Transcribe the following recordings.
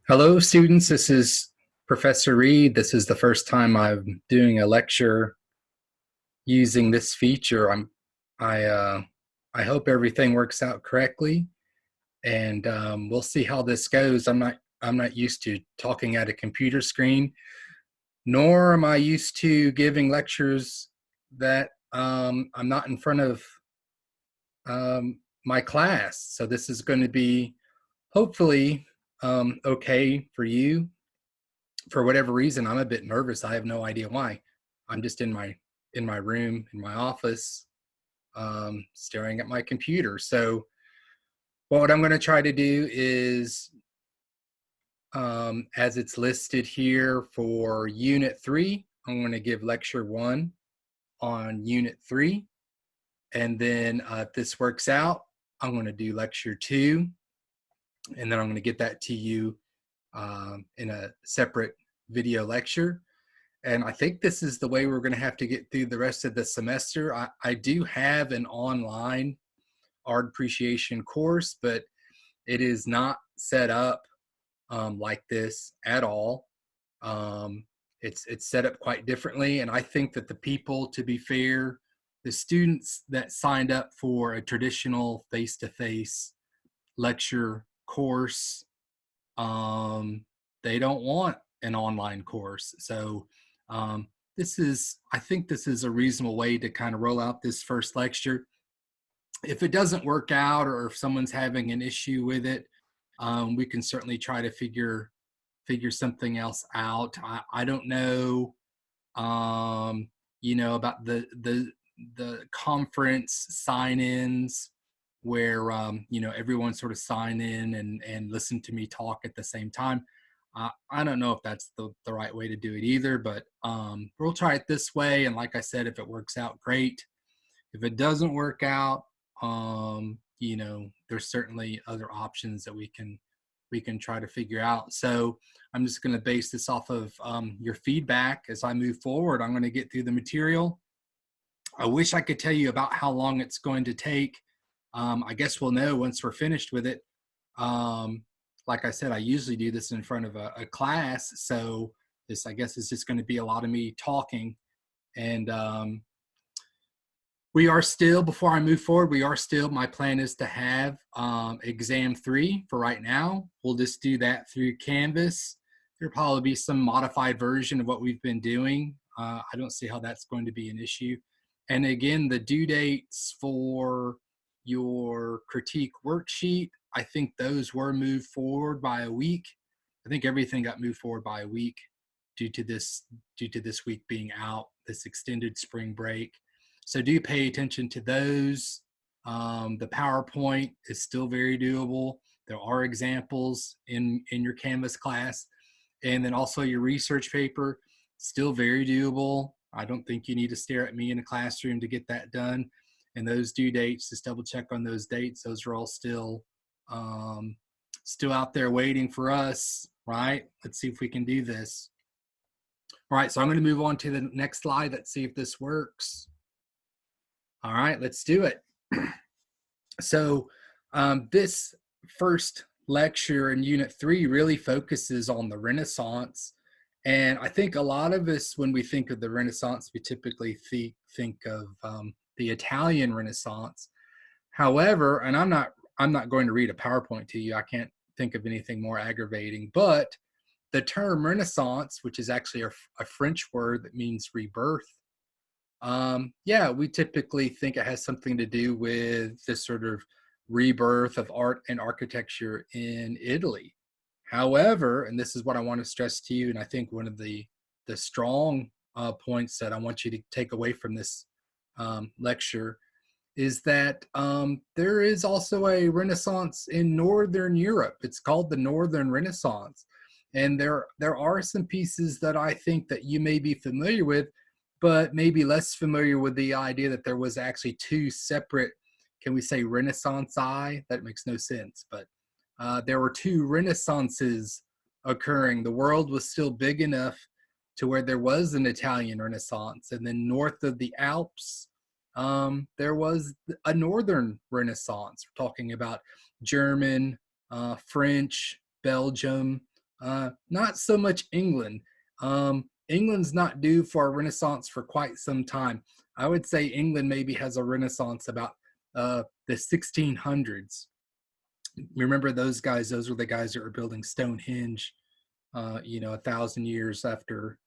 Hello, students. This is Professor Reed. This is the first time I'm doing a lecture using this feature. I uh, I hope everything works out correctly, and we'll see how this goes. I'm not used to talking at a computer screen, nor am I used to giving lectures that I'm not in front of my class. So this is going to be hopefully okay for you. For whatever reason, I'm a bit nervous. I have no idea why. I'm just in my room in my office, staring at my computer. So what I'm going to try to do is, as it's listed here for Unit 3, I'm going to give Lecture 1 on Unit 3. And then if this works out, I'm going to do Lecture 2. And then I'm going to get that to you in a separate video lecture. And I think this is the way we're going to have to get through the rest of the semester. I do have an online art appreciation course, but it is not set up like this at all. It's set up quite differently, and I think that the people, to be fair, the students that signed up for a traditional face-to-face lecture course, um, they don't want an online course. So I think this is a reasonable way to kind of roll out this first lecture. If it doesn't work out, or if someone's having an issue with it, we can certainly try to figure something else out. I don't know, about the conference sign-ins where everyone sort of sign in and listen to me talk at the same time. I don't know if that's the right way to do it either, but we'll try it this way. And like I said, if it works out, great. If it doesn't work out, there's certainly other options that we can try to figure out. So I'm just going to base this off of your feedback as I move forward. I'm going to get through the material. I wish I could tell you about how long it's going to take. I guess we'll know once we're finished with it. Um, like I said, I usually do this in front of a class, so this, I guess, is just going to be a lot of me talking. And we are still, before I move forward, my plan is to have exam 3 for right now. We'll just do that through Canvas. There'll probably be some modified version of what we've been doing. I don't see how that's going to be an issue. And again, the due dates for your critique worksheet, I think those were moved forward by a week. I think everything got moved forward by a week due to this week being out, this extended spring break. So do pay attention to those. The PowerPoint is still very doable. There are examples in your Canvas class. And then also your research paper, still very doable. I don't think you need to stare at me in a classroom to get that done. And those due dates, just double check on those dates. Those are all still out there waiting for us, right? Let's see if we can do this. All right, so I'm going to move on to the next slide. Let's see if this works. All right, let's do it. So this first lecture in Unit 3 really focuses on the Renaissance. And I think a lot of us, when we think of the Renaissance, we typically think of the Italian Renaissance. However, and I'm not going to read a PowerPoint to you. I can't think of anything more aggravating, but the term Renaissance, which is actually a French word that means rebirth, yeah, we typically think it has something to do with this sort of rebirth of art and architecture in Italy. However, and this is what I want to stress to you, and I think one of the strong points that I want you to take away from this lecture is that there is also a Renaissance in Northern Europe. It's called the Northern Renaissance. And there are some pieces that I think that you may be familiar with, but maybe less familiar with the idea that there was actually two separate, can we say Renaissance-I? That makes no sense, but there were two Renaissances occurring. The world was still big enough to where there was an Italian Renaissance, and then north of the Alps, there was a Northern Renaissance. We're talking about German, French, Belgium, Not so much England. England's not due for a renaissance for quite some time. I would say England maybe has a renaissance about the 1600s. Remember those guys? Those were the guys that were building Stonehenge, 1,000 years after,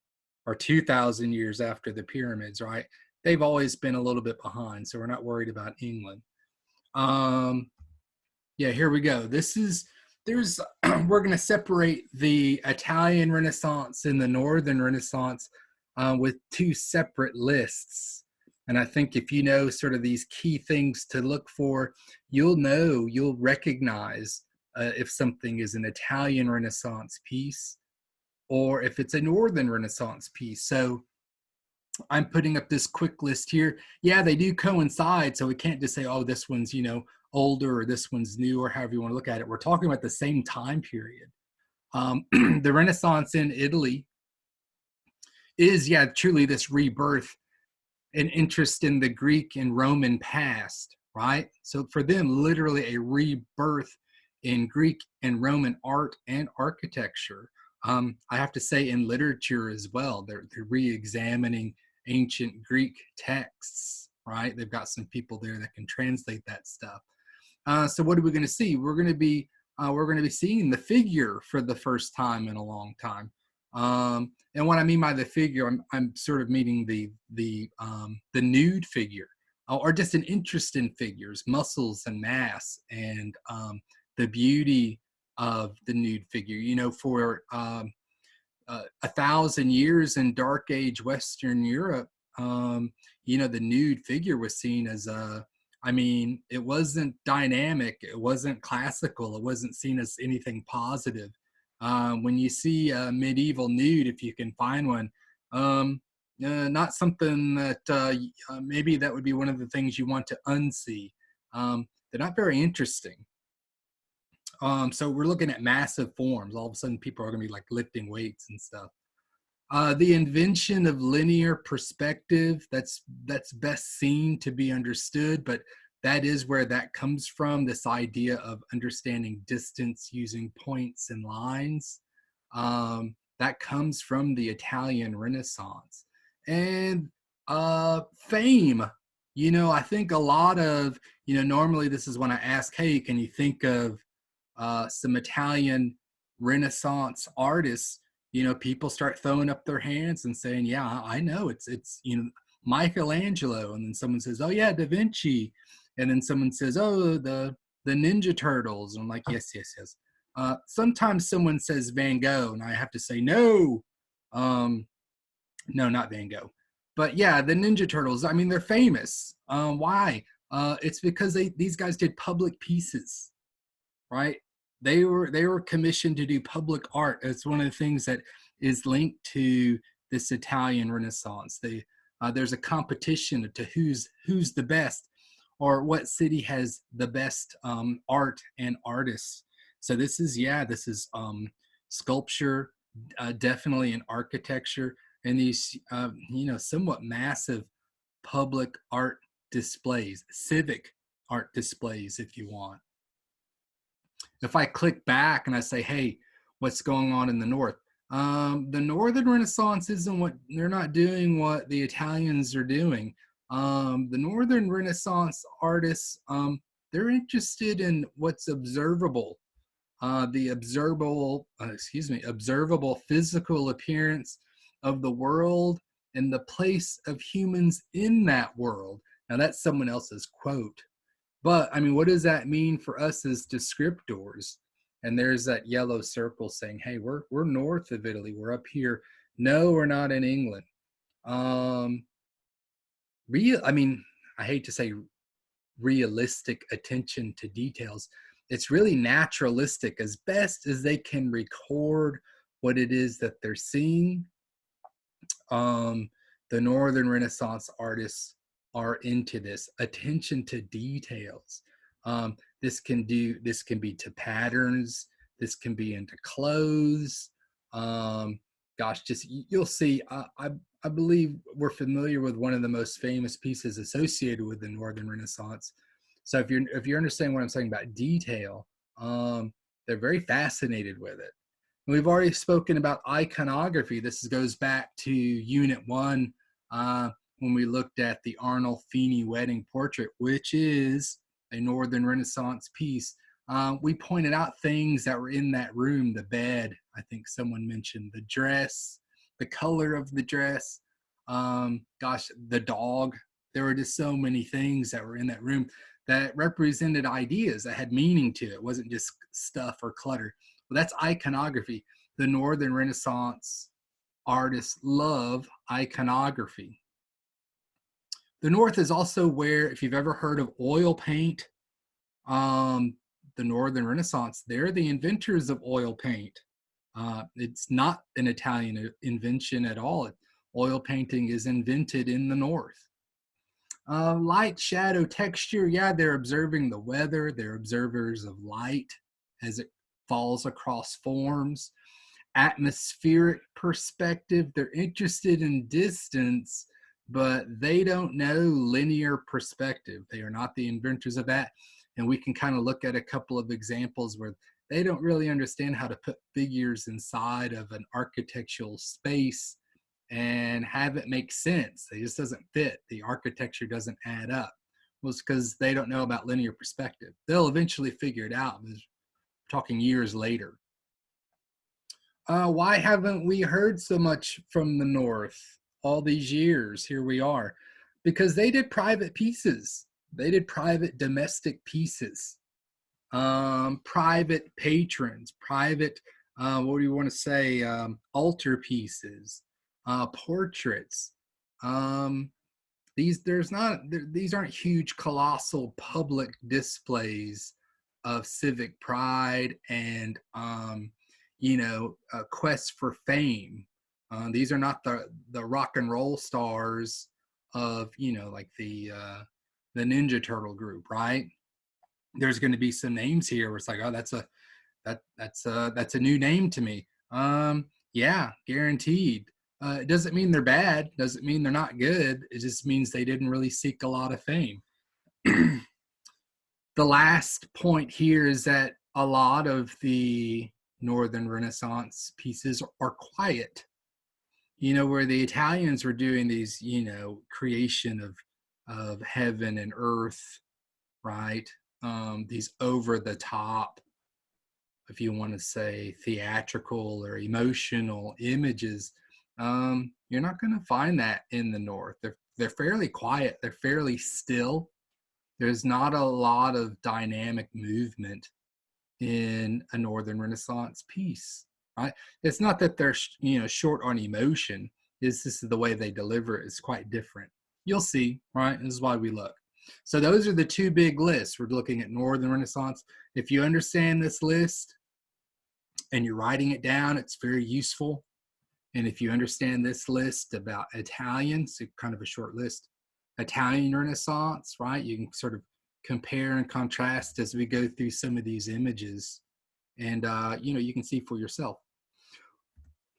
or 2,000 years after the pyramids, right? They've always been a little bit behind, so we're not worried about England. Yeah, here we go. There's we're going to separate the Italian Renaissance and the Northern Renaissance with two separate lists. And I think if you know sort of these key things to look for, you'll recognize if something is an Italian Renaissance piece or if it's a Northern Renaissance piece. So I'm putting up this quick list here. Yeah, they do coincide, so we can't just say, oh, this one's, older or this one's new or however you want to look at it. We're talking about the same time period. The Renaissance in Italy is, yeah, truly this rebirth and interest in the Greek and Roman past, right? So for them, literally a rebirth in Greek and Roman art and architecture. I have to say in literature as well, they're re-examining ancient Greek texts, right? They've got some people there that can translate that stuff. So what are we going to see? We're going to be seeing the figure for the first time in a long time. And what I mean by the figure, I'm sort of meaning the nude figure, or just an interest in figures, muscles and mass, and the beauty of the nude figure. For 1,000 years in Dark Age Western Europe, the nude figure was seen as it wasn't dynamic, it wasn't classical, it wasn't seen as anything positive. When you see a medieval nude, if you can find one, not something that maybe that would be one of the things you want to unsee. They're not very interesting. So we're looking at massive forms. All of a sudden, people are going to be like lifting weights and stuff. The invention of linear perspective, that's best seen to be understood, but that is where that comes from, this idea of understanding distance using points and lines. That comes from the Italian Renaissance. And fame, I think a lot of, normally this is when I ask, hey, can you think of some Italian Renaissance artists? People start throwing up their hands and saying, yeah, I know it's Michelangelo. And then someone says, oh yeah, Da Vinci. And then someone says, oh, the Ninja Turtles. And I'm like, yes. Sometimes someone says Van Gogh, and I have to say, no, not Van Gogh. But yeah, the Ninja Turtles, they're famous. Why? It's because these guys did public pieces, right? They were commissioned to do public art. It's one of the things that is linked to this Italian Renaissance. There's a competition to who's the best, or what city has the best art and artists. So this is sculpture, definitely in architecture, and these somewhat massive public art displays, civic art displays, if you want. If I click back and I say, hey, what's going on in the North? The Northern Renaissance they're not doing what the Italians are doing. The Northern Renaissance artists, they're interested in what's observable, the observable physical appearance of the world and the place of humans in that world. Now that's someone else's quote. But what does that mean for us as descriptors? And there's that yellow circle saying, hey, we're north of Italy. We're up here. No, we're not in England. I hate to say realistic attention to details. It's really naturalistic, as best as they can record what it is that they're seeing. The Northern Renaissance artists are into this attention to details. This can be to patterns. This can be into clothes. You'll see. I believe we're familiar with one of the most famous pieces associated with the Northern Renaissance. So if you understand what I'm saying about detail, they're very fascinated with it. We've already spoken about iconography. This goes back to Unit 1 when we looked at the Arnolfini wedding portrait, which is a Northern Renaissance piece. We pointed out things that were in that room, the bed, I think someone mentioned, the dress, the color of the dress, the dog. There were just so many things that were in that room that represented ideas that had meaning to it. It wasn't just stuff or clutter. Well, that's iconography. The Northern Renaissance artists love iconography. The North is also where, if you've ever heard of oil paint, the Northern Renaissance, they're the inventors of oil paint. It's not an Italian invention at all. Oil painting is invented in the North. Light, shadow, texture, yeah, they're observing the weather. They're observers of light as it falls across forms. Atmospheric perspective, they're interested in distance, but they don't know linear perspective. They are not the inventors of that. And we can kind of look at a couple of examples where they don't really understand how to put figures inside of an architectural space and have it make sense. It just doesn't fit. The architecture doesn't add up. Well, it's because they don't know about linear perspective. They'll eventually figure it out. We're talking years later. Why haven't we heard so much from the North all these years? Here we are. Because they did private pieces. They did private domestic pieces. Private patrons, private, what do you want to say, altar pieces, portraits. These aren't huge, colossal public displays of civic pride and quest for fame. These are not the rock and roll stars of like the Ninja Turtle group, right? There's going to be some names here where it's like, oh, that's a new name to me. Yeah, guaranteed. It doesn't mean they're bad. Doesn't mean they're not good. It just means they didn't really seek a lot of fame. The last point here is that a lot of the Northern Renaissance pieces are quiet. Where the Italians were doing these, creation of heaven and earth, right? These over the top, if you want to say, theatrical or emotional images. You're not going to find that in the North. They're fairly quiet. They're fairly still. There's not a lot of dynamic movement in a Northern Renaissance piece, right? It's not that they're short on emotion. This is the way they deliver it is quite different. You'll see, right? This is why we look. So those are the two big lists. We're looking at Northern Renaissance. If you understand this list and you're writing it down, it's very useful. And if you understand this list about Italian, so kind of a short list, Italian Renaissance, right? You can sort of compare and contrast as we go through some of these images, and you can see for yourself.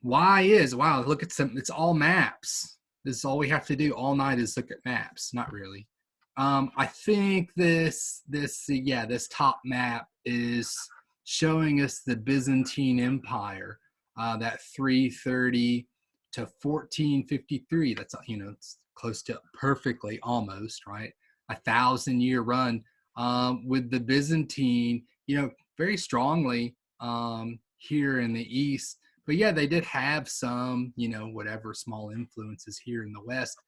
Wow, look at it's all maps. This is all we have to do all night is look at maps. Not really. I think this top map is showing us the Byzantine Empire, that 330 to 1453. That's it's close to perfectly, almost, right? 1,000-year run with the Byzantine, very strongly here in the East. But yeah, they did have some, whatever small influences here in the West.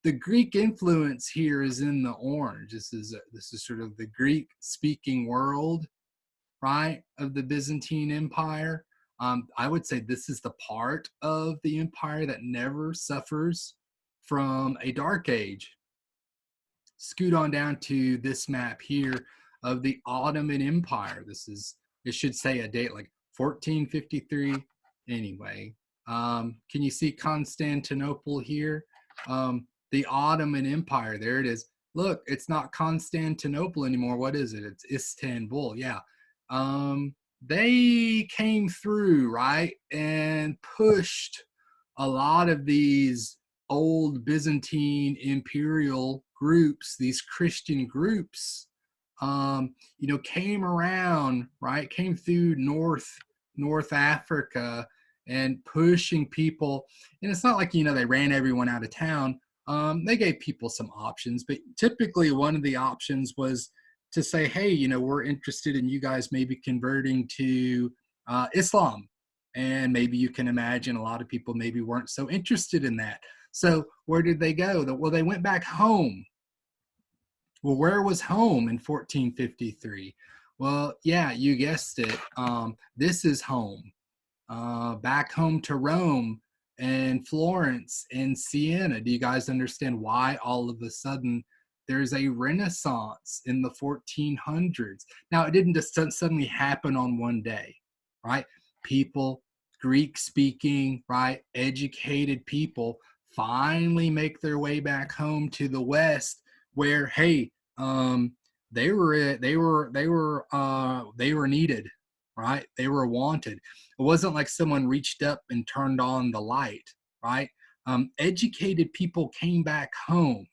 The Greek influence here is in the orange. This is sort of the Greek-speaking world, right, of the Byzantine Empire. I would say this is the part of the empire that never suffers from a dark age. Scoot on down to this map here of the Ottoman Empire. It should say a date like 1453. Anyway, can you see Constantinople here? The Ottoman Empire, there it is. Look, it's not Constantinople anymore. What is it? It's Istanbul. Yeah. They came through, right, and pushed a lot of these old Byzantine imperial groups, these Christian groups, came around, right, came through North Africa and pushing people. And it's not like, they ran everyone out of town. They gave people some options, but typically one of the options was to say, hey, we're interested in you guys maybe converting to Islam. And maybe you can imagine a lot of people maybe weren't so interested in that. So where did they go? Well, they went back home. Well, where was home in 1453? Well, yeah, you guessed it. This is home. Back home to Rome and Florence and Siena. Do you guys understand why all of a sudden there's a renaissance in the 1400s? Now, it didn't just suddenly happen on one day, right? People, Greek speaking, right, educated people finally make their way back home to the West where, hey, they were needed, right? They were wanted. It wasn't like someone reached up and turned on the light, right? Educated people came back home.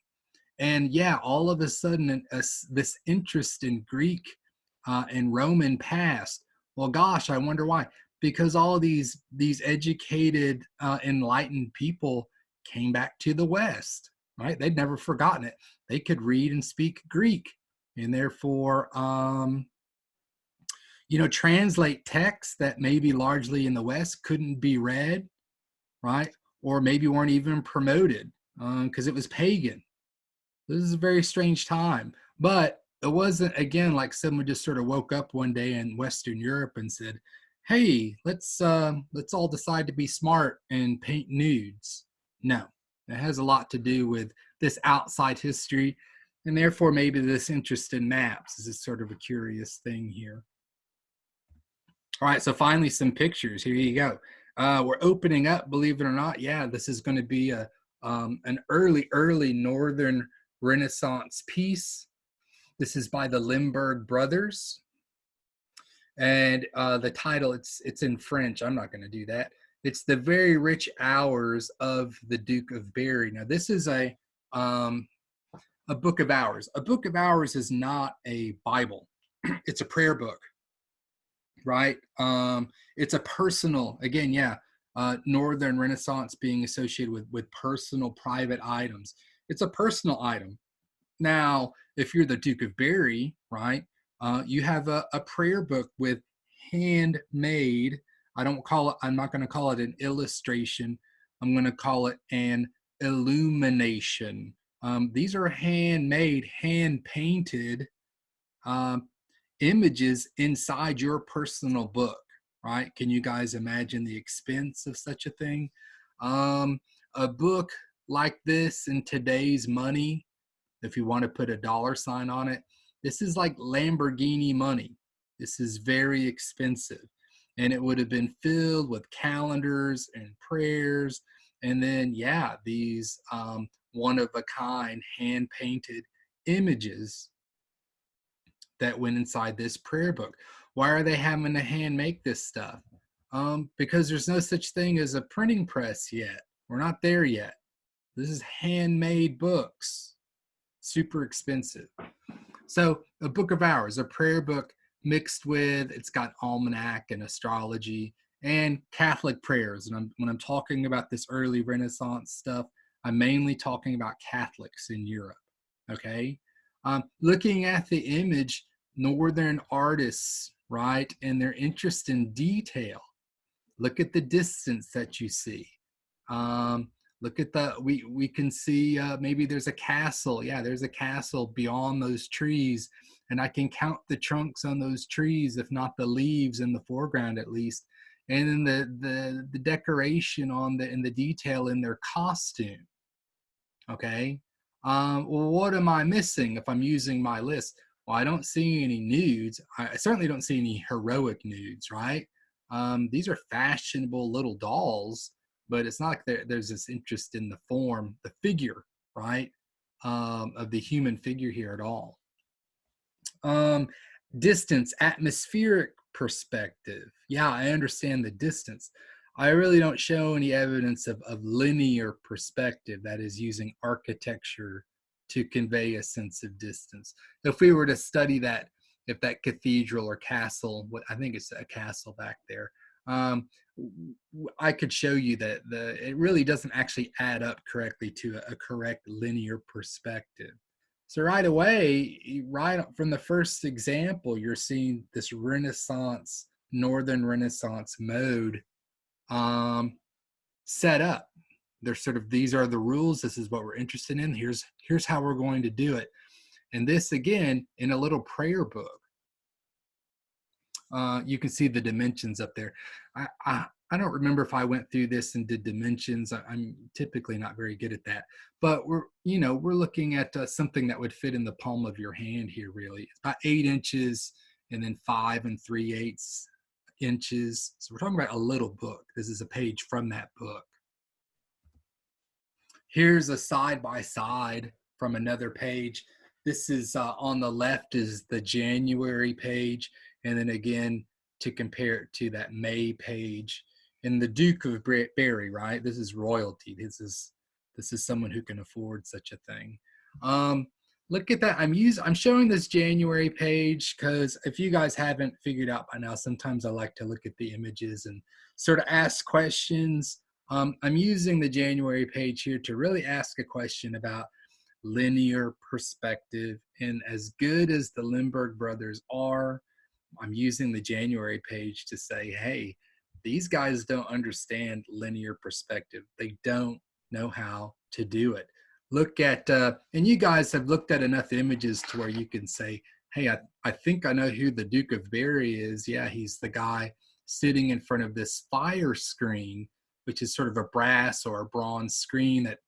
And yeah, all of a sudden, this interest in Greek and Roman past. Well, gosh, I wonder why. Because all these educated, enlightened people came back to the West, right? They'd never forgotten it. They could read and speak Greek, and therefore, translate texts that maybe largely in the West couldn't be read, right? Or maybe weren't even promoted because it was pagan. This is a very strange time. But it wasn't, again, like someone just sort of woke up one day in Western Europe and said, hey, let's all decide to be smart and paint nudes. No, it has a lot to do with this outside history. And therefore, maybe this interest in maps is sort of a curious thing here. All right, so finally some pictures. Here you go. We're opening up, believe it or not. Yeah, this is going to be an early Northern Renaissance piece. This is by the Limburg brothers. And the title, it's in French. I'm not going to do that. It's The Very Rich Hours of the Duke of Berry. Now, this is a book of hours. A book of hours is not a Bible. It's a prayer book. Right? It's a personal, again, yeah, Northern Renaissance being associated with personal, private items. It's a personal item. Now, if you're the Duke of Berry, right, you have a prayer book with handmade, I'm not going to call it an illustration. I'm going to call it an illumination. These are handmade, hand-painted images inside your personal book, right? Can you guys imagine the expense of such a thing? A book like this in today's money, if you want to put a dollar sign on it, this is like Lamborghini money. This is very expensive. And it would have been filled with calendars and prayers. And then, yeah, these one-of-a-kind hand-painted images that went inside this prayer book. Why are they having to hand make this stuff? Because there's no such thing as a printing press yet. We're not there yet. This is handmade books, super expensive. So a book of hours, a prayer book mixed with, it's got almanac and astrology and Catholic prayers. And when I'm talking about this early Renaissance stuff, I'm mainly talking about Catholics in Europe, okay? Looking at the image, Northern artists, right, and their interest in detail. Look at the distance that you see. Look at we can see maybe there's a castle. Yeah, there's a castle beyond those trees, and I can count the trunks on those trees, if not the leaves in the foreground at least. And then the decoration in the detail in their costume. Okay. Well, what am I missing if I'm using my list? Well, I don't see any nudes. I certainly don't see any heroic nudes, right? These are fashionable little dolls, but it's not like there's this interest in the form, the figure, right, of the human figure here at all. Distance, atmospheric perspective. Yeah, I understand the distance. I really don't show any evidence of linear perspective, that is using architecture to convey a sense of distance. If we were to study that, if that cathedral or castle, I think it's a castle back there, I could show you that it really doesn't actually add up correctly to a correct linear perspective. So right away, right from the first example, you're seeing this Renaissance, Northern Renaissance mode set up. They're sort of, these are the rules. This is what we're interested in. Here's how we're going to do it. And this again in a little prayer book. You can see the dimensions up there. I don't remember if I went through this and did dimensions. I'm typically not very good at that, but we're looking at something that would fit in the palm of your hand here. Really, it's about 8 inches, and then 5 3/8 inches. So we're talking about a little book. This is a page from that book. Here's a side by side from another page. This is on the left is the January page, and then again to compare it to that May page. And the Duke of Berry, right? This is royalty. This is someone who can afford such a thing. Look at that. I'm showing this January page because if you guys haven't figured out by now, sometimes I like to look at the images and sort of ask questions. I'm using the January page here to really ask a question about linear perspective. And as good as the Limburg brothers are, I'm using the January page to say, hey, these guys don't understand linear perspective. They don't know how to do it. Look at, and you guys have looked at enough images to where you can say, hey, I think I know who the Duke of Berry is. Yeah, he's the guy sitting in front of this fire screen, which is sort of a brass or a bronze screen that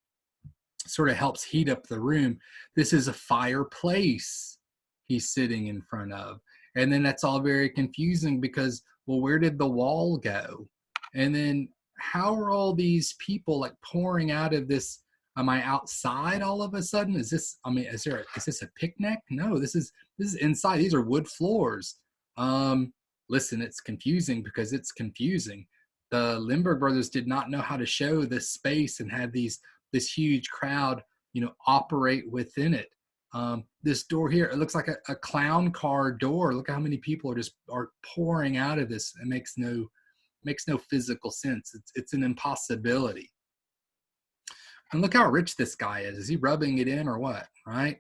sort of helps heat up the room. This is a fireplace he's sitting in front of. And then that's all very confusing because, well, where did the wall go? And then how are all these people like pouring out of this? Am I outside all of a sudden? Is this, I mean, is this a picnic? No, this is inside. These are wood floors. Listen, it's confusing because it's confusing. The Limburg brothers did not know how to show this space and have this huge crowd, operate within it. This door here, it looks like a clown car door. Look how many people are pouring out of this. It makes no physical sense. It's an impossibility. And look how rich this guy is. Is he rubbing it in or what? Right?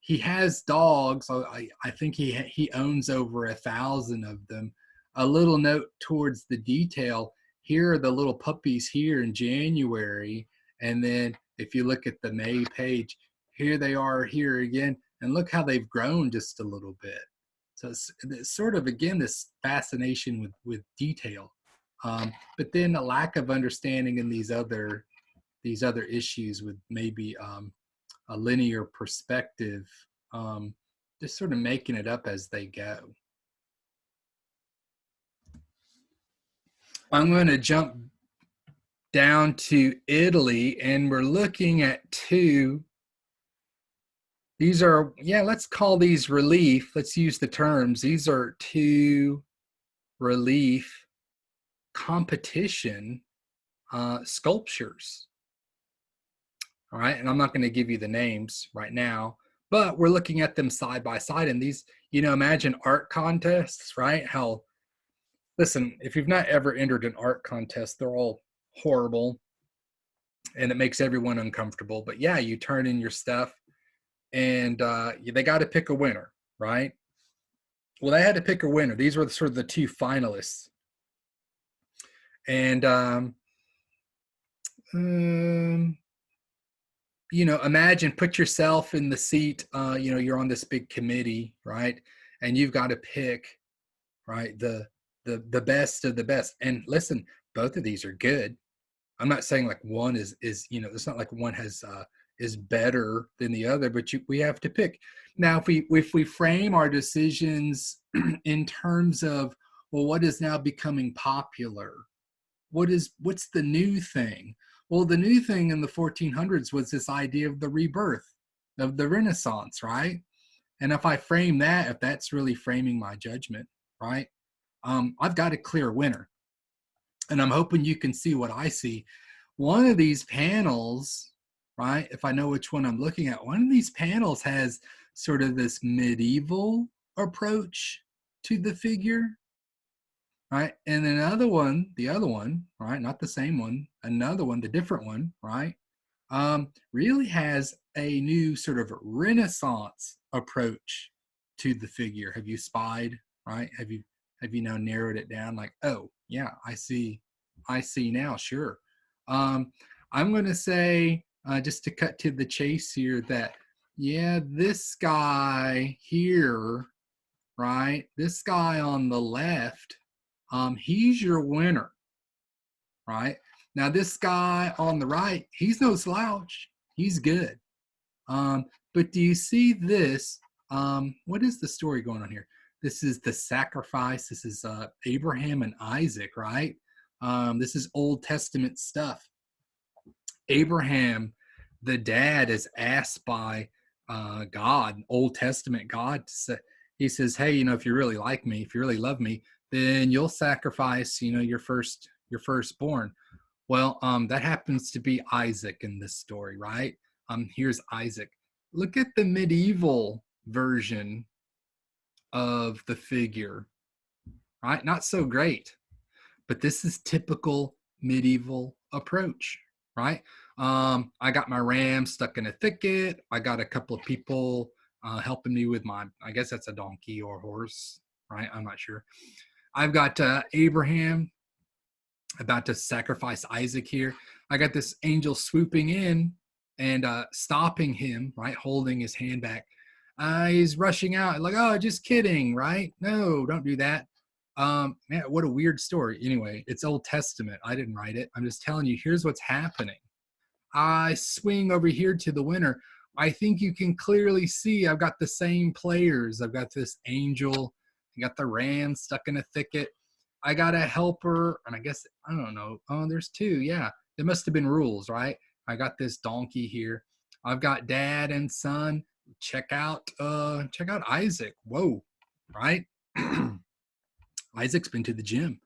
He has dogs. I think he owns over 1,000 of them. A little note towards the detail. Here are the little puppies here in January. And then if you look at the May page, here they are here again. And look how they've grown just a little bit. So it's sort of, again, this fascination with detail. But then a lack of understanding in these other issues with maybe a linear perspective, just sort of making it up as they go. I'm going to jump down to Italy, and we're looking at two. These are, let's call these relief. Let's use the terms. These are two relief competition sculptures. All right, and I'm not going to give you the names right now, but we're looking at them side by side. And these, imagine art contests, right? How, listen, if you've not ever entered an art contest, they're all horrible and it makes everyone uncomfortable. But yeah, you turn in your stuff and they got to pick a winner, right? Well, they had to pick a winner. These were sort of the two finalists. And, imagine, put yourself in the seat, you're on this big committee, right? And you've got to pick, right, the best of the best. And listen, both of these are good. I'm not saying like one is it's not like one has is better than the other, but we have to pick. Now, if we frame our decisions in terms of, well, what is now becoming popular? What's the new thing? Well, the new thing in the 1400s was this idea of the rebirth, of the Renaissance, right? And if I frame that, if that's really framing my judgment, right? I've got a clear winner. And I'm hoping you can see what I see. One of these panels, right, if I know which one I'm looking at, one of these panels has sort of this medieval approach to the figure. right? And another one, the other one, right? Not the same one, another one, the different one, right? Really has a new sort of Renaissance approach to the figure. Have you spied, right? Have you now narrowed it down? Like, oh yeah, I see now. Sure. Um, I'm going to say, just to cut to the chase here, that yeah, this guy here, right? This guy on the left, he's your winner, right? Now, this guy on the right, he's no slouch. He's good. Um, but do you see this? What is the story going on here? This is the sacrifice. This is Abraham and Isaac, right? This is Old Testament stuff. Abraham, the dad, is asked by God, Old Testament God, to say, he says, "Hey, if you really like me, if you really love me, then you'll sacrifice, your firstborn." Well, that happens to be Isaac in this story, right? Here's Isaac. Look at the medieval version of the figure, right? Not so great, but this is typical medieval approach, right? I got my ram stuck in a thicket. I got a couple of people helping me with I guess that's a donkey or horse, right? I'm not sure. I've got Abraham about to sacrifice Isaac here. I got this angel swooping in and stopping him, right? Holding his hand back. He's rushing out like, oh, just kidding, right? No, don't do that. Man, what a weird story. Anyway, it's Old Testament. I didn't write it. I'm just telling you, here's what's happening. I swing over here to the winner. I think you can clearly see I've got the same players. I've got this angel. I got the ram stuck in a thicket. I got a helper, and I guess, I don't know. Oh, there's two. Yeah, there must have been rules, right? I got this donkey here. I've got dad and son. Check out Isaac. Whoa, right? Isaac's been to the gym.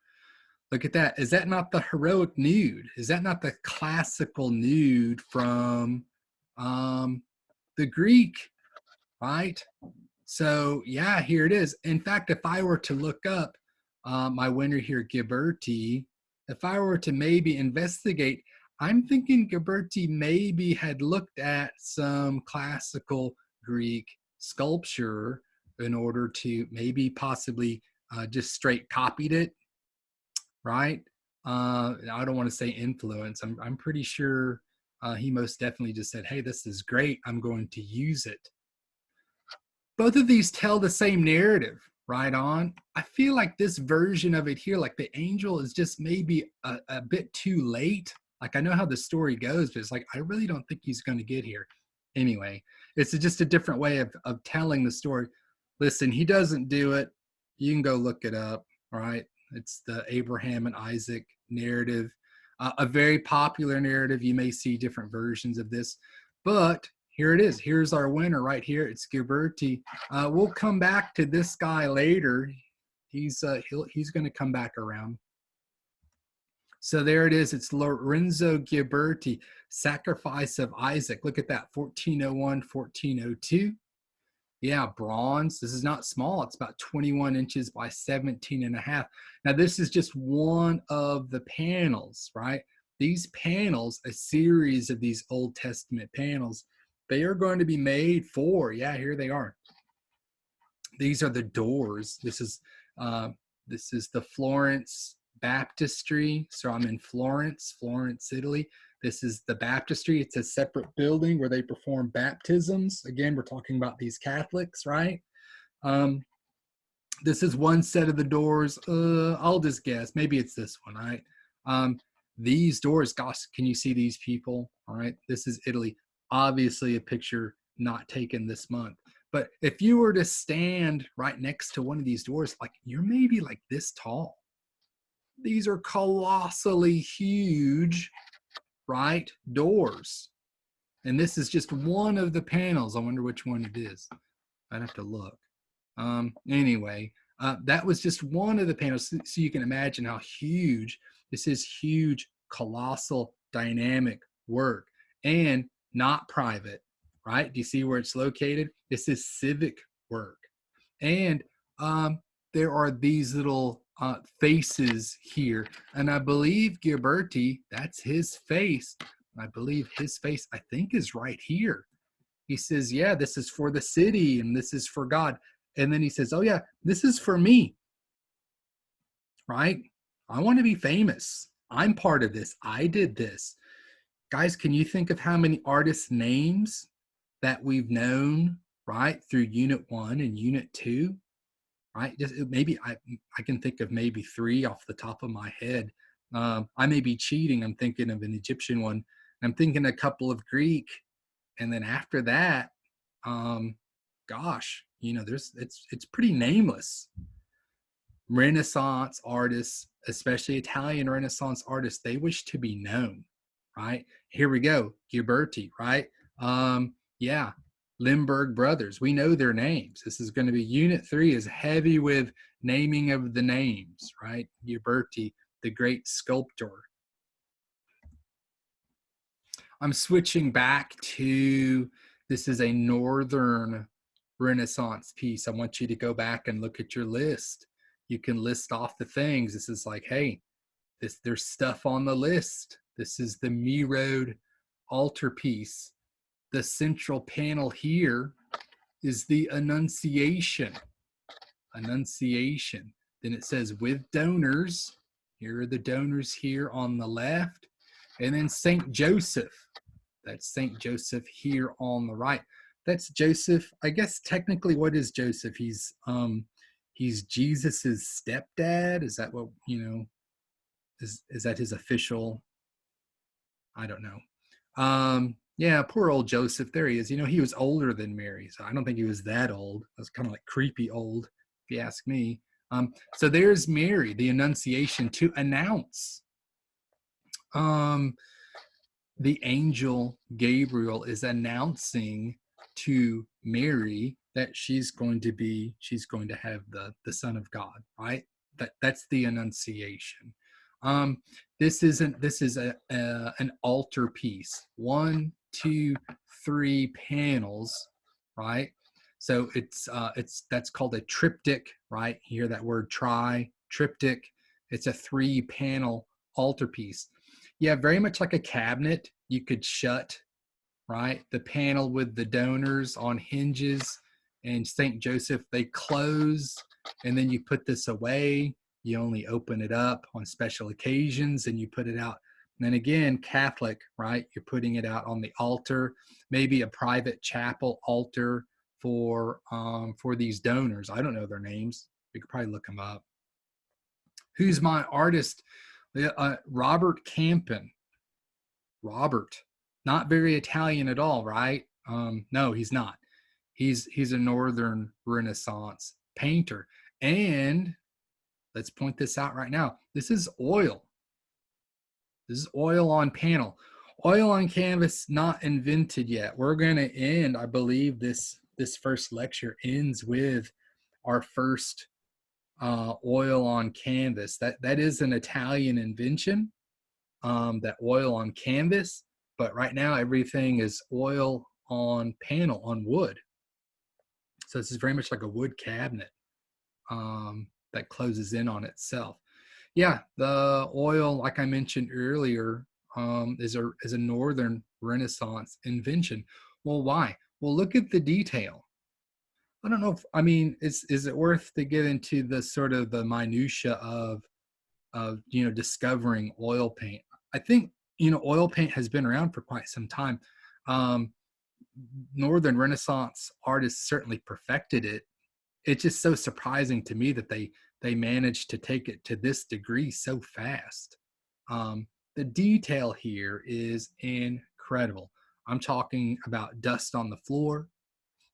Look at that. Is that not the heroic nude? Is that not the classical nude from the Greek, right? So yeah, here it is. In fact, if I were to look up my winner here, Ghiberti, if I were to maybe investigate, I'm thinking Ghiberti maybe had looked at some classical Greek sculpture in order to maybe possibly just straight copied it, right? I don't want to say influence. I'm pretty sure he most definitely just said, hey, this is great. I'm going to use it. Both of these tell the same narrative, right on. I feel like this version of it here, like the angel is just maybe a bit too late. Like I know how the story goes, but it's like, I really don't think he's going to get here. Anyway, it's just a different way of telling the story. Listen, he doesn't do it. You can go look it up, right? It's the Abraham and Isaac narrative, a very popular narrative. You may see different versions of this, but here it is. Here's our winner right here. It's Ghiberti. We'll come back to this guy later. He's going to come back around. So there it is. It's Lorenzo Ghiberti, Sacrifice of Isaac. Look at that, 1401, 1402. Yeah, bronze. This is not small. It's about 21 inches by 17 and a half. Now, this is just one of the panels, right? These panels, a series of these Old Testament panels, they are going to be made for, yeah, here they are. These are the doors. This is the Florence Baptistry. So I'm in Florence, Italy. This is the baptistry. It's a separate building where they perform baptisms. Again, we're talking about these Catholics, right? This is one set of the doors. I'll just guess. Maybe it's this one, right? These doors, gosh, can you see these people? All right, this is Italy. Obviously a picture not taken this month. But if you were to stand right next to one of these doors, like you're maybe like this tall. These are colossally huge, right, doors. And this is just one of the panels. I wonder which one it is. I'd have to look. Anyway, that was just one of the panels. So you can imagine how huge this is. Huge, colossal, dynamic work, and not private, right? Do you see where it's located? This is civic work. And there are these little faces here. And I believe Ghiberti, that's his face. I believe his face, I think, is right here. He says, yeah, this is for the city and this is for God. And then he says, oh, yeah, this is for me, right? I want to be famous. I'm part of this. I did this. Guys, can you think of how many artists' names that we've known, right, through Unit 1 and Unit 2? Right? Just maybe I can think of maybe 3 off the top of my head. I may be cheating. I'm thinking of an Egyptian one. I'm thinking a couple of Greek, and then after that, gosh, it's pretty nameless. Renaissance artists, especially Italian Renaissance artists, they wish to be known, right? Here we go, Ghiberti, right? Yeah, Limburg brothers. We know their names. This is going to be Unit 3 is heavy with naming of the names, right? Ghiberti, the great sculptor. I'm switching back to, this is a Northern Renaissance piece. I want you to go back and look at your list. You can list off the things. This is like, hey, there's stuff on the list. This is the Merode altarpiece. The central panel here is the Annunciation. Annunciation. Then it says with donors. Here are the donors here on the left. And then St. Joseph. That's St. Joseph here on the right. That's Joseph. I guess technically, what is Joseph? He's Jesus's stepdad. Is that what, is that his official? I don't know. Yeah, poor old Joseph. There he is. He was older than Mary, so I don't think he was that old. It was kind of like creepy old, if you ask me. So there's Mary, the Annunciation, to announce. The angel Gabriel is announcing to Mary that she's going to have the Son of God, right? That's the Annunciation. This is an altar piece. 1, 2, 3 panels, right? So that's called a triptych, right? You hear that word triptych. It's a 3-panel altarpiece. Yeah, very much like a cabinet. You could shut, right, the panel with the donors on hinges, and St. Joseph, they close, and then you put this away. You only open it up on special occasions, and you put it out. And then again, Catholic, right? You're putting it out on the altar, maybe a private chapel altar for these donors. I don't know their names. You could probably look them up. Who's my artist? Robert Campin. Robert, not very Italian at all, right? No, he's not. He's a Northern Renaissance painter. And let's point this out right now. This is oil. This is oil on panel. Oil on canvas, not invented yet. We're going to end, I believe this first lecture ends with our first oil on canvas. That is an Italian invention, that oil on canvas. But right now, everything is oil on panel, on wood. So this is very much like a wood cabinet that closes in on itself. Yeah, the oil, like I mentioned earlier, is a Northern Renaissance invention. Well, why? Well, look at the detail. I don't know if, is it worth to get into the sort of the minutia of discovering oil paint? I think, oil paint has been around for quite some time. Northern Renaissance artists certainly perfected it. It's just so surprising to me that they managed to take it to this degree so fast. The detail here is incredible. I'm talking about dust on the floor.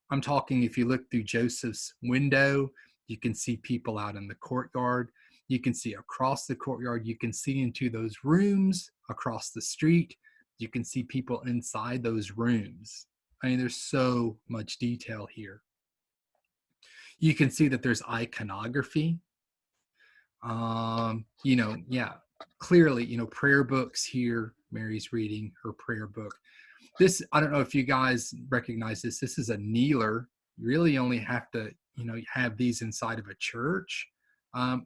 I'm talking, if you look through Joseph's window, you can see people out in the courtyard. You can see across the courtyard. You can see into those rooms across the street. You can see people inside those rooms. There's so much detail here. You can see that there's iconography. Clearly, prayer books here. Mary's reading her prayer book. This, I don't know if you guys recognize this. This is a kneeler. You really only have to, have these inside of a church.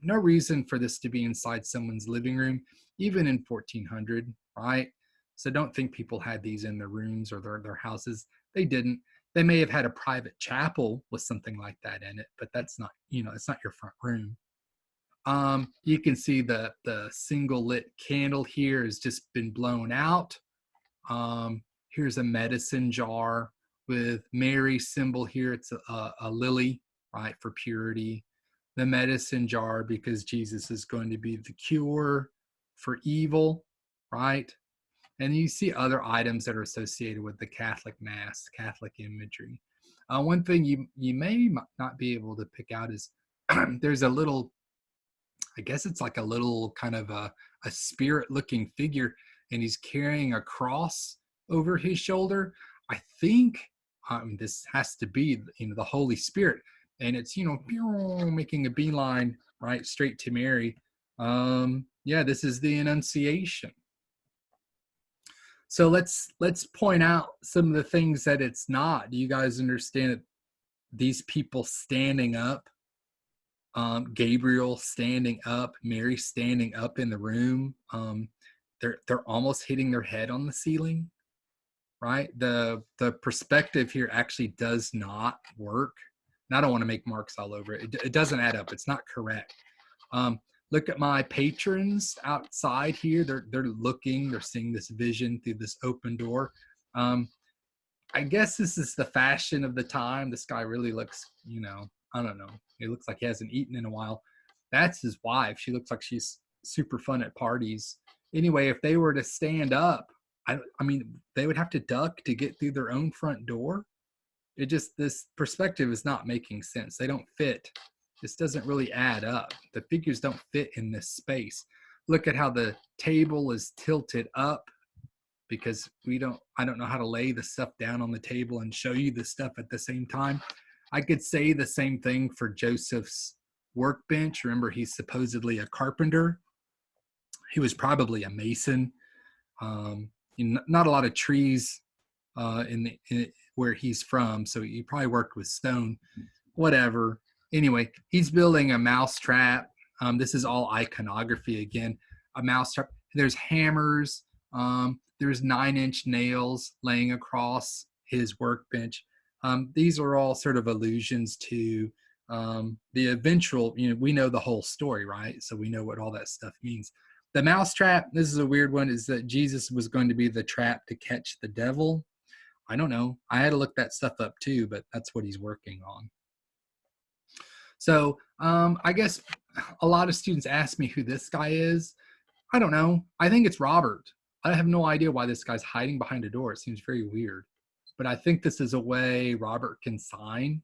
No reason for this to be inside someone's living room, even in 1400, right? So don't think people had these in their rooms or their houses. They didn't. They may have had a private chapel with something like that in it, but that's not, it's not your front room. You can see the single lit candle here has just been blown out. Here's a medicine jar with Mary symbol here. It's a lily, right, for purity. The medicine jar because Jesus is going to be the cure for evil, right? And you see other items that are associated with the Catholic Mass, Catholic imagery. One thing you may not be able to pick out is there's a little, I guess it's like a little kind of a spirit looking figure, and he's carrying a cross over his shoulder. I think this has to be the Holy Spirit, and it's making a beeline right straight to Mary. Yeah, this is the Annunciation. So let's point out some of the things that it's not. Do you guys understand that these people standing up, Gabriel standing up, Mary standing up in the room, they're almost hitting their head on the ceiling, right? The perspective here actually does not work. And I don't want to make marks all over it. It doesn't add up. It's not correct. Look at my patrons outside here. They're seeing this vision through this open door. I guess this is the fashion of the time. This guy really looks, I don't know. He looks like he hasn't eaten in a while. That's his wife. She looks like she's super fun at parties. Anyway, if they were to stand up, I mean, they would have to duck to get through their own front door. This perspective is not making sense. They don't fit. This doesn't really add up. The figures don't fit in this space. Look at how the table is tilted up because I don't know how to lay the stuff down on the table and show you the stuff at the same time. I could say the same thing for Joseph's workbench. Remember, he's supposedly a carpenter. He was probably a mason. Not a lot of trees where he's from, so he probably worked with stone, whatever. Anyway, he's building a mousetrap. This is all iconography again. A mousetrap. There's hammers. There's 9-inch nails laying across his workbench. These are all sort of allusions to the eventual, we know the whole story, right? So we know what all that stuff means. The mousetrap, this is a weird one, is that Jesus was going to be the trap to catch the devil. I don't know. I had to look that stuff up too, but that's what he's working on. So I guess a lot of students ask me who this guy is. I don't know. I think it's Robert. I have no idea why this guy's hiding behind a door. It seems very weird. But I think this is a way Robert can sign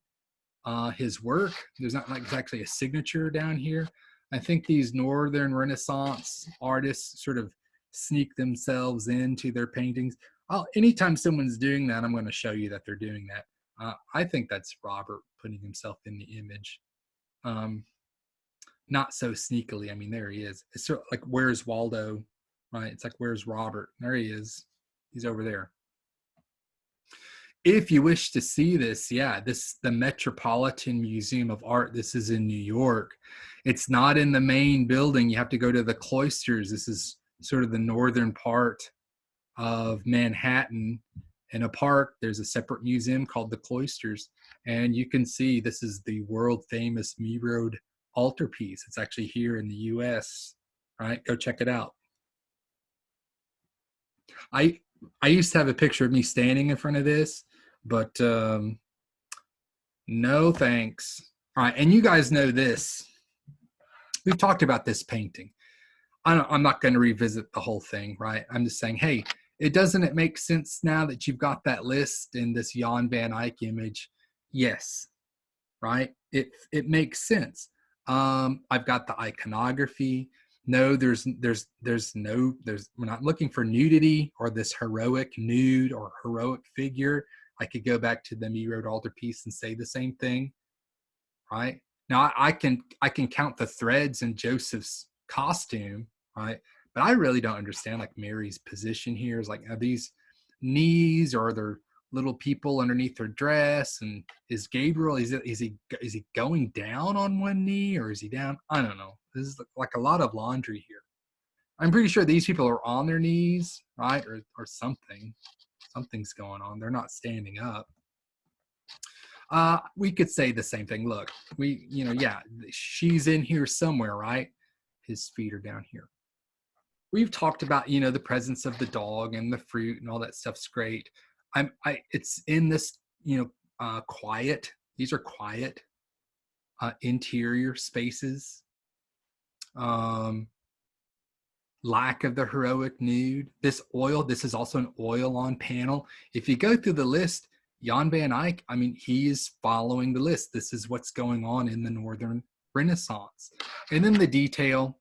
his work. There's not like exactly a signature down here. I think these Northern Renaissance artists sort of sneak themselves into their paintings. Anytime someone's doing that, I'm going to show you that they're doing that. I think that's Robert putting himself in the image. Not so sneakily. I mean, there he is. It's sort of like, where's Waldo? Right? It's like, where's Robert? There he is. He's over there. If you wish to see this, the Metropolitan Museum of Art. This is in New York. It's not in the main building. You have to go to the Cloisters. This is sort of the northern part of Manhattan. In a park, there's a separate museum called the Cloisters. And you can see this is the world famous Merode altarpiece. It's actually here in the US, right? Go check it out. I used to have a picture of me standing in front of this, but no thanks. All right, and you guys know this. We've talked about this painting. I'm not going to revisit the whole thing, right? I'm just saying, hey, doesn't it make sense now that you've got that list in this Jan van Eyck image? Yes, right? It makes sense. I've got the iconography. No, we're not looking for nudity or this heroic nude or heroic figure. I could go back to the Merode altarpiece and say the same thing, right? Now I can count the threads in Joseph's costume, right? But I really don't understand like Mary's position here. Is like, are these knees or are there little people underneath her dress. And is Gabriel, is he going down on one knee, or is he down? I don't know. This is like a lot of laundry here. I'm pretty sure these people are on their knees, right? Or something. Something's going on. They're not standing up. We could say the same thing. Look, yeah, she's in here somewhere, right? His feet are down here. We've talked about, the presence of the dog and the fruit and all that stuff's great. It's in this, quiet. These are quiet, interior spaces. Lack of the heroic nude. This is also an oil on panel. If you go through the list, Jan van Eyck, he is following the list. This is what's going on in the Northern Renaissance. And then the detail,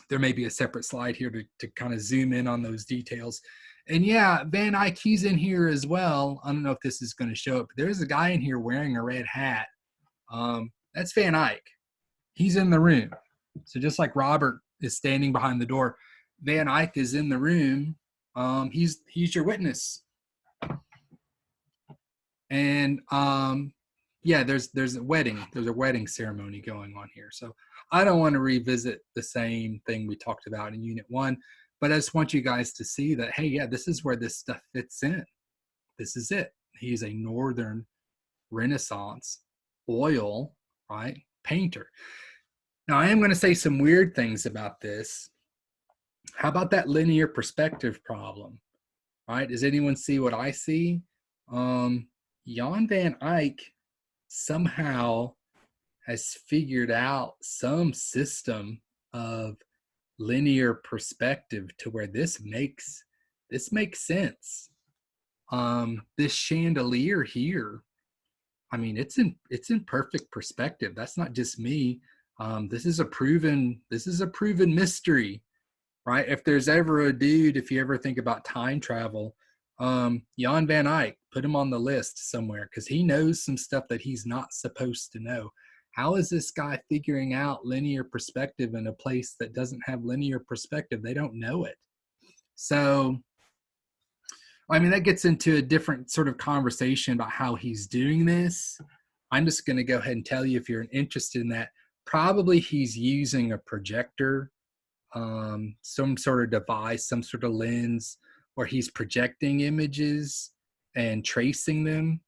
there may be a separate slide here to kind of zoom in on those details. And yeah, Van Eyck, he's in here as well. I don't know if this is going to show up, but there's a guy in here wearing a red hat. That's Van Eyck. He's in the room. So just like Robert is standing behind the door, Van Eyck is in the room. He's your witness. And yeah, there's a wedding ceremony going on here. So I don't want to revisit the same thing we talked about in Unit 1, but I just want you guys to see that, hey, yeah, this is where this stuff fits in. This is it. He's a Northern Renaissance oil, right, painter. Now, I am going to say some weird things about this. How about that linear perspective problem? Right? Does anyone see what I see? Jan van Eyck somehow has figured out some system of linear perspective to where this makes sense. This chandelier here, it's in perfect perspective. That's not just me. This is a proven mystery, right? If there's ever a dude, if you ever think about time travel, Jan van Eyck, put him on the list somewhere, because he knows some stuff that he's not supposed to know. How is this guy figuring out linear perspective in a place that doesn't have linear perspective? They don't know it. So, that gets into a different sort of conversation about how he's doing this. I'm just going to go ahead and tell you, if you're interested in that, probably he's using a projector, some sort of device, some sort of lens, where he's projecting images and tracing them.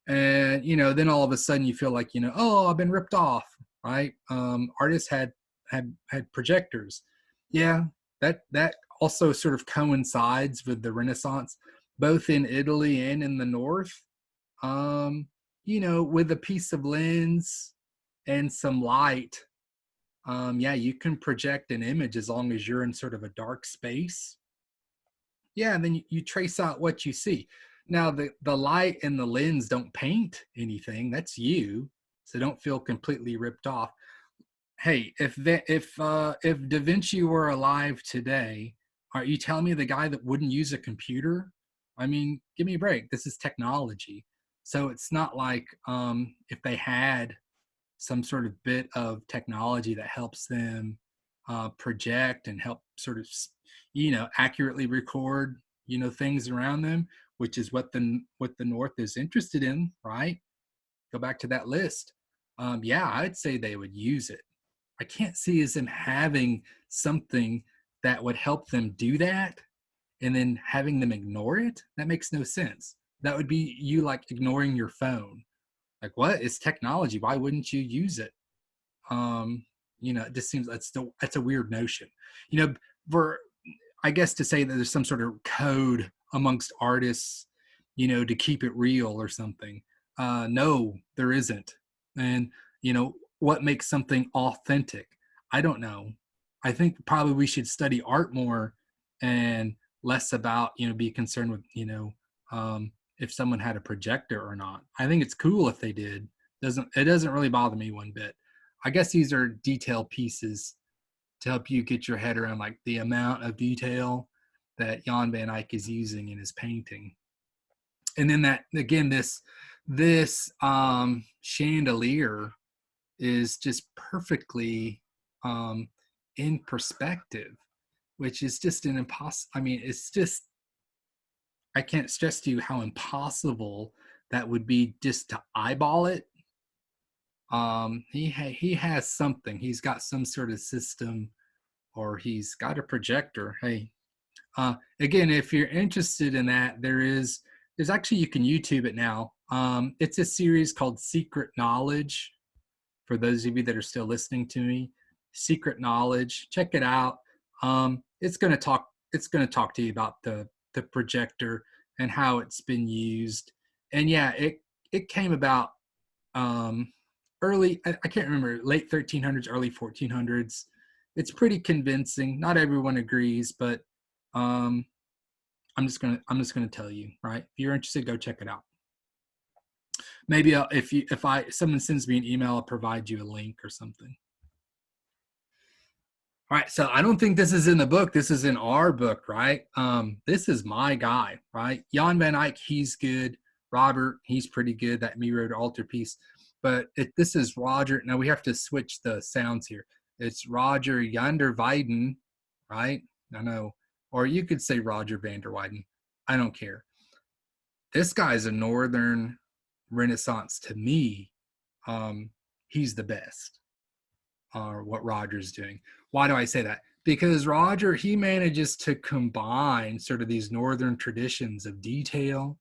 And, then all of a sudden you feel like, oh, I've been ripped off, right? Artists had projectors. Yeah, that also sort of coincides with the Renaissance, both in Italy and in the North. With a piece of lens and some light, yeah, you can project an image as long as you're in sort of a dark space. Yeah, and then you trace out what you see. Now, the light and the lens don't paint anything. That's you. So don't feel completely ripped off. Hey, if Da Vinci were alive today, are you telling me the guy that wouldn't use a computer? Give me a break. This is technology. So it's not like if they had some sort of bit of technology that helps them project and help sort of, accurately record, things around them, which is what the North is interested in, right? Go back to that list. Yeah, I'd say they would use it. I can't see as them having something that would help them do that and then having them ignore it. That makes no sense. That would be you like ignoring your phone. Like, what? It's technology. Why wouldn't you use it? It just seems that's a weird notion. I guess to say that there's some sort of code amongst artists, to keep it real or something. No, there isn't. And, what makes something authentic? I don't know. I think probably we should study art more and less about, be concerned with, if someone had a projector or not. I think it's cool if they did. It doesn't really bother me one bit. I guess these are detail pieces to help you get your head around like the amount of detail that Jan van Eyck is using in his painting. And then that, again, this chandelier is just perfectly in perspective, which is just an impossible. It's just I can't stress to you how impossible that would be just to eyeball it. He has something. He's got some sort of system, or he's got a projector. Hey, again, if you're interested in that, there's actually, you can YouTube it now. It's a series called Secret Knowledge. For those of you that are still listening to me, Secret Knowledge, check it out. It's going to talk. It's going to talk to you about the projector and how it's been used. And yeah, it came about early. I can't remember, late 1300s, early 1400s. It's pretty convincing. Not everyone agrees, but um, I'm just gonna tell you, right? If you're interested, go check it out. Maybe if someone sends me an email, I'll provide you a link or something. All right, so I don't think this is in the book. This is in our book, right? This is my guy, right? Jan van Eyck, he's good. Robert, he's pretty good. That Me Road Altarpiece. But this is Roger. Now we have to switch the sounds here. It's Roger van der Weyden, right? I know. Or you could say Roger van der Weyden. I don't care. This guy's a Northern Renaissance to me. He's the best. What Roger's doing. Why do I say that? Because Roger, he manages to combine sort of these Northern traditions of detail,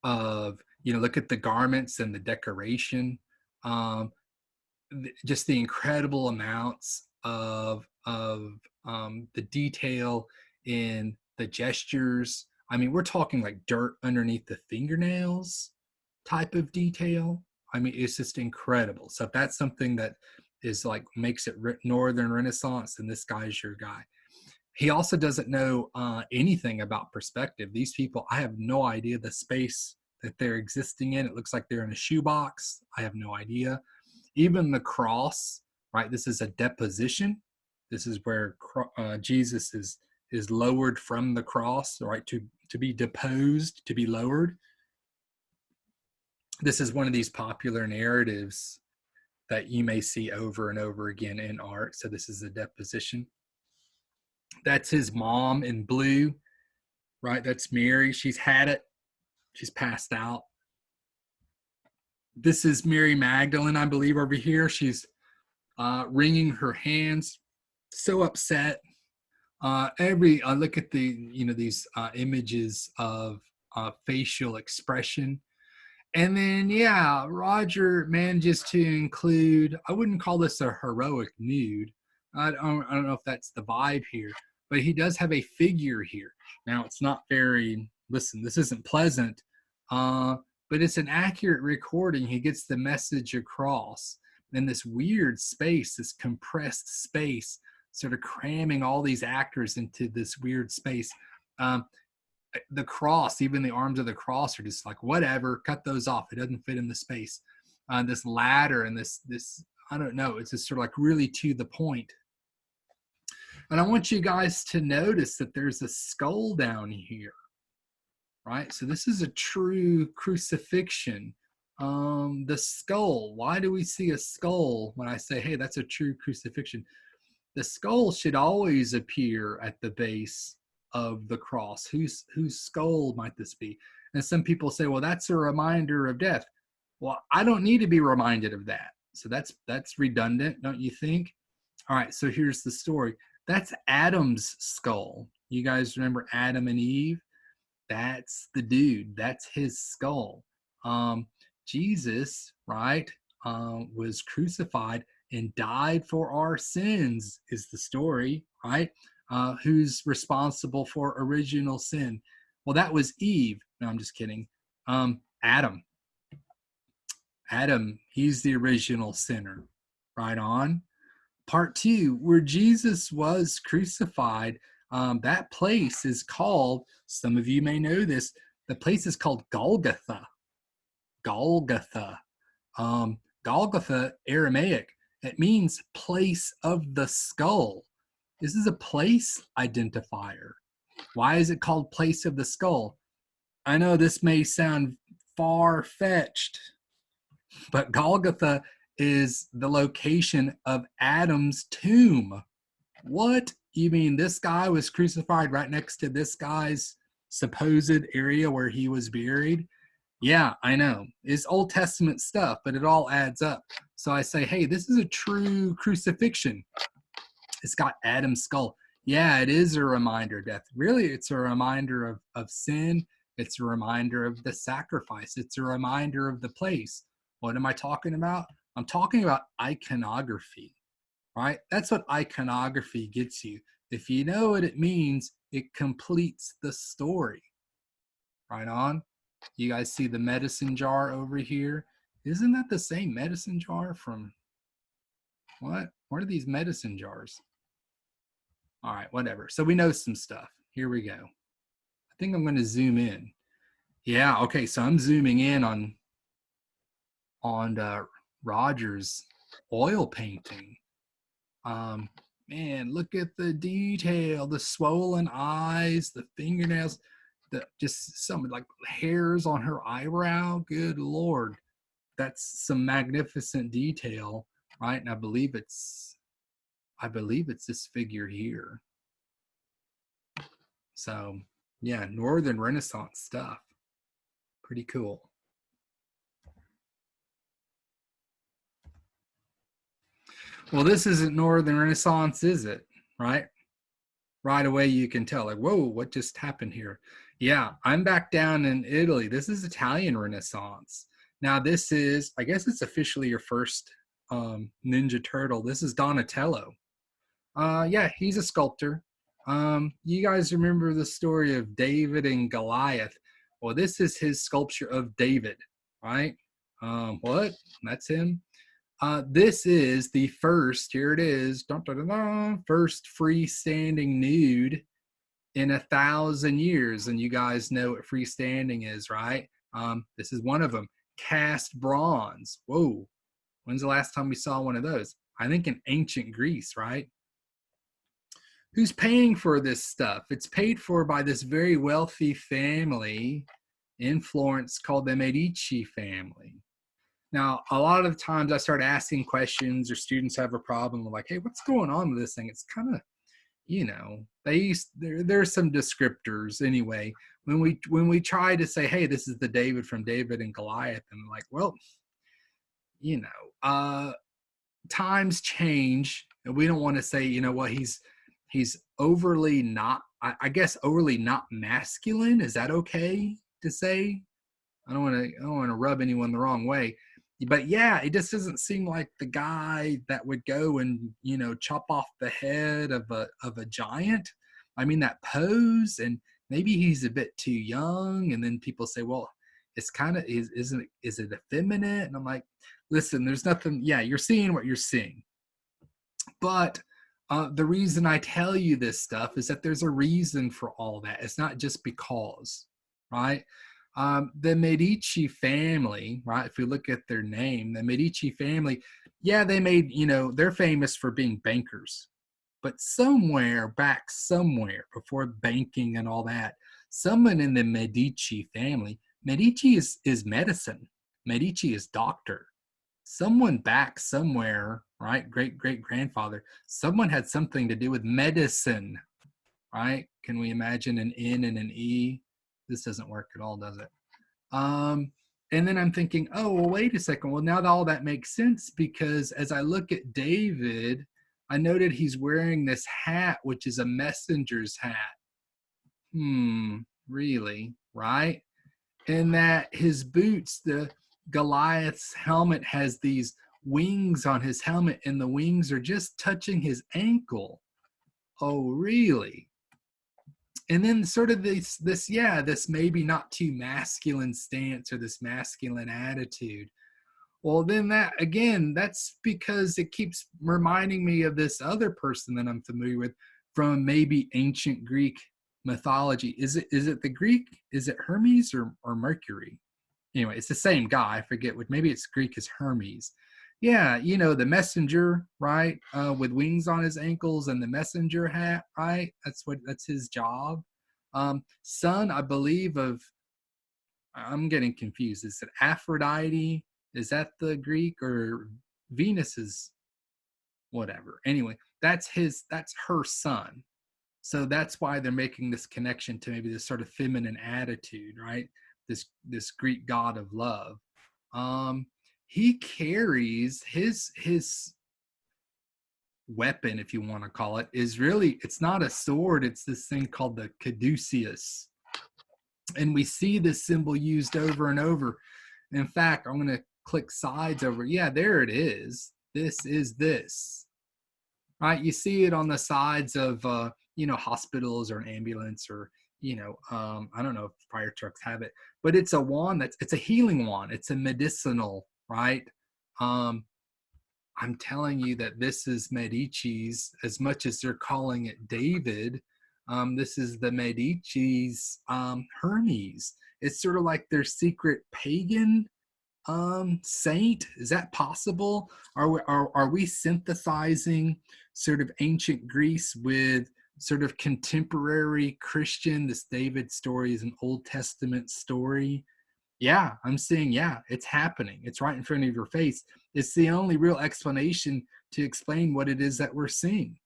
of, look at the garments and the decoration, just the incredible amounts of the detail in the gestures. I mean, we're talking like dirt underneath the fingernails type of detail. I mean, it's just incredible. So if that's something that is like makes it Northern Renaissance, then this guy's your guy. He also doesn't know anything about perspective. These people, I have no idea the space that they're existing in. It looks like they're in a shoebox. I have no idea. Even the cross, right? This is a deposition. This is where Jesus is lowered from the cross, right? To be deposed, to be lowered. This is one of these popular narratives that you may see over and over again in art. So this is a deposition. That's his mom in blue, right? That's Mary. She's had it. She's passed out. This is Mary Magdalene, I believe, over here. She's wringing her hands, so upset. I look at these images of facial expression. And then, yeah, Roger manages to include, I wouldn't call this a heroic nude. I don't know if that's the vibe here, but he does have a figure here. Now, it's not very, listen, this isn't pleasant, but it's an accurate recording. He gets the message across in this weird space, this compressed space, sort of cramming all these actors into this weird space. The cross, even the arms of the cross are just like, whatever, cut those off. It doesn't fit in the space. This ladder and this, I don't know, it's just sort of like really to the point. And I want you guys to notice that there's a skull down here, right? So this is a true crucifixion. The skull, why do we see a skull when I say, hey, that's a true crucifixion? The skull should always appear at the base of the cross. Whose skull might this be? And some people say, well, that's a reminder of death. Well, I don't need to be reminded of that. So that's redundant, don't you think? All right, so here's the story. That's Adam's skull. You guys remember Adam and Eve? That's the dude. That's his skull. Jesus, right, was crucified and died for our sins, is the story, right? Who's responsible for original sin? Well, that was Eve. No, I'm just kidding. Adam. Adam, he's the original sinner. Right on. Part 2, where Jesus was crucified, that place is called, some of you may know this, the place is called Golgotha. Golgotha. Golgotha, Aramaic, it means place of the skull. This is a place identifier. Why is it called place of the skull? I know this may sound far-fetched, but Golgotha is the location of Adam's tomb. What? You mean this guy was crucified right next to this guy's supposed area where he was buried. Yeah, I know. It's Old Testament stuff, but it all adds up. So I say, hey, this is a true crucifixion. It's got Adam's skull. Yeah, it is a reminder of death. Really, it's a reminder of sin. It's a reminder of the sacrifice. It's a reminder of the place. What am I talking about? I'm talking about iconography, right? That's what iconography gets you. If you know what it means, it completes the story. Right on. You guys see the medicine jar over here? Isn't that the same medicine jar from what? What are these medicine jars? All right, whatever. So we know some stuff. Here we go. I think I'm going to zoom in. Yeah, okay. So I'm zooming in on Roger's oil painting. Man, look at the detail, the swollen eyes, the fingernails, the just some like hairs on her eyebrow. Good Lord. That's some magnificent detail, right? And I believe it's this figure here. So yeah, Northern Renaissance stuff. Pretty cool. Well, this isn't Northern Renaissance, is it? Right? Right away you can tell, like, whoa, what just happened here? Yeah, I'm back down in Italy. This is Italian Renaissance. Now this is, I guess it's officially your first Ninja Turtle. This is Donatello. Yeah, he's a sculptor. You guys remember the story of David and Goliath? Well, this is his sculpture of David, right? What? That's him. This is the first, here it is, dun, dun, dun, dun, first freestanding nude in 1,000 years. And you guys know what freestanding is, right? This is one of them. Cast bronze. Whoa. When's the last time we saw one of those? I think in ancient Greece, right? Who's paying for this stuff? It's paid for by this very wealthy family in Florence called the Medici family. Now, a lot of times I start asking questions or students have a problem. I'm like, hey, what's going on with this thing? It's kind of, there's some descriptors anyway. When we try to say, hey, this is the David from David and Goliath, and I'm like, well, times change, and we don't want to say, what, he's overly not, I guess overly not masculine. Is that okay to say? I don't want to rub anyone the wrong way. But yeah, it just doesn't seem like the guy that would go and chop off the head of a giant. I mean, that pose, and maybe he's a bit too young. And then people say, well, it's kind of is it effeminate? And I'm like, listen, there's nothing. Yeah, you're seeing what you're seeing. But the reason I tell you this stuff is that there's a reason for all that. It's not just because, right? The Medici family, right? If we look at their name, the Medici family, yeah, they made, they're famous for being bankers. But somewhere before banking and all that, someone in the Medici family, Medici is medicine. Medici is doctor. Someone back somewhere, right? Great-great-grandfather, someone had something to do with medicine, right? Can we imagine an N and an E? This doesn't work at all, does it? And then I'm thinking, oh, well, wait a second. Well, now all that makes sense, because as I look at David, I noted he's wearing this hat, which is a messenger's hat. Really, right? And that his boots, the Goliath's helmet has these wings on his helmet, and the wings are just touching his ankle. Oh, really? And then sort of this maybe not too masculine stance or this masculine attitude. Well, then that's because it keeps reminding me of this other person that I'm familiar with from maybe ancient Greek mythology. Is it the Greek? Is it Hermes or Mercury? Anyway, it's the same guy. I forget what, maybe it's Greek as Hermes. Yeah, the messenger, right? With wings on his ankles and the messenger hat, right? That's his job. Son, I believe, I'm getting confused. Is it Aphrodite? Is that the Greek, or Venus is whatever? Anyway, that's her son. So that's why they're making this connection to maybe this sort of feminine attitude, right? This Greek god of love. He carries his weapon, if you want to call it, is really, it's not a sword, it's this thing called the caduceus. And we see this symbol used over and over. In fact, I'm going to click sides over. Yeah, there it is. This is this, right? You see it on the sides of, hospitals or an ambulance, or, I don't know if fire trucks have it, but it's a wand it's a healing wand. It's a medicinal, right? I'm telling you that this is Medici's, as much as they're calling it David. This is the Medici's Hermes. It's sort of like their secret pagan saint. Is that possible? Are we synthesizing sort of ancient Greece with sort of contemporary Christian? This David story is an Old Testament story. Yeah, I'm seeing, yeah, it's happening. It's right in front of your face. It's the only real explanation to explain what it is that we're seeing.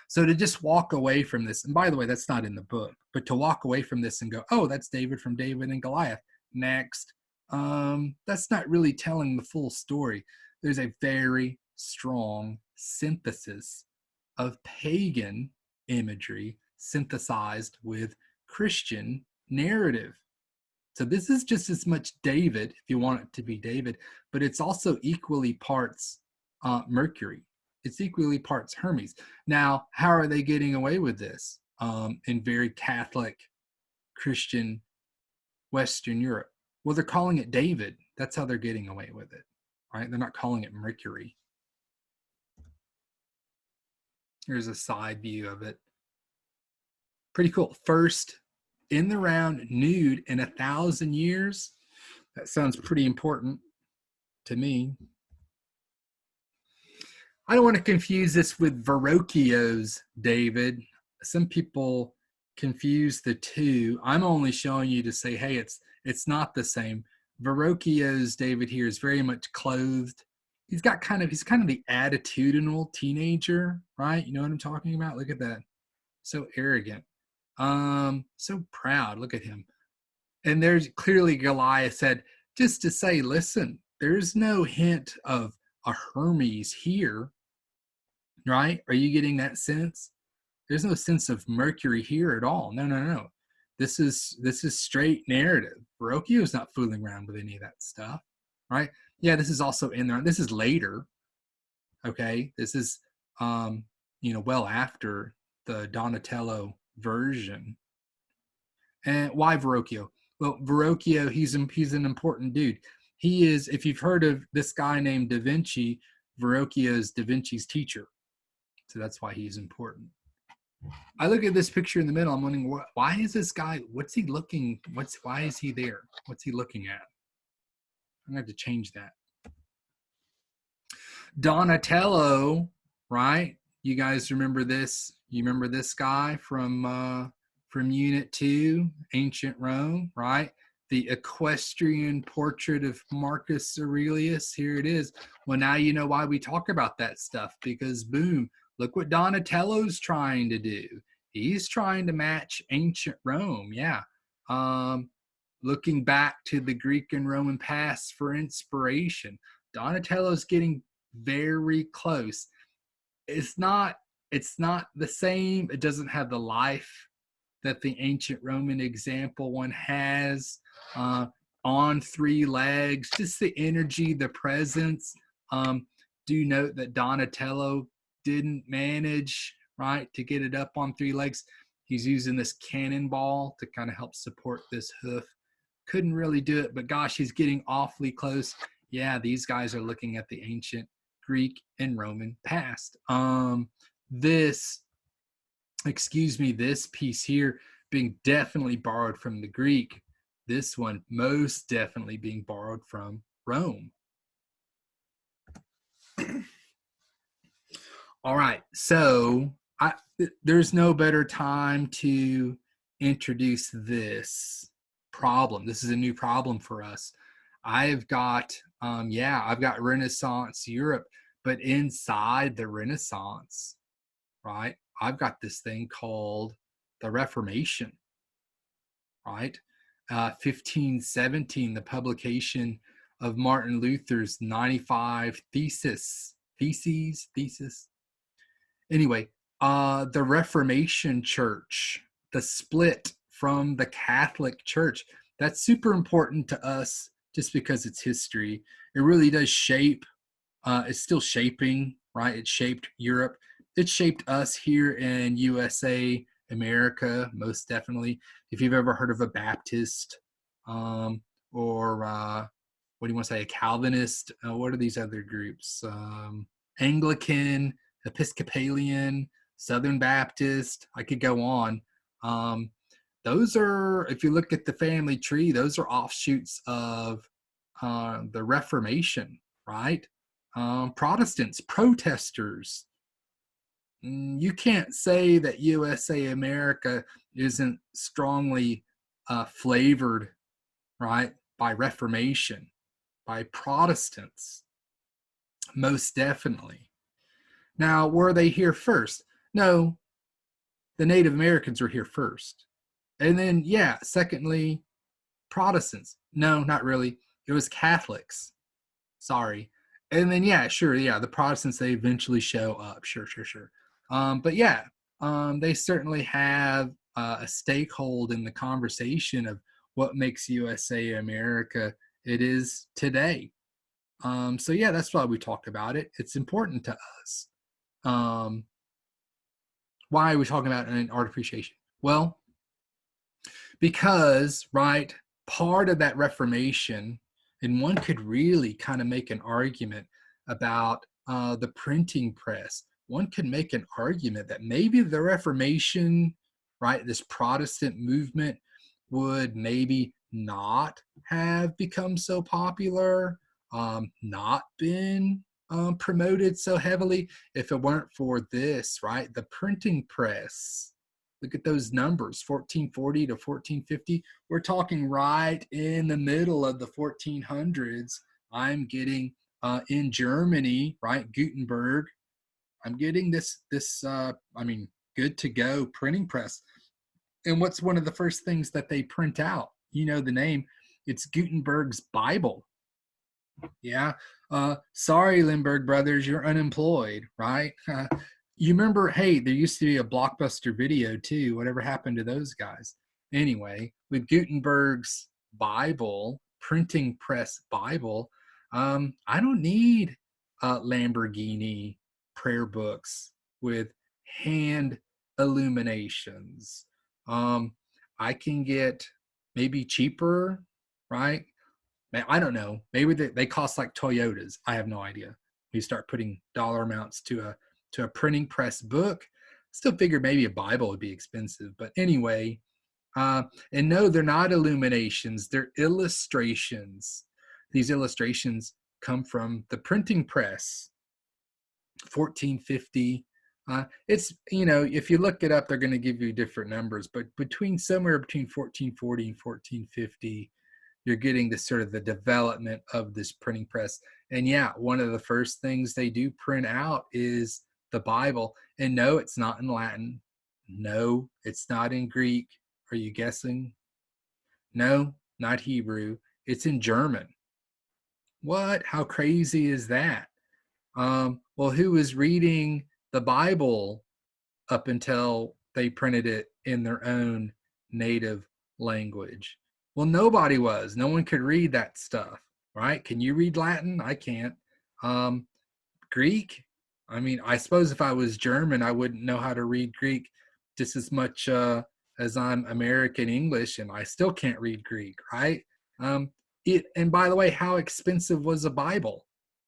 So to just walk away from this, and by the way, that's not in the book, but to walk away from this and go, oh, that's David from David and Goliath. Next. That's not really telling the full story. There's a very strong synthesis of pagan imagery synthesized with Christian narrative. So this is just as much David, if you want it to be David, but it's also equally parts Mercury. It's equally parts Hermes. Now, how are they getting away with this in very Catholic, Christian, Western Europe? Well, they're calling it David. That's how they're getting away with it, right? They're not calling it Mercury. Here's a side view of it. Pretty cool. First in the round nude in 1,000 years. That sounds pretty important to me. I don't want to confuse this with Verrocchio's David. Some people confuse the two. I'm only showing you to say, hey, it's not the same. Verrocchio's David here is very much clothed. He's kind of the attitudinal teenager, right? You know what I'm talking about? Look at that. So arrogant. So proud. Look at him. And there's clearly Goliath said, just to say, listen, there's no hint of a Hermes here, right? Are you getting that sense? There's no sense of Mercury here at all. No. This is straight narrative. Verrocchio's not fooling around with any of that stuff, right? Yeah, this is also in there. This is later. Okay, this is well after the Donatello version. And why Verrocchio? Well, Verrocchio, he's an important dude. He is, if you've heard of this guy named Da Vinci, Verrocchio is Da Vinci's teacher. So that's why he's important. I look at this picture in the middle, I'm wondering, why is this guy, what's he looking, why is he there? What's he looking at? I'm going to have to change that. Donatello, right? You guys remember this? You remember this guy from Unit 2, Ancient Rome, right? The equestrian portrait of Marcus Aurelius. Here it is. Well, now you know why we talk about that stuff, because boom, look what Donatello's trying to do. He's trying to match ancient Rome. Yeah. Looking back to the Greek and Roman past for inspiration. Donatello's getting very close. It's not the same. It doesn't have the life that the ancient Roman example one has, on 3 legs, just the energy, the presence. Do note that Donatello didn't manage, right, to get it up on 3 legs. He's using this cannonball to kind of help support this hoof. Couldn't really do it, but gosh, he's getting awfully close. Yeah, these guys are looking at the ancient Greek and Roman past. This piece here being definitely borrowed from the Greek. This one most definitely being borrowed from Rome. All right, so there's no better time to introduce this problem. This is a new problem for us. I've got Renaissance Europe, but inside the Renaissance, right? I've got this thing called the Reformation, right? 1517, the publication of Martin Luther's 95 theses. Anyway, the Reformation Church, the split from the Catholic Church, that's super important to us just because it's history. It really does shape, it's still shaping, right? It shaped Europe. It shaped us here in USA, America, most definitely. If you've ever heard of a Baptist, or what do you want to say, a Calvinist? What are these other groups? Anglican, Episcopalian, Southern Baptist. I could go on. Um, those are, if you look at the family tree, those are offshoots of the Reformation, right? Protestants, protesters. You can't say that USA America isn't strongly flavored, right, by Reformation, by Protestants, most definitely. Now, were they here first? No, the Native Americans were here first. And then, yeah, secondly, Protestants. No, not really. It was Catholics. Sorry. And then, yeah, sure, yeah, the Protestants, they eventually show up. Sure. But yeah, they certainly have a stakehold in the conversation of what makes USA America it is today. So yeah, that's why we talk about it. It's important to us. Um, why are we talking about an art appreciation? Well, because, right, part of that Reformation, and one could really kind of make an argument about the printing press. One could make an argument that maybe the Reformation, right, this Protestant movement would maybe not have become so popular, not been promoted so heavily if it weren't for this, right? The printing press. Look at those numbers, 1440 to 1450. We're talking right in the middle of the 1400s. I'm getting in Germany, right? Gutenberg. I'm getting this good to go printing press. And what's one of the first things that they print out? You know the name. It's Gutenberg's Bible. Yeah. Sorry, Lindbergh brothers, you're unemployed, right? You remember, hey, there used to be a Blockbuster Video too. Whatever happened to those guys? Anyway, with Gutenberg's Bible, printing press Bible, I don't need Lamborghini prayer books with hand illuminations. Um, I can get maybe cheaper, right? I don't know. Maybe they cost like Toyotas. I have no idea. You start putting dollar amounts to a printing press book. Still figure maybe a Bible would be expensive, but anyway. And no, they're not illuminations. They're illustrations. These illustrations come from the printing press, 1450. It's, if you look it up, they're going to give you different numbers, but somewhere between 1440 and 1450, you're getting this sort of the development of this printing press. And yeah, one of the first things they do print out is the Bible. And no, it's not in Latin. No, it's not in Greek. Are you guessing? No, not Hebrew. It's in German. What? How crazy is that? Well, who was reading the Bible up until they printed it in their own native language? Well, nobody was. No one could read that stuff, right? Can you read Latin? I can't. Greek? I mean, I suppose if I was German, I wouldn't know how to read Greek just as much as I'm American English, and I still can't read Greek, right? And by the way, how expensive was a Bible,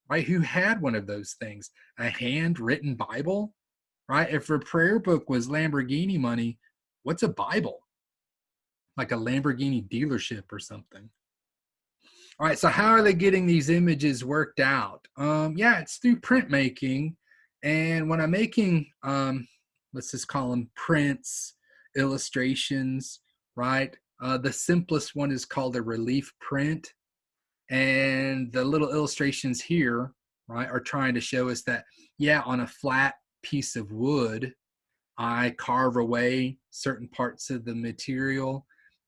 right? Who had one of those things? A handwritten Bible, right? If a prayer book was Lamborghini money, what's a Bible? Like a Lamborghini dealership or something. All right, so how are they getting these images worked out? Yeah, it's through printmaking. And when I'm making, let's just call them prints, illustrations, right? The simplest one is called a relief print. And the little illustrations here, right, are trying to show us that, yeah, on a flat piece of wood, I carve away certain parts of the material,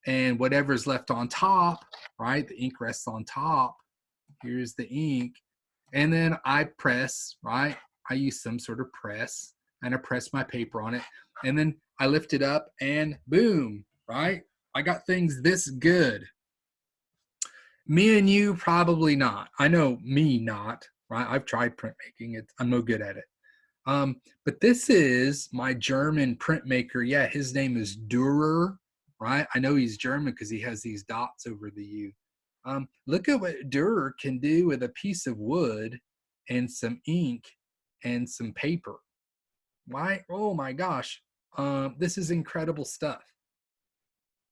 and whatever's left on top, right? The ink rests on top. Here's the ink. And then I press, right? I use some sort of press, and I press my paper on it. And then I lift it up and boom, right? I got things this good. Me and you, probably not. I know me not, right? I've tried printmaking. I'm no good at it. But this is my German printmaker. Yeah, his name is Dürer, right? I know he's German because he has these dots over the U. Look at what Dürer can do with a piece of wood and some ink and some paper. Why? Oh my gosh. This is incredible stuff.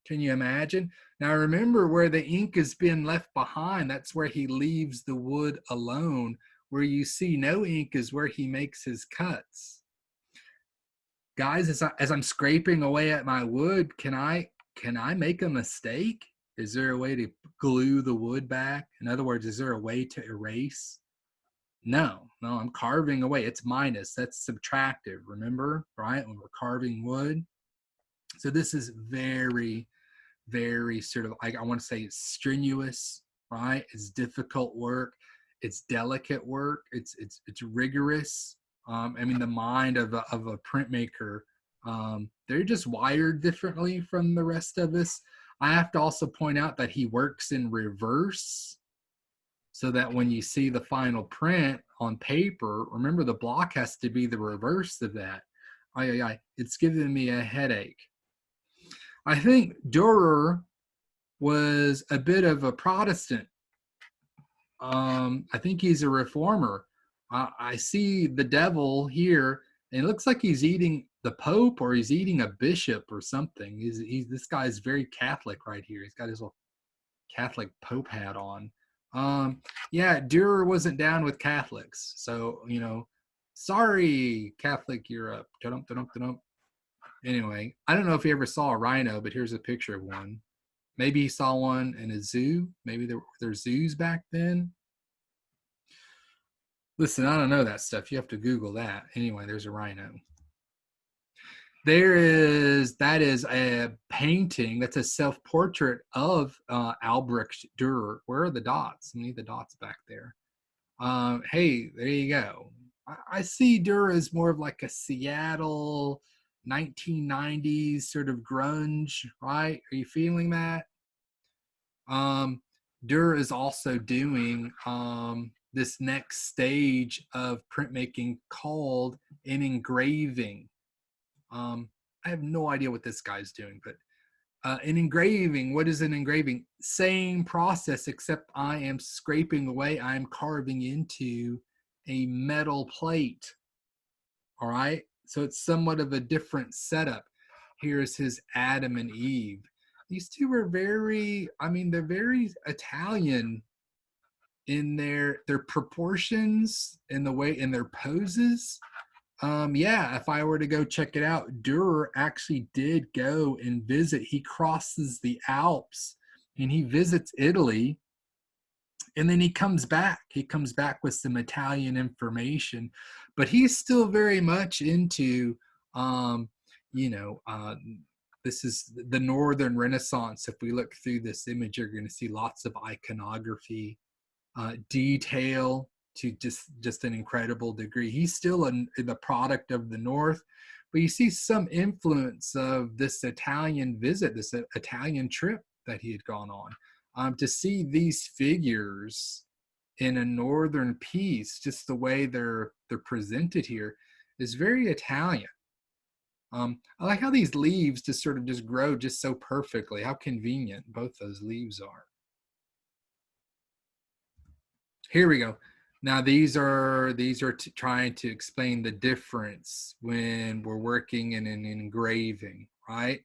Can you imagine? Now remember, where the ink has been left behind, that's where he leaves the wood alone. Where you see no ink is where he makes his cuts. Guys, as I'm scraping away at my wood, can I make a mistake? Is there a way to glue the wood back? In other words, is there a way to erase? No, I'm carving away. It's minus, that's subtractive, remember, right? When we're carving wood. So this is very, very sort of, I want to say it's strenuous, right? It's difficult work. It's delicate work. It's rigorous. I mean, the mind of a printmaker, they're just wired differently from the rest of us. I have to also point out that he works in reverse, so that when you see the final print on paper, remember the block has to be the reverse of that. It's giving me a headache. I think Dürer was a bit of a Protestant. I think he's a reformer. I see the devil here, and it looks like he's eating the Pope, or he's eating a bishop or something. This guy's very Catholic right here. He's got his little Catholic Pope hat on. Yeah, Dürer wasn't down with Catholics, so sorry, Catholic Europe. Anyway, I don't know if he ever saw a rhino, but here's a picture of one. Maybe he saw one in a zoo. Maybe there were zoos back then. Listen, I don't know that stuff. You have to Google that. Anyway, there's a rhino. That is a painting. That's a self-portrait of Albrecht Dürer. Where are the dots? I need the dots back there. Hey, there you go. I see Dürer as more of like a Seattle 1990s sort of grunge, right? Are you feeling that? Dürer is also doing this next stage of printmaking called an engraving. I have no idea what this guy's doing, but an engraving, what is an engraving? Same process, except I am scraping away, I'm carving into a metal plate. All right, so it's somewhat of a different setup. Here's his Adam and Eve. These two are very, I mean, they're very Italian in their proportions, in the way, in their poses. Yeah, if I were to go check it out, Dürer actually did go and visit. He crosses the Alps and he visits Italy, and then he comes back. He comes back with some Italian information, but he's still very much into, you know, this is the Northern Renaissance. If we look through this image, you're going to see lots of iconography, detail to just an incredible degree. He's still the product of the North, but you see some influence of this Italian visit, this Italian trip that he had gone on. To see these figures in a Northern piece, just the way they're presented here, is very Italian. I like how these leaves just sort of just grow just so perfectly. How convenient both those leaves are. Here we go. Now these are trying to explain the difference when we're working in an engraving, right?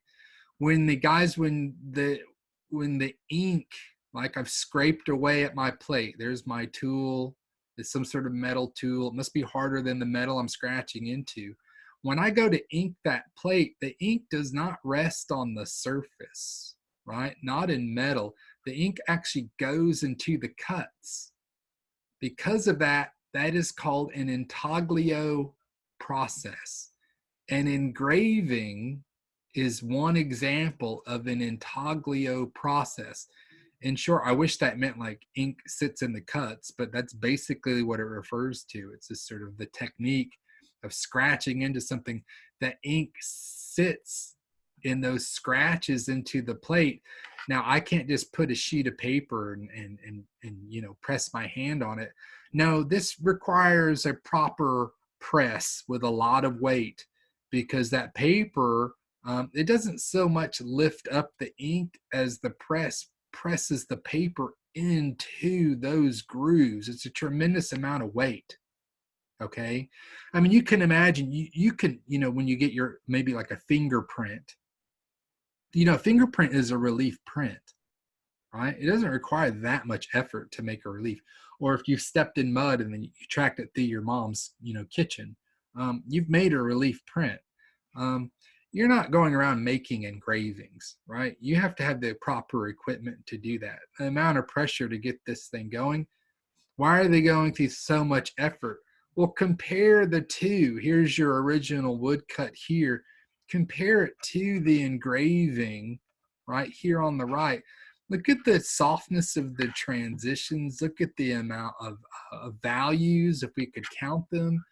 When the ink, like I've scraped away at my plate, there's my tool, it's some sort of metal tool. It must be harder than the metal I'm scratching into. When I go to ink that plate, the ink does not rest on the surface, right? Not in metal. The ink actually goes into the cuts. Because of that, that is called an intaglio process. And engraving is one example of an intaglio process. And sure, I wish that meant like ink sits in the cuts, but that's basically what it refers to. It's just sort of the technique of scratching into something. That ink sits in those scratches into the plate. Now I can't just put a sheet of paper and press my hand on it. No, this requires a proper press with a lot of weight, because that paper, it doesn't so much lift up the ink as the press presses the paper into those grooves. It's a tremendous amount of weight. Okay. I mean, you can imagine, you can, when you get your, maybe like a fingerprint, fingerprint is a relief print, right? It doesn't require that much effort to make a relief. Or if you stepped in mud and then you tracked it through your mom's, kitchen, you've made a relief print. You're not going around making engravings, right? You have to have the proper equipment to do that. The amount of pressure to get this thing going. Why are they going through so much effort? Well, compare the two. Here's your original woodcut here. Compare it to the engraving right here on the right. Look at the softness of the transitions. Look at the amount of values, if we could count them.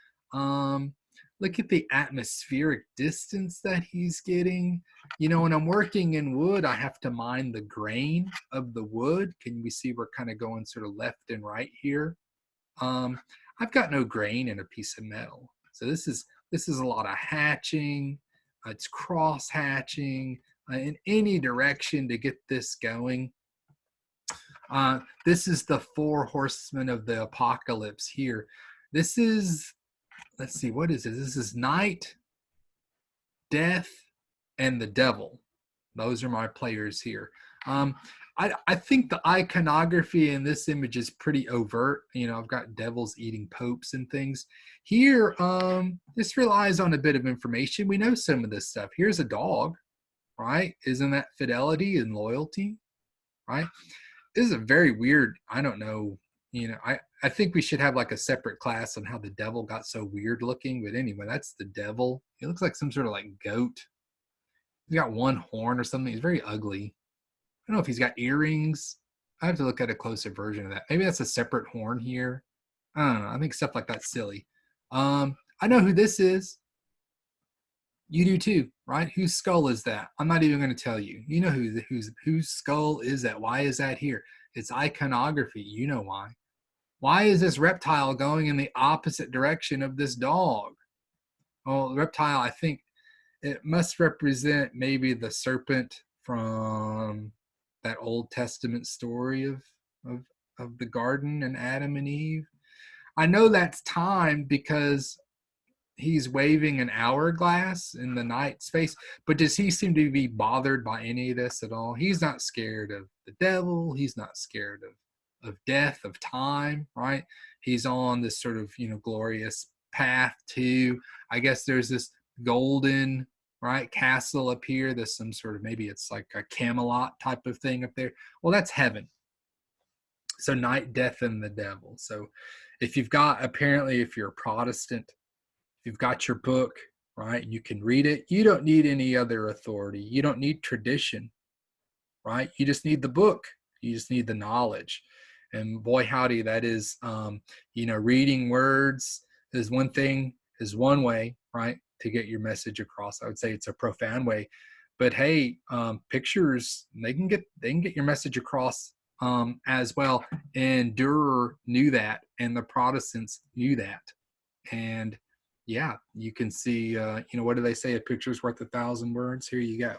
Look at the atmospheric distance that he's getting. When I'm working in wood, I have to mind the grain of the wood. Can we see we're kind of going sort of left and right here? I've got no grain in a piece of metal. So this is a lot of hatching. It's cross hatching in any direction to get this going. This is the 4 horsemen of the apocalypse here. This is, let's see, what is it? This is night, death, and the devil. Those are my players here. I think the iconography in this image is pretty overt. I've got devils eating popes and things. Here, this relies on a bit of information. We know some of this stuff. Here's a dog, right? Isn't that fidelity and loyalty, right? This is a very weird, I don't know, I think we should have like a separate class on how the devil got so weird looking. But anyway, that's the devil. He looks like some sort of like goat. He's got one horn or something. He's very ugly. I don't know if he's got earrings. I have to look at a closer version of that. Maybe that's a separate horn here. I don't know. I think stuff like that's silly. I know who this is. You do too, right? Whose skull is that? I'm not even going to tell you. You know whose skull is that? Why is that here? It's iconography. You know why. Why is this reptile going in the opposite direction of this dog? Well, the reptile, I think it must represent maybe the serpent from that Old Testament story of the garden and Adam and Eve. I know that's timed because he's waving an hourglass in the night space, but does he seem to be bothered by any of this at all? He's not scared of the devil. He's not scared of death, of time, right? He's on this sort of, glorious path to, I guess there's this golden, right, castle up here. There's some sort of, maybe it's like a Camelot type of thing up there. Well, that's heaven. So night, death, and the devil. So if you've got, apparently, if you're a Protestant, if you've got your book, right, and you can read it, you don't need any other authority. You don't need tradition, right? You just need the book. You just need the knowledge. And boy, howdy, that is, reading words is one thing, is one way, right, to get your message across. I would say it's a profound way. But hey, pictures, they can get your message across as well. And Dürer knew that, and the Protestants knew that. And yeah, you can see, what do they say? A picture's worth 1,000 words. Here you go.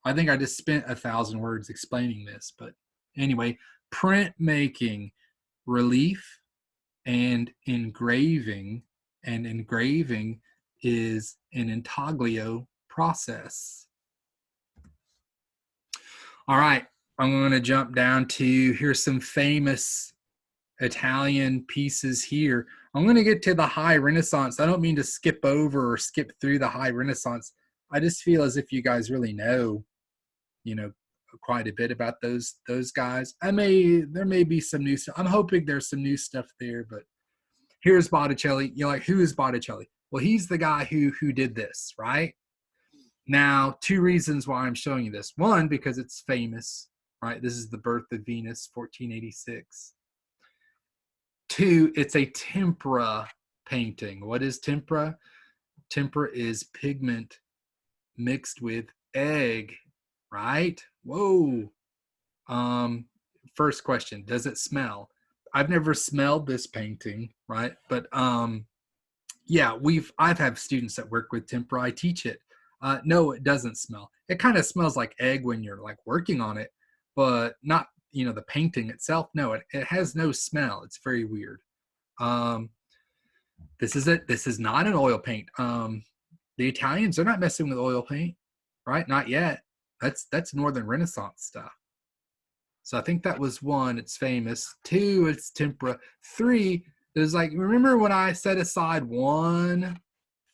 I think I just spent 1,000 words explaining this, but anyway, printmaking, relief, and engraving is an intaglio process. All right, I'm going to jump down to, here's some famous Italian pieces here. I'm going to get to the High Renaissance. I don't mean to skip over or skip through the High Renaissance. I just feel as if you guys really know, quite a bit about those guys. There may be some new stuff. I'm hoping there's some new stuff there, but here's Botticelli. You're like, who is Botticelli? Well, he's the guy who did this, right? Now, two reasons why I'm showing you this. One, because it's famous, right? This is The Birth of Venus, 1486. Two, it's a tempera painting. What is tempera? Tempera is pigment mixed with egg, right? Whoa. First question, does it smell? I've never smelled this painting, right? But yeah, I've had students that work with tempera. I teach it. No, it doesn't smell. It kind of smells like egg when you're like working on it, but not, the painting itself. No, it has no smell. It's very weird. Um, this is it. This is not an oil paint. The Italians, they're not messing with oil paint, right? Not yet. That's Northern Renaissance stuff. So I think that was one, it's famous. Two, it's tempera. Three, there's like, remember when I set aside one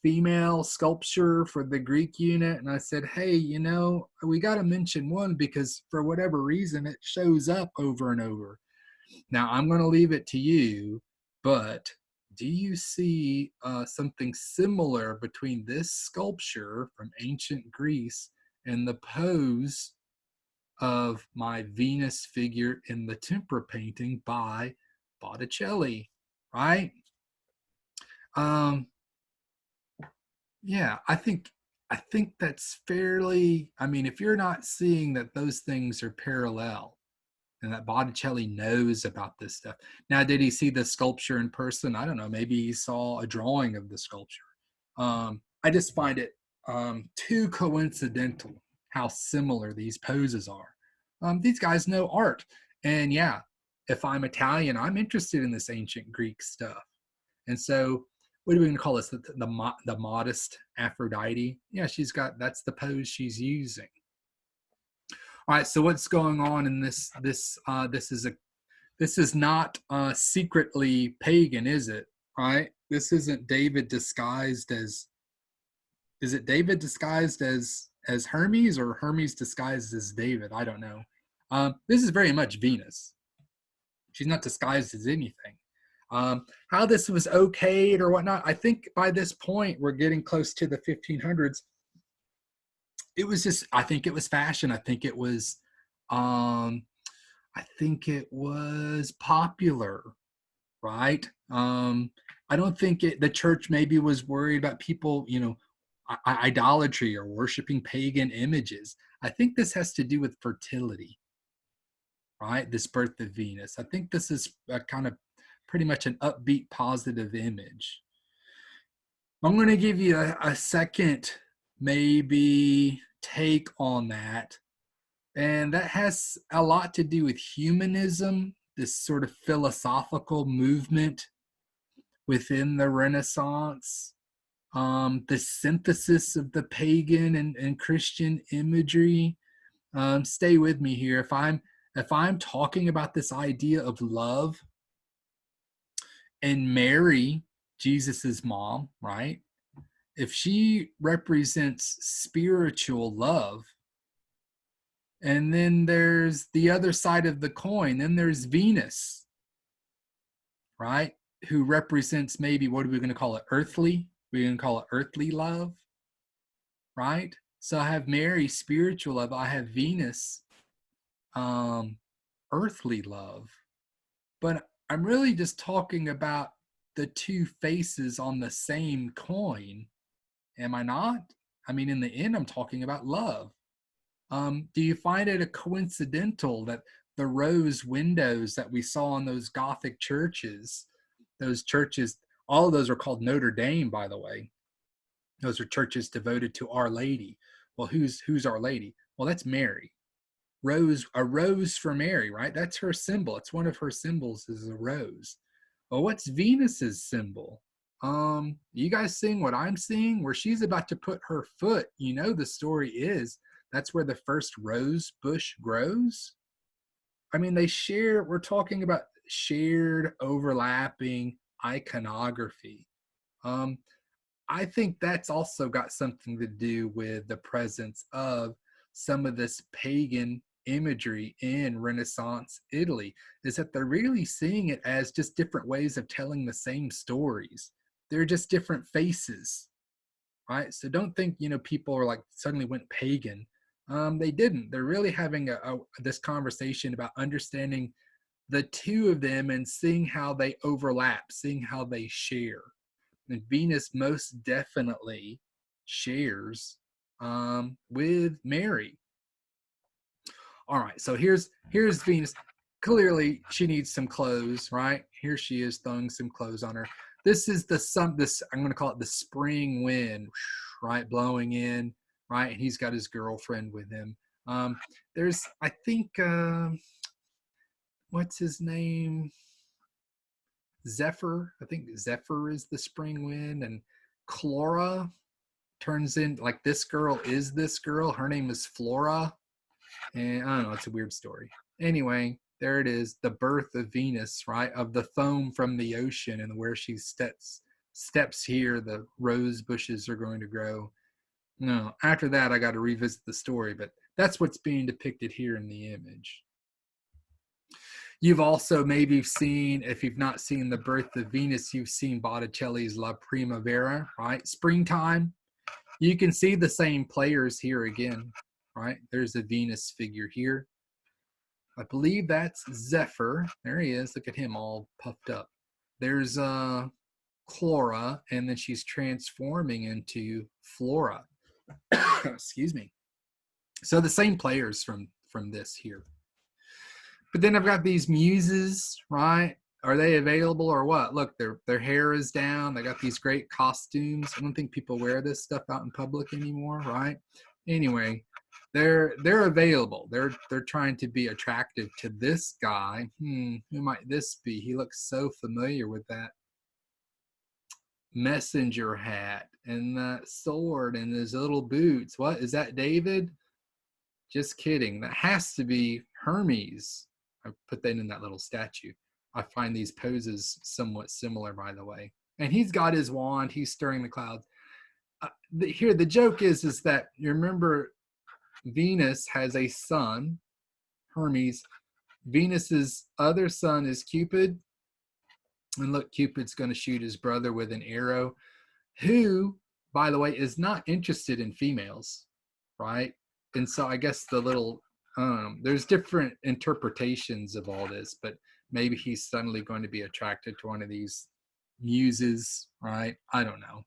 female sculpture for the Greek unit? And I said, hey, we got to mention one because for whatever reason, it shows up over and over. Now, I'm going to leave it to you, but do you see something similar between this sculpture from ancient Greece and the pose of my Venus figure in the tempera painting by Botticelli, right? Yeah, I think that's fairly, I mean, if you're not seeing that those things are parallel and that Botticelli knows about this stuff. Now, did he see the sculpture in person? I don't know. Maybe he saw a drawing of the sculpture. I just find it too coincidental how similar these poses are. These guys know art. And yeah, if I'm Italian, I'm interested in this ancient Greek stuff. And so, what are we going to call this? The modest Aphrodite? Yeah, that's the pose she's using. All right, so what's going on in this? This is not secretly pagan, is it? Right? This isn't David disguised as. Is it David disguised as Hermes or Hermes disguised as David? I don't know. This is very much Venus. She's not disguised as anything. How this was okayed or whatnot, I think by this point we're getting close to the 1500s. It was just, I think it was fashion. I think it was popular, right? I don't think the church maybe was worried about people, idolatry or worshiping pagan images. I think this has to do with fertility, right? This birth of Venus. I think this is a kind of pretty much an upbeat, positive image. I'm going to give you a second, maybe, take on that. And that has a lot to do with humanism, this sort of philosophical movement within the Renaissance, the synthesis of the pagan and Christian imagery. Stay with me here. If I'm talking about this idea of love and Mary, Jesus's mom, right? If she represents spiritual love, and then there's the other side of the coin, then there's Venus, right? Who represents maybe, what are we going to call it? Earthly? We're going to call it earthly love, right? So I have Mary, spiritual love. I have Venus, earthly love. But I'm really just talking about the two faces on the same coin. Am I not? I mean, in the end, I'm talking about love. Do you find it a coincidental that the rose windows that we saw in those Gothic churches, all of those are called Notre Dame, by the way. Those are churches devoted to Our Lady. Well, who's Our Lady? Well, that's Mary. A rose for Mary, right? That's her symbol. It's one of her symbols is a rose. Well, what's Venus's symbol? You guys seeing what I'm seeing? Where she's about to put her foot, the story is that's where the first rose bush grows. I mean, we're talking about shared overlapping iconography. I think that's also got something to do with the presence of some of this pagan imagery in Renaissance Italy, is that they're really seeing it as just different ways of telling the same stories. they're just different faces, right? So don't think, people are like suddenly went pagan. They didn't. They're really having this conversation about understanding the two of them and seeing how they overlap, seeing how they share. And Venus most definitely shares with Mary. All right, so here's Venus. Clearly, she needs some clothes, right? Here she is throwing some clothes on her. This is this I'm going to call it the spring wind, right, blowing in, right? And he's got his girlfriend with him. There's, I think, what's his name? Zephyr. I think Zephyr is the spring wind, and Chlora turns in like this girl is this girl. Her name is Flora, and I don't know. It's a weird story. Anyway, there it is, the birth of Venus, right? Of the foam from the ocean, and where she steps here, the rose bushes are going to grow. No, after that, I got to revisit the story, but that's what's being depicted here in the image. You've also maybe seen, if you've not seen The Birth of Venus, you've seen Botticelli's La Primavera, right? Springtime. You can see the same players here again, right? There's a Venus figure here. I believe that's Zephyr. There he is. Look at him all puffed up. There's Chlora, and then she's transforming into Flora. Excuse me. So the same players from this here. But then I've got these muses, right? Are they available or what? Look, their hair is down. They got these great costumes. I don't think people wear this stuff out in public anymore, right? Anyway, they're available. They're trying to be attractive to this guy. Who might this be? He looks so familiar with that messenger hat and that sword and his little boots. What is that, David? Just kidding. That has to be Hermes. I put that in that little statue. I find these poses somewhat similar, by the way. And he's got his wand. He's stirring the clouds. Here, the joke is that you remember Venus has a son, Hermes. Venus's other son is Cupid. And look, Cupid's going to shoot his brother with an arrow, who, by the way, is not interested in females, right? And so I guess the little there's different interpretations of all this, but maybe he's suddenly going to be attracted to one of these muses, right? I don't know.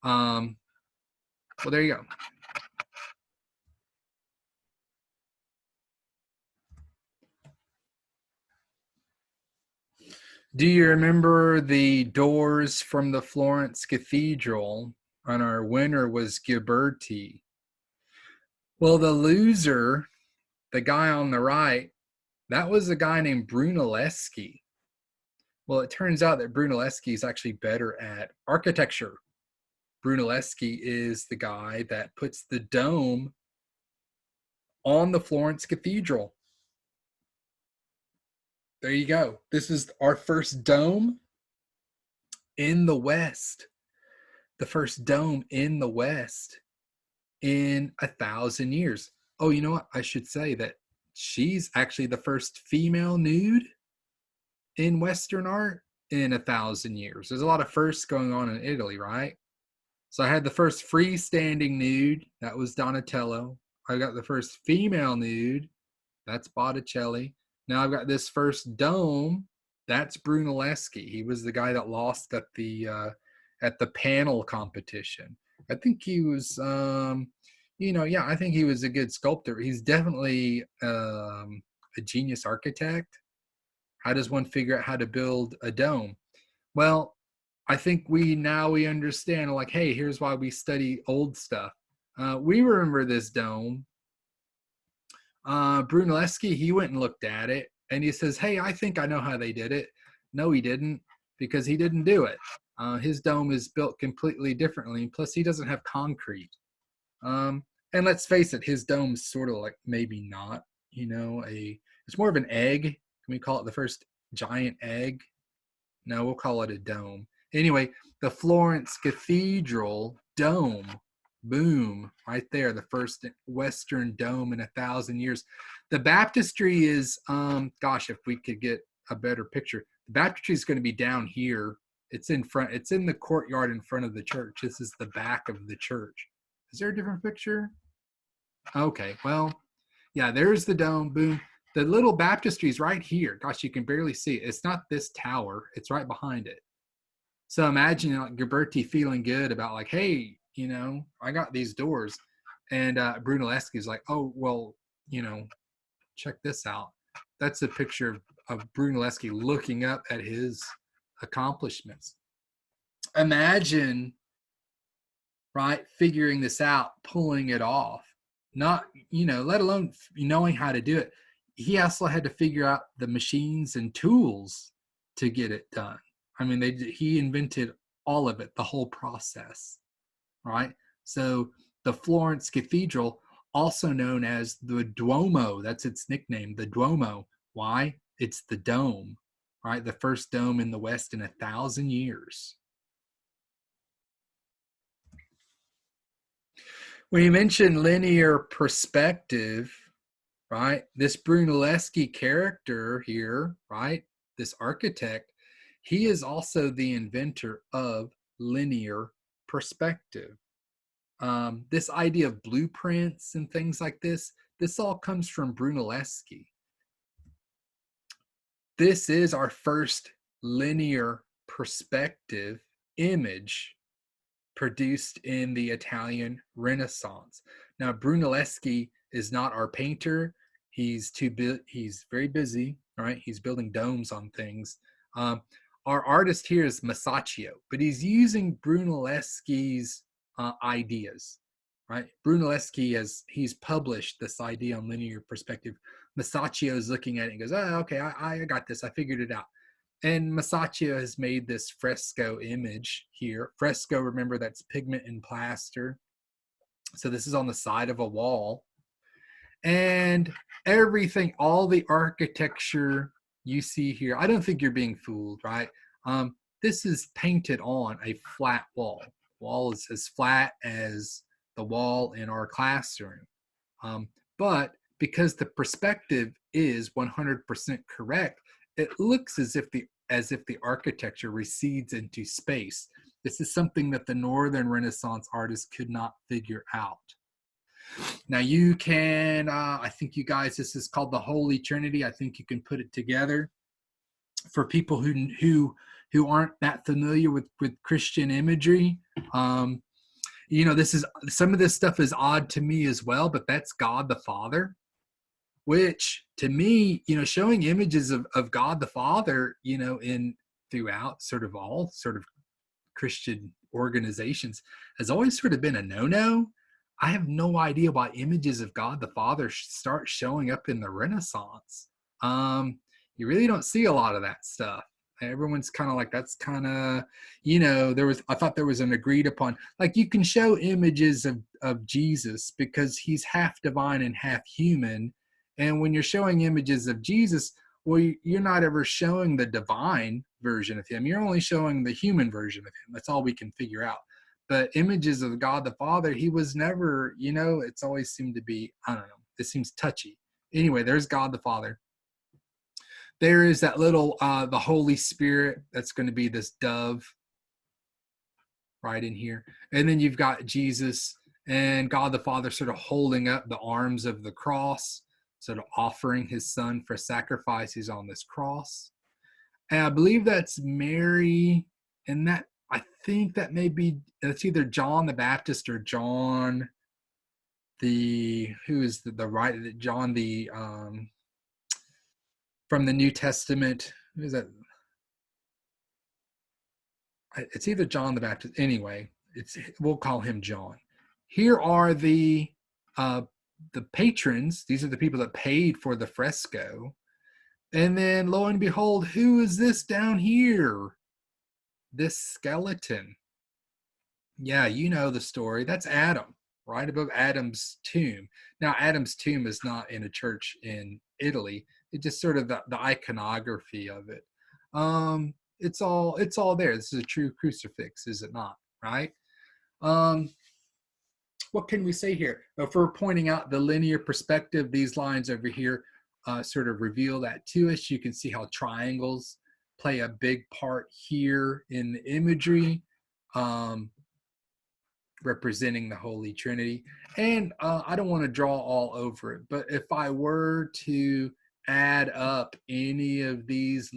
Well, there you go. Do you remember the doors from the Florence Cathedral? And our winner was Ghiberti. Well, the loser, the guy on the right, that was a guy named Brunelleschi. Well, it turns out that Brunelleschi is actually better at architecture. Brunelleschi is the guy that puts the dome on the Florence Cathedral. There you go. This is our first dome in the West. The first dome in the West in 1,000 years. Oh, you know what? I should say that she's actually the first female nude in Western art in 1,000 years. There's a lot of firsts going on in Italy, right? So I had the first freestanding nude. That was Donatello. I got the first female nude. That's Botticelli. Now I've got this first dome. That's Brunelleschi. He was the guy that lost at the panel competition. I think he was, I think he was a good sculptor. He's definitely a genius architect. How does one figure out how to build a dome? Well, I think we understand, like, hey, here's why we study old stuff. We remember this dome. Brunelleschi, he went and looked at it, and he says, hey, I think I know how they did it. No, he didn't, because he didn't do it. His dome is built completely differently. Plus, he doesn't have concrete. And let's face it, his dome's sort of like maybe not, it's more of an egg. Can we call it the first giant egg? No, we'll call it a dome. Anyway, the Florence Cathedral dome, boom, right there, the first Western dome in 1,000 years. The baptistry is, if we could get a better picture, the baptistry is going to be down here It's in front. It's in the courtyard in front of the church. This is the back of the church. Is there a different picture? Okay, well, yeah, there's the dome. Boom. The little baptistry is right here. Gosh, you can barely see it. It's not this tower. It's right behind it. So imagine like Ghiberti feeling good about like, hey, I got these doors. And Brunelleschi is like, oh, well, check this out. That's a picture of Brunelleschi looking up at his accomplishments. Imagine, right, figuring this out, pulling it off, not, let alone knowing how to do it. He also had to figure out the machines and tools to get it done. I mean, he invented all of it, the whole process, right? So the Florence Cathedral, also known as the Duomo, that's its nickname, the Duomo. Why? It's the dome, right? The first dome in the West in 1,000 years. When you mention linear perspective, right? This Brunelleschi character here, right? This architect, he is also the inventor of linear perspective. This idea of blueprints and things like this all comes from Brunelleschi. This is our first linear perspective image produced in the Italian Renaissance. Now, Brunelleschi is not our painter. He's very busy, right? He's building domes on things. Our artist here is Masaccio, but he's using Brunelleschi's ideas, right? Brunelleschi he's published this idea on linear perspective. Masaccio is looking at it and goes, oh, okay, I got this. I figured it out. And Masaccio has made this fresco image here. Fresco, remember, that's pigment and plaster. So this is on the side of a wall. And everything, all the architecture you see here, I don't think you're being fooled, right? This is painted on a flat wall. The wall is as flat as the wall in our classroom. But because the perspective is 100% correct, it looks as if the architecture recedes into space. This is something that the Northern Renaissance artists could not figure out. Now you can, I think you guys, this is called the Holy Trinity. I think you can put it together. For people who aren't that familiar with Christian imagery, this is, some of this stuff is odd to me as well, but that's God the Father, which to me, showing images of God the Father, in throughout sort of all sort of Christian organizations has always sort of been a no-no. I have no idea why images of God the Father start showing up in the Renaissance. You really don't see a lot of that stuff. Everyone's kind of like, that's kind of, I thought there was an agreed upon, like you can show images of Jesus because he's half divine and half human. And when you're showing images of Jesus, well, you're not ever showing the divine version of him. You're only showing the human version of him. That's all we can figure out. But images of God the Father, he was never, it's always seemed to be, I don't know, it seems touchy. Anyway, there's God the Father. There is that little, the Holy Spirit, that's going to be this dove right in here. And then you've got Jesus and God the Father sort of holding up the arms of the cross, sort of offering his son for sacrifice. He's on this cross. And I believe that's Mary, and that, I think that may be, it's either John the Baptist or John John from the New Testament. Who is that? It's either John the Baptist. Anyway, we'll call him John. Here are the patrons. These are the people that paid for the fresco. And then lo and behold, who is this down here? This skeleton. Yeah, you know the story. That's Adam, right above Adam's tomb. Now, Adam's tomb is not in a church in Italy. It's just sort of the iconography of it. It's all there. This is a true crucifix, is it not? Right? What can we say here? If we're pointing out the linear perspective, these lines over here sort of reveal that to us. You can see how triangles play a big part here in the imagery, representing the Holy Trinity. And I don't want to draw all over it, but if I were to add up any of these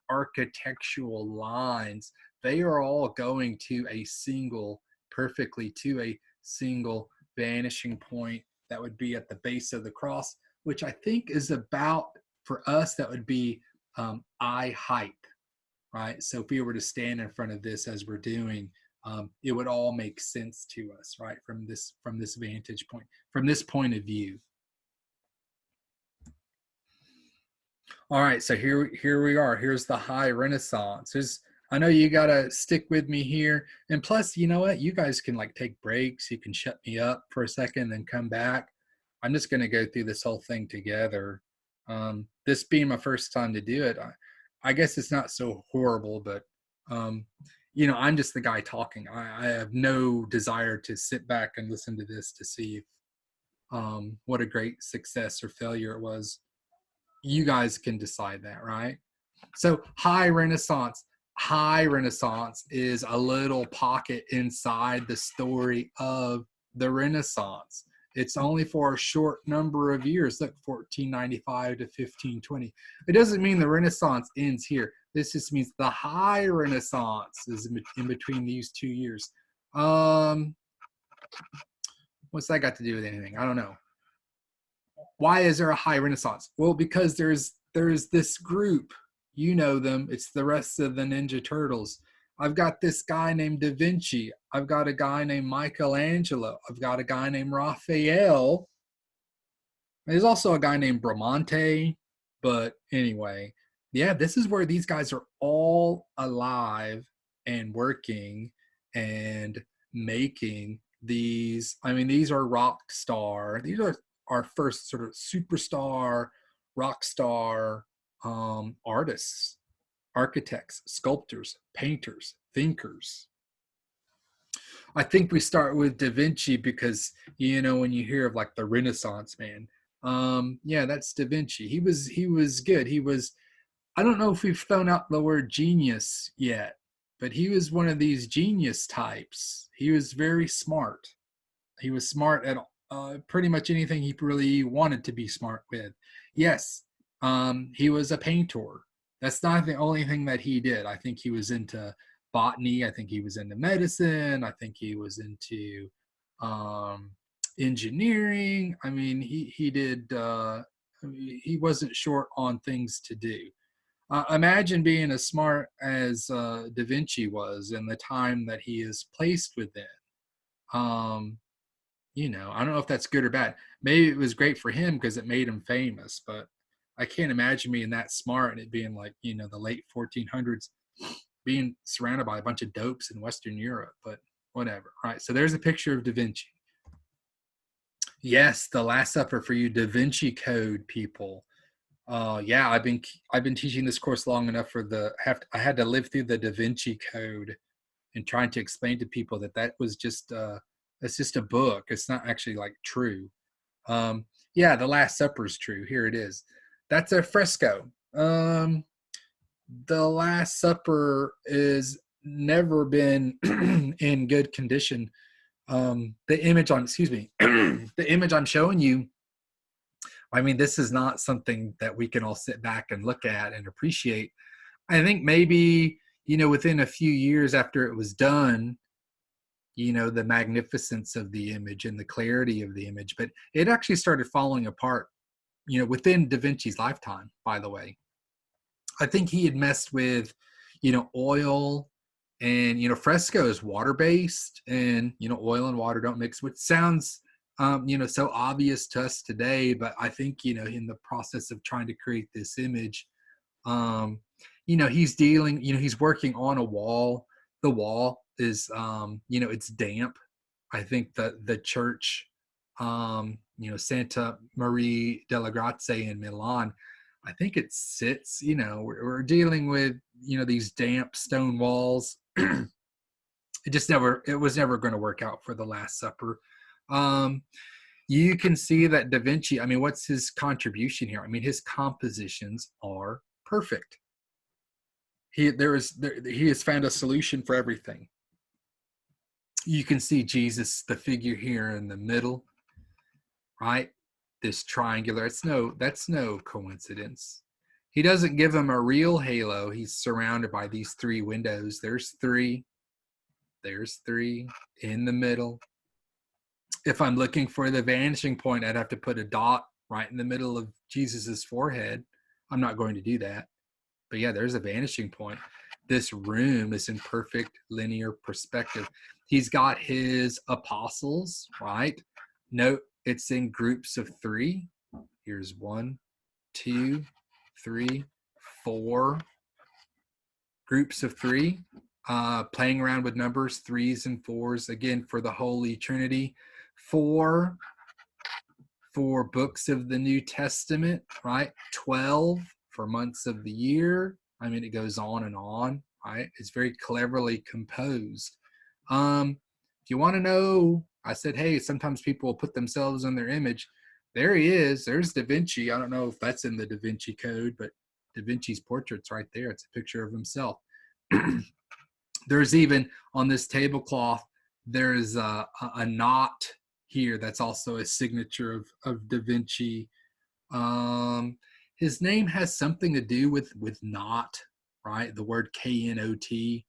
architectural lines, they are all going to a single, perfectly to a single vanishing point that would be at the base of the cross, which I think is about, for us, that would be eye height, right? So if we were to stand in front of this as we're doing, it would all make sense to us, right? From this vantage point, from this point of view. All right, so here we are. Here's the high Renaissance. I know you gotta stick with me here, and plus, you know what? You guys can like take breaks. You can shut me up for a second, then come back. I'm just gonna go through this whole thing together. This being my first time to do it, I guess it's not so horrible, but you know, I'm just the guy talking. I have no desire to sit back and listen to this to see what a great success or failure it was. You guys can decide that, right? So high Renaissance is a little pocket inside the story of the Renaissance. It's only for a short number of years, like 1495 to 1520. It doesn't mean the Renaissance ends here. This just means the high Renaissance is in between these 2 years. What's that got to do with anything? I don't know. Why is there a high Renaissance? Well, because there's this group, you know them, it's the rest of the Ninja Turtles. I've got this guy named Da Vinci. I've got a guy named Michelangelo. I've got a guy named Raphael. There's also a guy named Bramante. But anyway, yeah, this is where these guys are all alive and working and making these. I mean, these are rock star. These are our first sort of superstar, rock star artists, architects, sculptors, painters, thinkers. I think we start with Da Vinci because, you know, when you hear of like the Renaissance man, yeah, that's Da Vinci. He was good. He was, I don't know if we've thrown out the word genius yet, but he was one of these genius types. He was very smart. He was smart at pretty much anything he really wanted to be smart with. Yes, he was a painter. That's not the only thing that he did. I think he was into botany. I think he was into medicine. I think he was into engineering. I mean, he did. He wasn't short on things to do. Imagine being as smart as Da Vinci was in the time that he is placed within. You know, I don't know if that's good or bad. Maybe it was great for him because it made him famous, but I can't imagine being that smart and it being like, you know, the late 1400s, being surrounded by a bunch of dopes in Western Europe, but whatever. All right, so there's a picture of Da Vinci. Yes, the Last Supper for you Da Vinci Code people. Yeah, I've been teaching this course long enough for I had to live through the Da Vinci Code and trying to explain to people that was just it's just a book. It's not actually like true. Yeah, the Last Supper is true. Here it is. That's a fresco. The Last Supper is never been in good condition. The image I'm showing you, I mean, this is not something that we can all sit back and look at and appreciate. I think maybe, you know, within a few years after it was done, you know, the magnificence of the image and the clarity of the image, but it actually started falling apart, you know, within Da Vinci's lifetime, by the way. I think he had messed with, you know, oil, and, you know, fresco is water-based, and, you know, oil and water don't mix, which sounds, you know, so obvious to us today, but I think, you know, in the process of trying to create this image, you know, he's working on a wall. The wall is, you know, it's damp. I think that the church, you know, Santa Maria delle Grazie in Milan, I think it sits, you know, we're dealing with, you know, these damp stone walls. It was never going to work out for the Last Supper. You can see that Da Vinci, I mean, what's his contribution here? I mean, his compositions are perfect. He has found a solution for everything. You can see Jesus, the figure here in the middle, right? This triangular. That's no coincidence. He doesn't give him a real halo. He's surrounded by these three windows. There's three in the middle. If I'm looking for the vanishing point, I'd have to put a dot right in the middle of Jesus's forehead. I'm not going to do that. But yeah, there's a vanishing point. This room is in perfect linear perspective. He's got his apostles, right? Note it's in groups of three. Here's 1, 2, 3, 4 groups of three. Playing around with numbers, 3s and 4s, again, for the Holy Trinity. 4 books of the New Testament, right? 12 for months of the year. I mean, it goes on, right? It's very cleverly composed. If you want to know, I said, hey, sometimes people will put themselves in their image. There he is. There's Da Vinci. I don't know if that's in the Da Vinci Code, but Da Vinci's portrait's right there. It's a picture of himself. There's even on this tablecloth, there's a knot here that's also a signature of Da Vinci. His name has something to do with knot, right? The word K-N-O-T.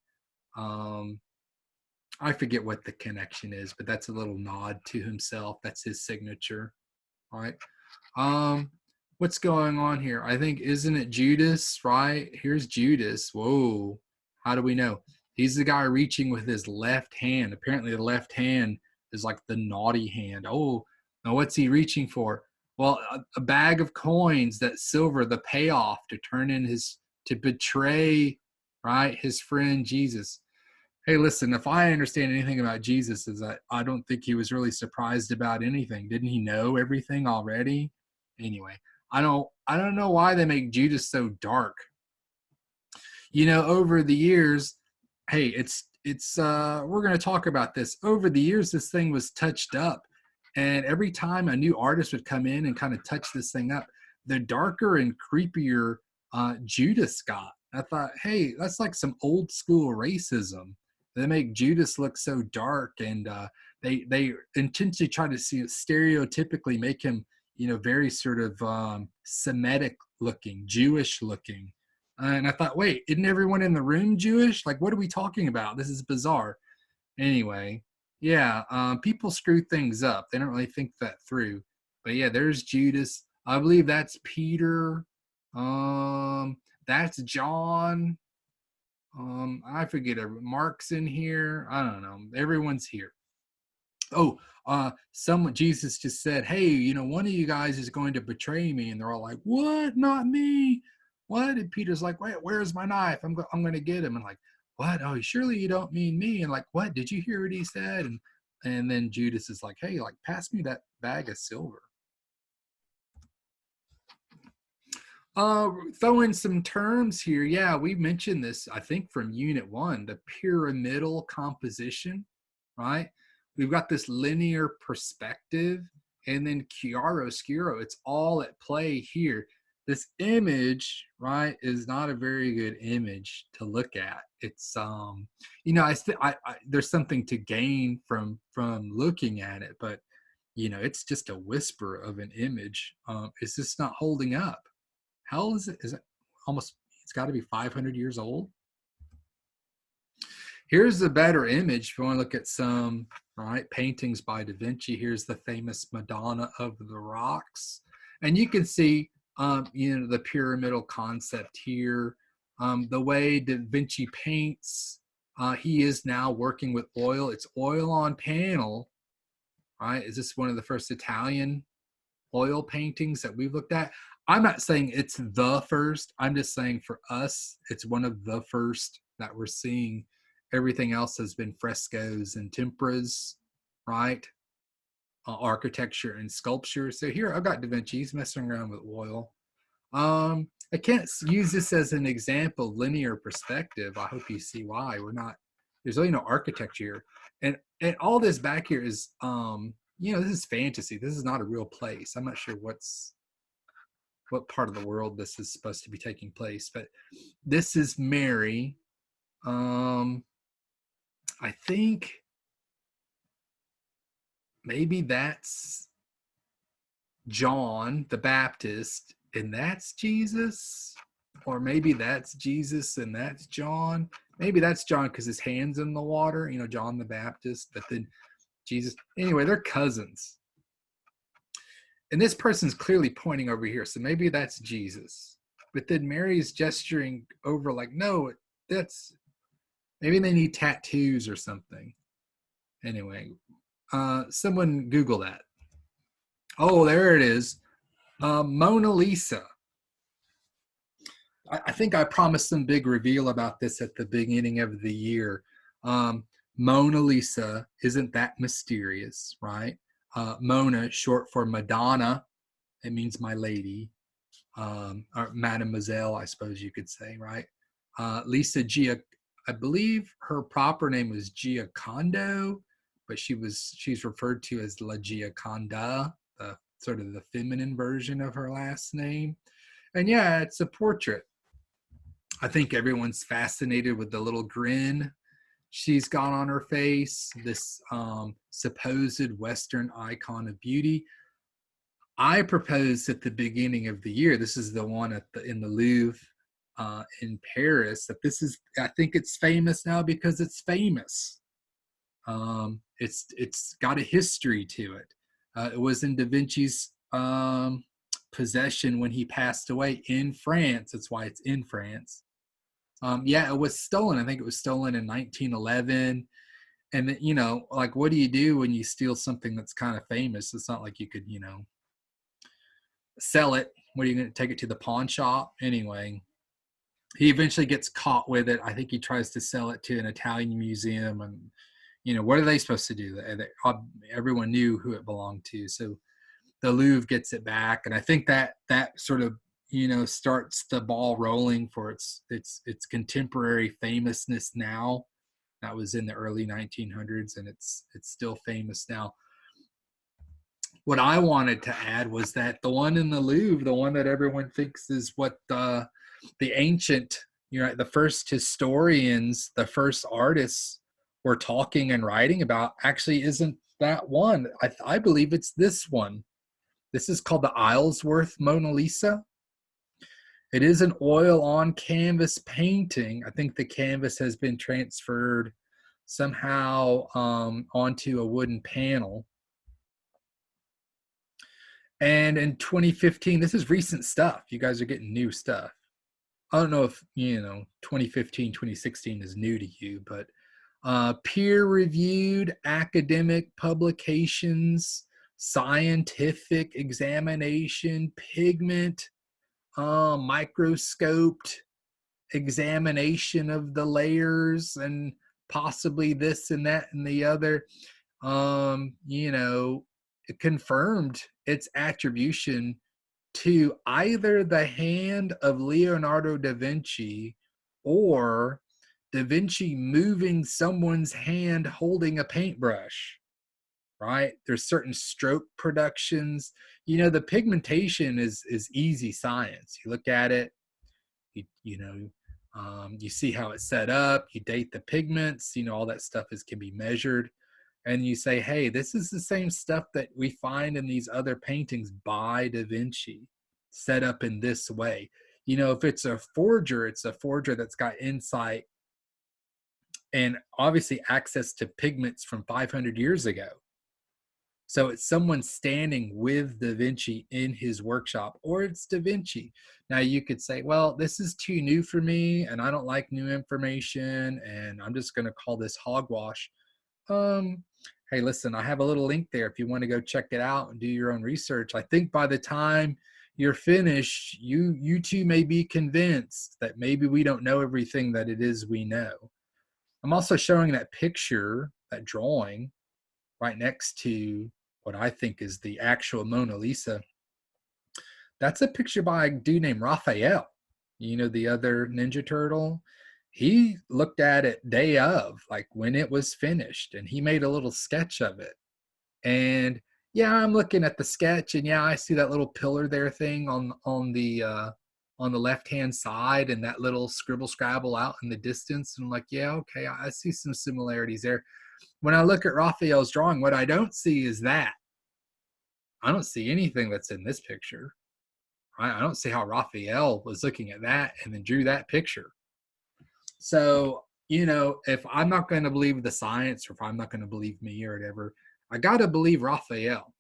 I forget what the connection is, but that's a little nod to himself. That's his signature, right? What's going on here? I think, isn't it Judas, right? Here's Judas. Whoa. How do we know? He's the guy reaching with his left hand. Apparently the left hand is like the naughty hand. Oh, now what's he reaching for? Well, a bag of coins, that silver, the payoff to turn in to betray, right, his friend Jesus. Hey, listen, if I understand anything about Jesus is that I don't think he was really surprised about anything. Didn't he know everything already? Anyway, I don't know why they make Judas so dark. You know, over the years, hey, it's we're going to talk about this. Over the years, this thing was touched up, and every time a new artist would come in and kind of touch this thing up, the darker and creepier Judas got. I thought, hey, that's like some old school racism. They make Judas look so dark, and they intentionally try to stereotypically make him, you know, very sort of Semitic looking, Jewish looking. And I thought, wait, isn't everyone in the room Jewish? Like, what are we talking about? This is bizarre. Anyway, yeah, people screw things up. They don't really think that through. But yeah, there's Judas. I believe that's Peter. That's John. I forget. Mark's in here. I don't know. Everyone's here. Oh, Jesus just said, hey, you know, one of you guys is going to betray me. And they're all like, what? Not me. What? And Peter's like, wait, where's my knife? I'm going to get him. And like, what? Oh, surely you don't mean me. And like, what? Did you hear what he said? And then Judas is like, hey, like, pass me that bag of silver. Throw in some terms here. Yeah, we mentioned this, I think, from Unit 1, the pyramidal composition, right? We've got this linear perspective, and then chiaroscuro. It's all at play here. This image, right, is not a very good image to look at. It's, you know, there's something to gain from looking at it, but, you know, it's just a whisper of an image. It's just not holding up. How old is it? Is it almost, it's got to be 500 years old? Here's a better image. If you want to look at some, right, paintings by Da Vinci, here's the famous Madonna of the Rocks. And you can see, you know, the pyramidal concept here. The way Da Vinci paints, he is now working with oil. It's oil on panel, right? Is this one of the first Italian oil paintings that we've looked at? I'm not saying it's the first. I'm just saying for us, it's one of the first that we're seeing. Everything else has been frescoes and temperas, right? Architecture and sculpture. So here I've got Da Vinci. He's messing around with oil. I can't use this as an example, linear perspective. I hope you see why. There's really no architecture. And all this back here is, you know, this is fantasy. This is not a real place. I'm not sure what part of the world this is supposed to be taking place, but this is Mary. I think maybe that's John the Baptist and that's Jesus, or maybe that's Jesus and that's John. Maybe that's John because his hands in the water, John the Baptist, but then Jesus. Anyway, they're cousins. And this person's clearly pointing over here, so maybe that's Jesus. But then Mary's gesturing over like, no, that's, maybe they need tattoos or something. Anyway, someone Google that. Oh, there it is. Mona Lisa. I think I promised some big reveal about this at the beginning of the year. Mona Lisa isn't that mysterious, right? Mona, short for Madonna. It means my lady, or mademoiselle, I suppose you could say, right? Lisa Gia, I believe her proper name was Giocondo, but she's referred to as La Gioconda, sort of the feminine version of her last name. And yeah, it's a portrait. I think everyone's fascinated with the little grin she's got on her face, this supposed Western icon of beauty. I proposed at the beginning of the year, this is the one in the Louvre in Paris, that this is, I think it's famous now because it's famous. It's got a history to it. It was in Da Vinci's possession when he passed away in France. That's why it's in France. Yeah, it was stolen. I think it was stolen in 1911. And, like, what do you do when you steal something that's kind of famous? It's not like you could, sell it. What are you going to take it to the pawn shop? Anyway, he eventually gets caught with it. I think he tries to sell it to an Italian museum. And, what are they supposed to do? Everyone knew who it belonged to. So the Louvre gets it back. And I think that sort of, starts the ball rolling for its contemporary famousness now. That was in the early 1900s, and it's still famous now. What I wanted to add was that the one in the Louvre, the one that everyone thinks is what the ancient, the first historians, the first artists were talking and writing about, actually isn't that one. I believe it's this one. This is called the Isleworth Mona Lisa. It is an oil on canvas painting. I think the canvas has been transferred somehow onto a wooden panel. And in 2015, this is recent stuff. You guys are getting new stuff. I don't know if, 2015, 2016 is new to you, but peer-reviewed academic publications, scientific examination, pigment, microscoped examination of the layers, and possibly this and that and the other. It confirmed its attribution to either the hand of Leonardo da Vinci or Da Vinci moving someone's hand holding a paintbrush, right? There's certain stroke productions. The pigmentation is easy science. You look at it, you see how it's set up, you date the pigments, all that stuff can be measured. And you say, hey, this is the same stuff that we find in these other paintings by Da Vinci, set up in this way. If it's a forger that's got insight and obviously access to pigments from 500 years ago. So it's someone standing with Da Vinci in his workshop, or it's Da Vinci. Now you could say, well, this is too new for me and I don't like new information and I'm just going to call this hogwash. Hey, listen, I have a little link there if you want to go check it out and do your own research. I think by the time you're finished, you too may be convinced that maybe we don't know everything that it is we know. I'm also showing that picture, that drawing, right next to what I think is the actual Mona Lisa. That's a picture by a dude named Raphael. The other Ninja Turtle. He looked at it day of, like when it was finished, and he made a little sketch of it. And Yeah, I'm looking at the sketch, and yeah, I see that little pillar there thing on the left hand side, and that little scribble scrabble out in the distance. And I'm like, yeah, okay, I see some similarities there. When I look at Raphael's drawing, what I don't see is that. I don't see anything that's in this picture. Right? I don't see how Raphael was looking at that and then drew that picture. So, if I'm not going to believe the science, or if I'm not going to believe me or whatever, I got to believe Raphael.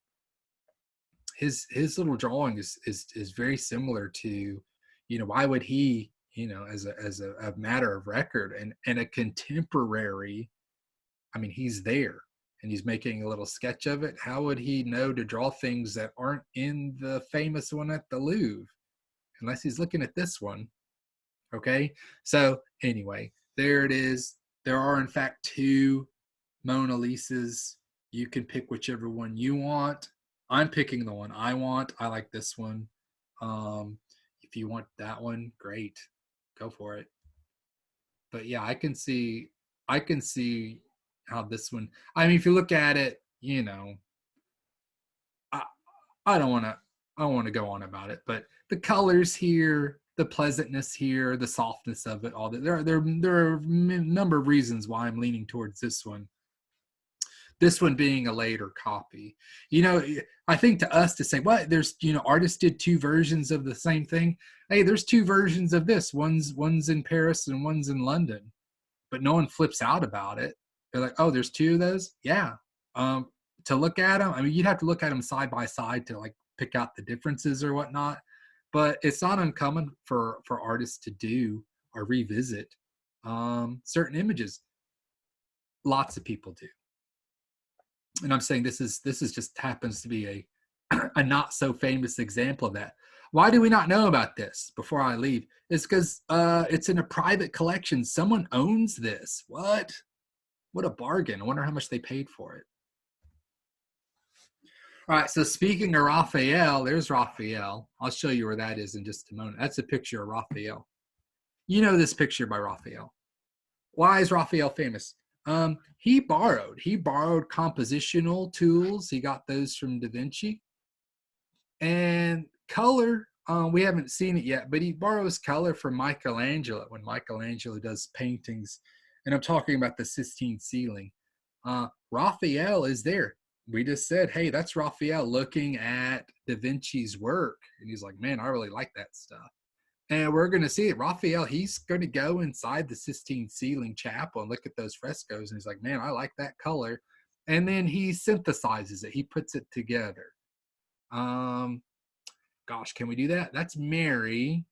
His little drawing is very similar to, why would he, as a matter of record and a contemporary, I mean, he's there and he's making a little sketch of it. How would he know to draw things that aren't in the famous one at the Louvre? Unless he's looking at this one. Okay. So anyway, there it is. There are in fact two Mona Lisas. You can pick whichever one you want. I'm picking the one I want. I like this one. If you want that one, great. Go for it. But yeah, I can see how this one, I mean, if you look at it, I, I don't want to go on about it, but the colors here, the pleasantness here, the softness of it, all that, there are a number of reasons why I'm leaning towards this one. This one being a later copy. I think to us to say, what, there's, artists did two versions of the same thing. Hey, there's two versions of this. One's in Paris and one's in London, but no one flips out about it. They're like, oh, there's two of those. Yeah. To look at them, I mean, you'd have to look at them side by side to like pick out the differences or whatnot. But it's not uncommon for artists to do or revisit certain images. Lots of people do, and I'm saying this is just happens to be a not so famous example of that. Why do we not know about this before I leave? It's because it's in a private collection. Someone owns this. What a bargain. I wonder how much they paid for it. All right, so speaking of Raphael, there's Raphael. I'll show you where that is in just a moment. That's a picture of Raphael. You know this picture by Raphael. Why is Raphael famous? He borrowed compositional tools. He got those from Da Vinci. And color, we haven't seen it yet, but he borrows color from Michelangelo when Michelangelo does paintings. And I'm talking about the Sistine ceiling. Raphael is there. We just said, hey, that's Raphael looking at Da Vinci's work. And he's like, man, I really like that stuff. And we're going to see it. Raphael, he's going to go inside the Sistine ceiling chapel and look at those frescoes. And he's like, man, I like that color. And then he synthesizes it. He puts it together. Gosh, can we do that? That's Mary.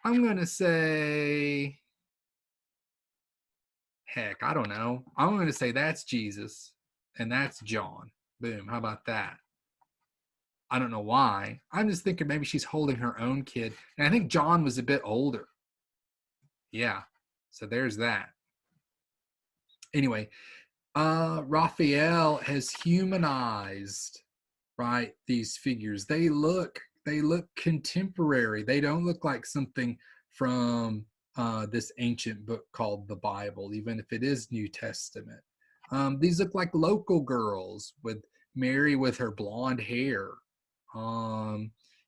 I'm going to say, heck, I don't know. I'm going to say that's Jesus and that's John. Boom. How about that? I don't know why. I'm just thinking maybe she's holding her own kid. And I think John was a bit older. Yeah. So there's that. Anyway, Raphael has humanized, right, these figures. They look contemporary. They don't look like something from this ancient book called the Bible, even if it is New Testament. These look like local girls with Mary with her blonde hair.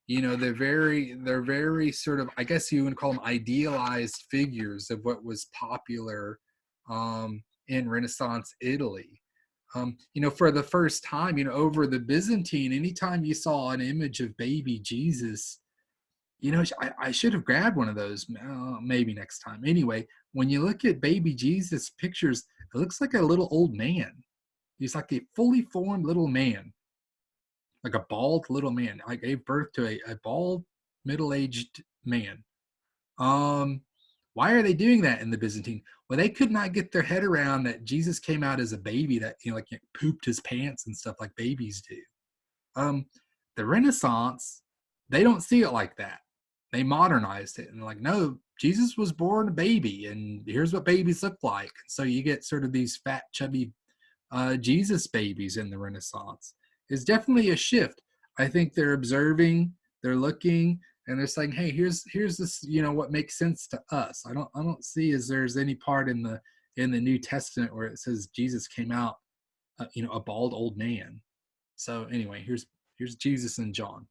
They're very sort of, I guess you would call them idealized figures of what was popular in Renaissance Italy. For the first time, over the Byzantine, anytime you saw an image of baby Jesus, I should have grabbed one of those, maybe next time. Anyway, when you look at baby Jesus pictures, it looks like a little old man. He's like a fully formed little man, like a bald little man. I gave birth to a bald middle-aged man. Why are they doing that in the Byzantine? Well, they could not get their head around that Jesus came out as a baby that like pooped his pants and stuff like babies do. The Renaissance, they don't see it like that. They modernized it and they're like, no, Jesus was born a baby, and here's what babies look like. So you get sort of these fat, chubby Jesus babies in the Renaissance. It's definitely a shift. I think they're observing, they're looking, and they're saying, hey, here's this, what makes sense to us. I don't see as there's any part in the New Testament where it says Jesus came out, a bald old man. So anyway, here's Jesus and John.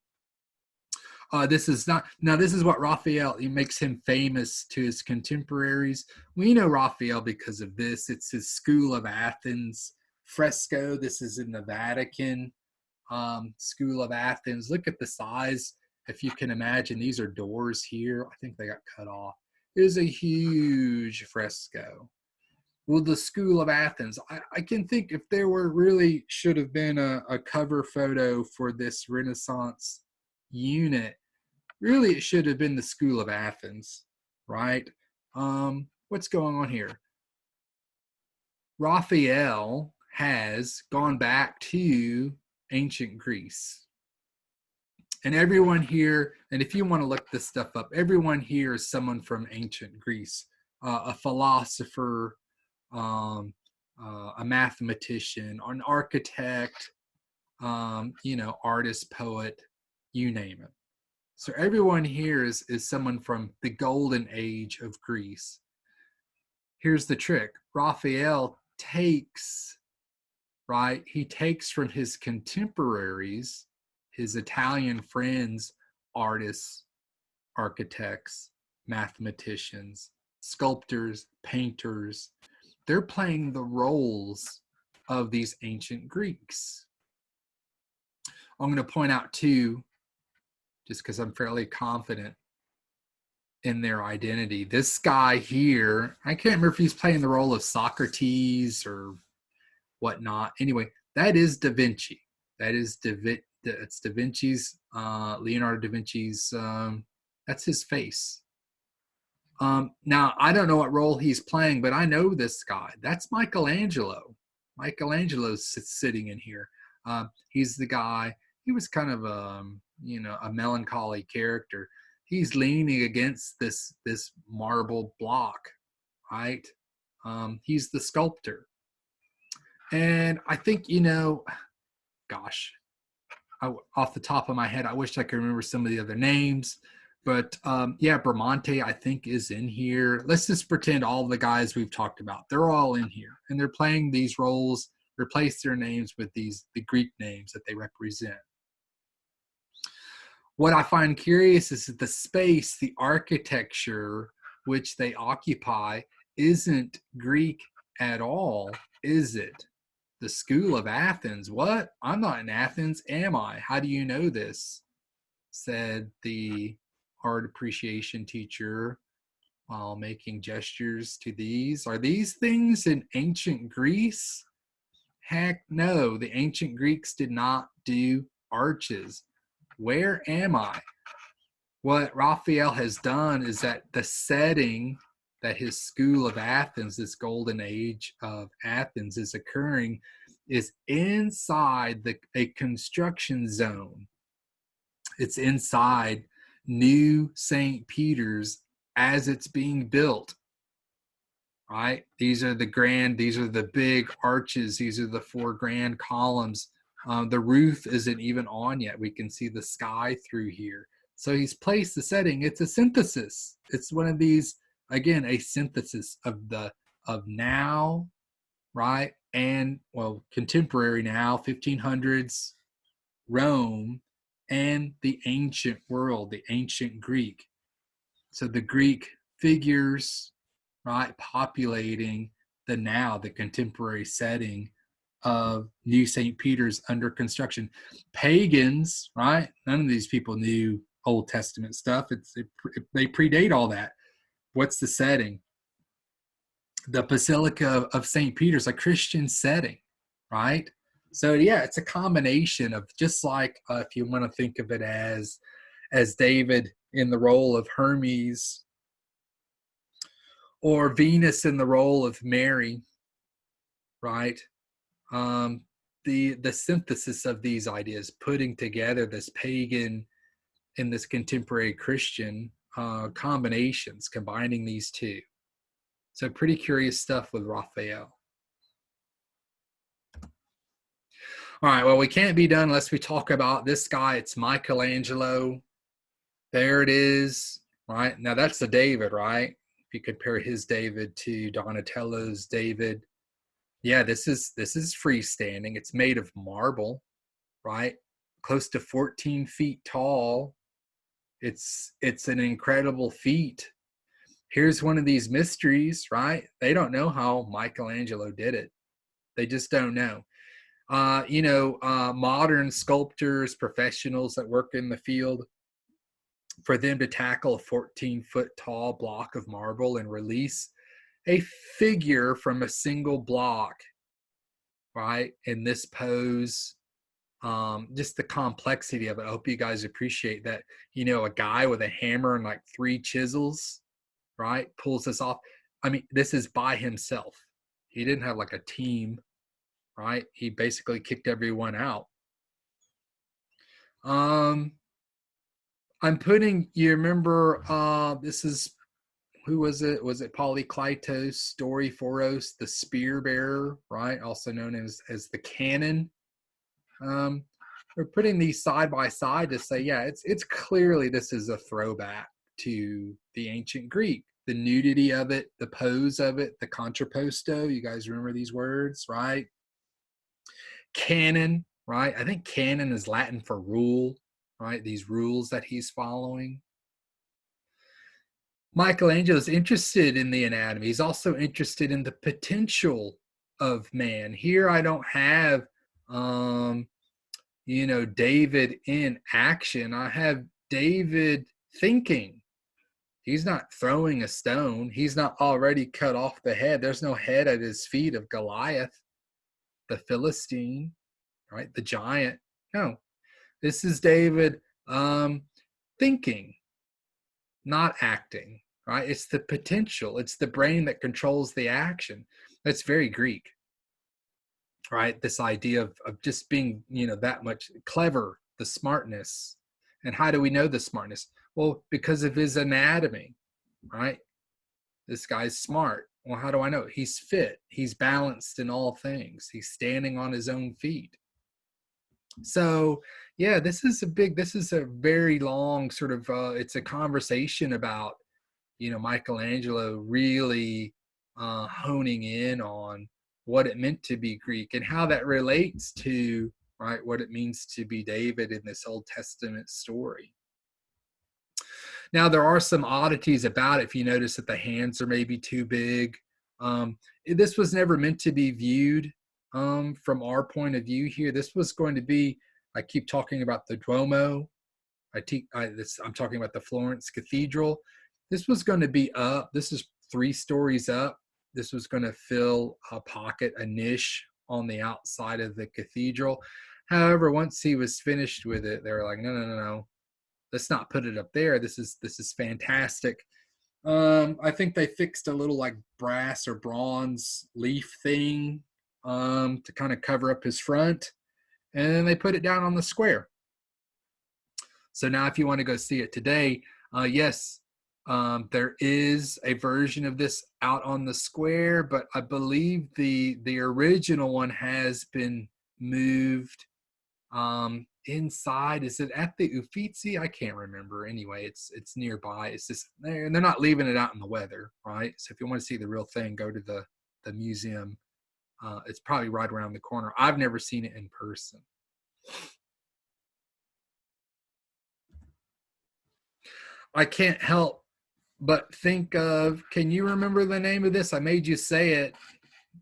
This is not now. This is what Raphael. He makes him famous to his contemporaries. We know Raphael because of this. It's his School of Athens fresco. This is in the Vatican. School of Athens. Look at the size. If you can imagine, these are doors here. I think they got cut off. It is a huge fresco. Well, the School of Athens. I can think if there were really should have been a cover photo for this Renaissance unit, really it should have been the School of Athens, right? What's going on here? Raphael has gone back to ancient Greece. And everyone here, and if you want to look this stuff up, everyone here is someone from ancient Greece, a philosopher, a mathematician, an architect, artist, poet, you name it. So everyone here is someone from the golden age of Greece. Here's the trick. Raphael takes, right? He takes from his contemporaries, his Italian friends, artists, architects, mathematicians, sculptors, painters. They're playing the roles of these ancient Greeks. I'm going to point out too, just because I'm fairly confident in their identity. This guy here, I can't remember if he's playing the role of Socrates or whatnot. Anyway, that is Da Vinci. That is it's Da Vinci's, Leonardo da Vinci's, that's his face. Now, I don't know what role he's playing, but I know this guy. That's Michelangelo. Michelangelo's sitting in here. He's the guy. He was kind of a melancholy character. He's leaning against this marble block, right? He's the sculptor. And I think, gosh, off the top of my head, I wish I could remember some of the other names. But Bramante, I think, is in here. Let's just pretend all the guys we've talked about, they're all in here. And they're playing these roles, replace their names with the Greek names that they represent. What I find curious is that the space, the architecture which they occupy isn't Greek at all, is it? The School of Athens. What? I'm not in Athens, am I? How do you know this? Said the art appreciation teacher while making gestures to these. Are these things in ancient Greece? Heck no, the ancient Greeks did not do arches. Where am I? What Raphael has done is that the setting that his School of Athens, this golden age of Athens, is occurring is inside a construction zone. It's inside New St. Peter's as it's being built, right? These are the big arches. These are the 4 grand columns. The roof isn't even on yet. We can see the sky through here. So he's placed the setting. It's a synthesis. It's one of these, again, a synthesis of now, right? And, contemporary now, 1500s Rome, and the ancient world, the ancient Greek. So the Greek figures, right, populating the contemporary setting of New St. Peter's under construction. Pagans, right? None of these people knew Old Testament stuff. They predate all that. What's the setting? The Basilica of St. Peter's, a Christian setting, right? So yeah, it's a combination of, just like if you want to think of it as David in the role of Hermes, or Venus in the role of Mary, right? The synthesis of these ideas, putting together this pagan and this contemporary Christian combinations, combining these two. So pretty curious stuff with Raphael. All right, well, we can't be done unless we talk about this guy. It's Michelangelo. There it is, right? Now that's the David, right? If you compare his David to Donatello's David. Yeah, this is freestanding. It's made of marble, right? Close to 14 feet tall. It's an incredible feat. Here's one of these mysteries, right? They don't know how Michelangelo did it. They just don't know. Modern sculptors, professionals that work in the field, for them to tackle a 14-foot tall block of marble and release a figure from a single block, right, in this pose, just the complexity of it. I hope you guys appreciate that. A guy with a hammer and like 3 chisels, right, pulls this off. I mean, this is by himself. He didn't have like a team, right? He basically kicked everyone out. I'm putting, you remember, this is, who was it? Was it Polykleitos, Doryphoros, the spear bearer, right? Also known as the cannon. We're putting these side by side to say, yeah, it's clearly this is a throwback to the ancient Greek. The nudity of it, the pose of it, the contrapposto. You guys remember these words, right? Canon, right? I think canon is Latin for rule, right? These rules that he's following. Michelangelo is interested in the anatomy. He's also interested in the potential of man. Here I don't have, David in action. I have David thinking. He's not throwing a stone. He's not already cut off the head. There's no head at his feet of Goliath, the Philistine, right? The giant. No, this is David thinking, not acting, right? It's the potential. It's the brain that controls the action. That's very Greek, right? This idea of just being, that much clever, the smartness. And how do we know the smartness? Well, because of his anatomy, right? This guy's smart. Well, how do I know? He's fit. He's balanced in all things. He's standing on his own feet. So, yeah, this is a very long sort of, it's a conversation about, Michelangelo really honing in on what it meant to be Greek and how that relates to, right, what it means to be David in this Old Testament story. Now, there are some oddities about it. If you notice that the hands are maybe too big, this was never meant to be viewed from our point of view here. This was going to be, I keep talking about the Duomo. I'm talking about the Florence Cathedral. This was going to be up. This is 3 stories up. This was going to fill a pocket, a niche on the outside of the cathedral. However, once he was finished with it, they were like, no. Let's not put it up there. This is fantastic. I think they fixed a little like brass or bronze leaf thing to kind of cover up his front. And then they put it down on the square. So now if you want to go see it today, yes, there is a version of this out on the square, but I believe the original one has been moved inside. Is it at the Uffizi? I can't remember. Anyway, it's nearby. It's just there, and they're not leaving it out in the weather, right? So if you want to see the real thing, go to the museum. It's probably right around the corner. I've never seen it in person. I can't help but think of, can you remember the name of this? I made you say it,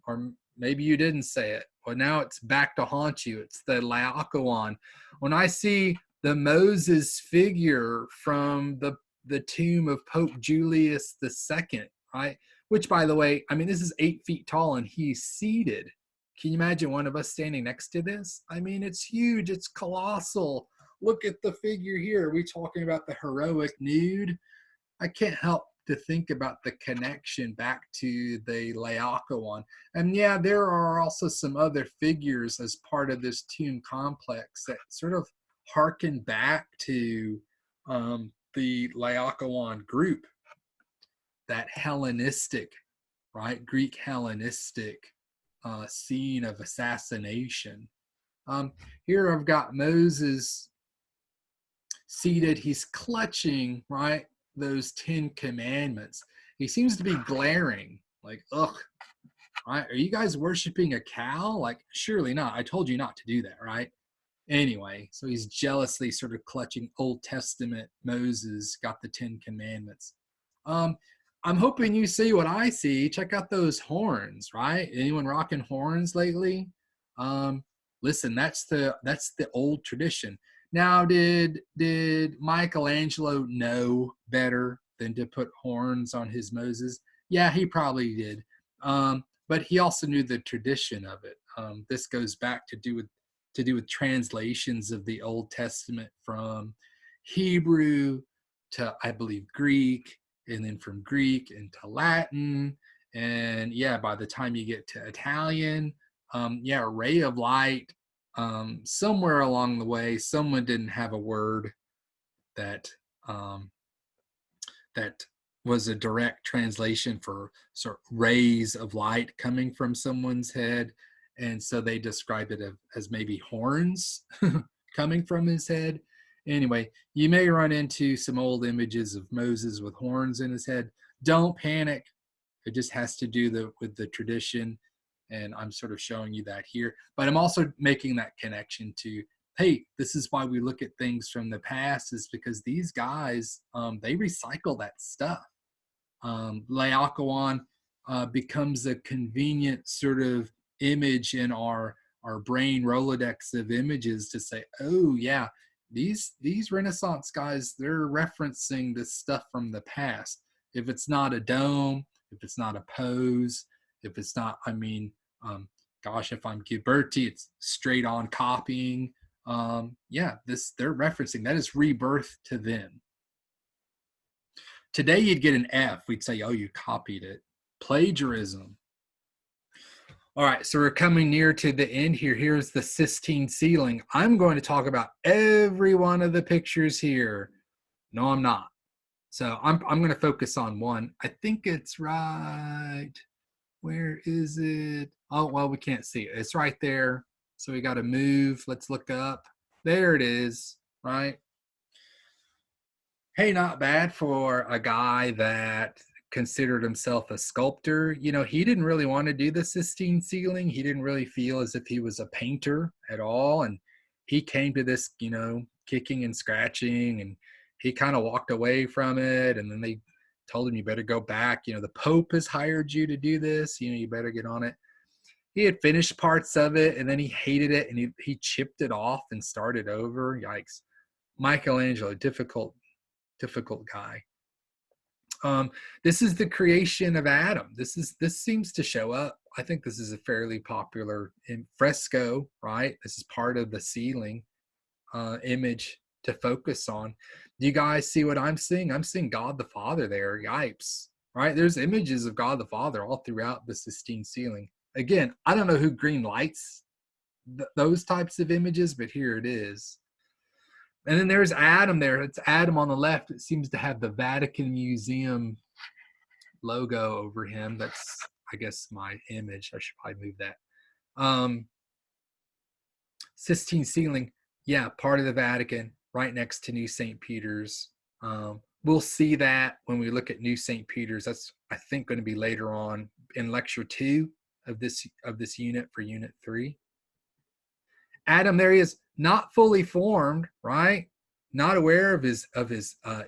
or maybe you didn't say it. Well, now it's back to haunt you. It's the Laocoon. When I see the Moses figure from the tomb of Pope Julius II, right? Which, by the way, I mean, this is 8 feet tall and he's seated. Can you imagine one of us standing next to this? I mean, it's huge. It's colossal. Look at the figure here. Are we talking about the heroic nude? I can't help to think about the connection back to the Laocoon. And yeah, there are also some other figures as part of this tomb complex that sort of harken back to the Laocoon group, that Hellenistic, right, Greek Hellenistic scene of assassination. Here I've got Moses seated. He's clutching, right, those 10 commandments. He seems to be glaring like, ugh, right? Are you guys worshiping a cow? Like, surely not. I told you not to do that, right? Anyway, so he's jealously sort of clutching Old Testament Moses, got the 10 Commandments. Um, I'm hoping you see what I see. Check out those horns, right? Anyone rocking horns lately? Um, listen, that's the old tradition. Now, did Michelangelo know better than to put horns on his Moses? Yeah, he probably did. But he also knew the tradition of it. This goes back to do with translations of the Old Testament from Hebrew to, I believe, Greek, and then from Greek into Latin. And yeah, by the time you get to Italian, yeah, a ray of light. Somewhere along the way, someone didn't have a word that um, that was a direct translation for sort of rays of light coming from someone's head. And so they described it as maybe horns coming from his head. Anyway, you may run into some old images of Moses with horns in his head. Don't panic. It just has to do with the tradition. And I'm sort of showing you that here. But I'm also making that connection to, hey, this is why we look at things from the past, is because these guys, they recycle that stuff. Laocoon becomes a convenient sort of image in our brain Rolodex of images to say, oh yeah, these Renaissance guys, they're referencing this stuff from the past. If it's not a dome, if it's not a pose, if it's not, gosh, if I'm Ghiberti, it's straight on copying. Yeah, they're referencing, that is rebirth to them. Today you'd get an F. We'd say, oh, you copied it. Plagiarism. All right, so we're coming near to the end here. Here's the Sistine ceiling. I'm going to talk about every one of the pictures here. No, I'm not. So I'm going to focus on one. I think it's right. Where is it? Oh, well, we can't see it. It's right there. So we got to move. Let's look up. There it is, right? Hey, not bad for a guy that considered himself a sculptor. You know, he didn't really want to do the Sistine ceiling. He didn't really feel as if he was a painter at all. And he came to this, kicking and scratching, and he kind of walked away from it. And then they told him, you better go back. The Pope has hired you to do this. You better get on it. He had finished parts of it, and then he hated it, and he chipped it off and started over. Yikes. Michelangelo, difficult guy. This is the creation of Adam. This seems to show up. I think this is a fairly popular in fresco, right? This is part of the ceiling image to focus on. Do you guys see what I'm seeing? I'm seeing God the Father there. Yipes, right? There's images of God the Father all throughout the Sistine ceiling. Again, I don't know who green lights those types of images, but here it is. And then there's Adam there. It's Adam on the left. It seems to have the Vatican Museum logo over him. That's, I guess, my image. I should probably move that. Sistine ceiling, yeah, part of the Vatican, right next to New St. Peter's. We'll see that when we look at New St. Peter's. That's, I think, going to be later on in lecture 2 of this unit for unit 3. Adam, there he is, not fully formed, right? Not aware of his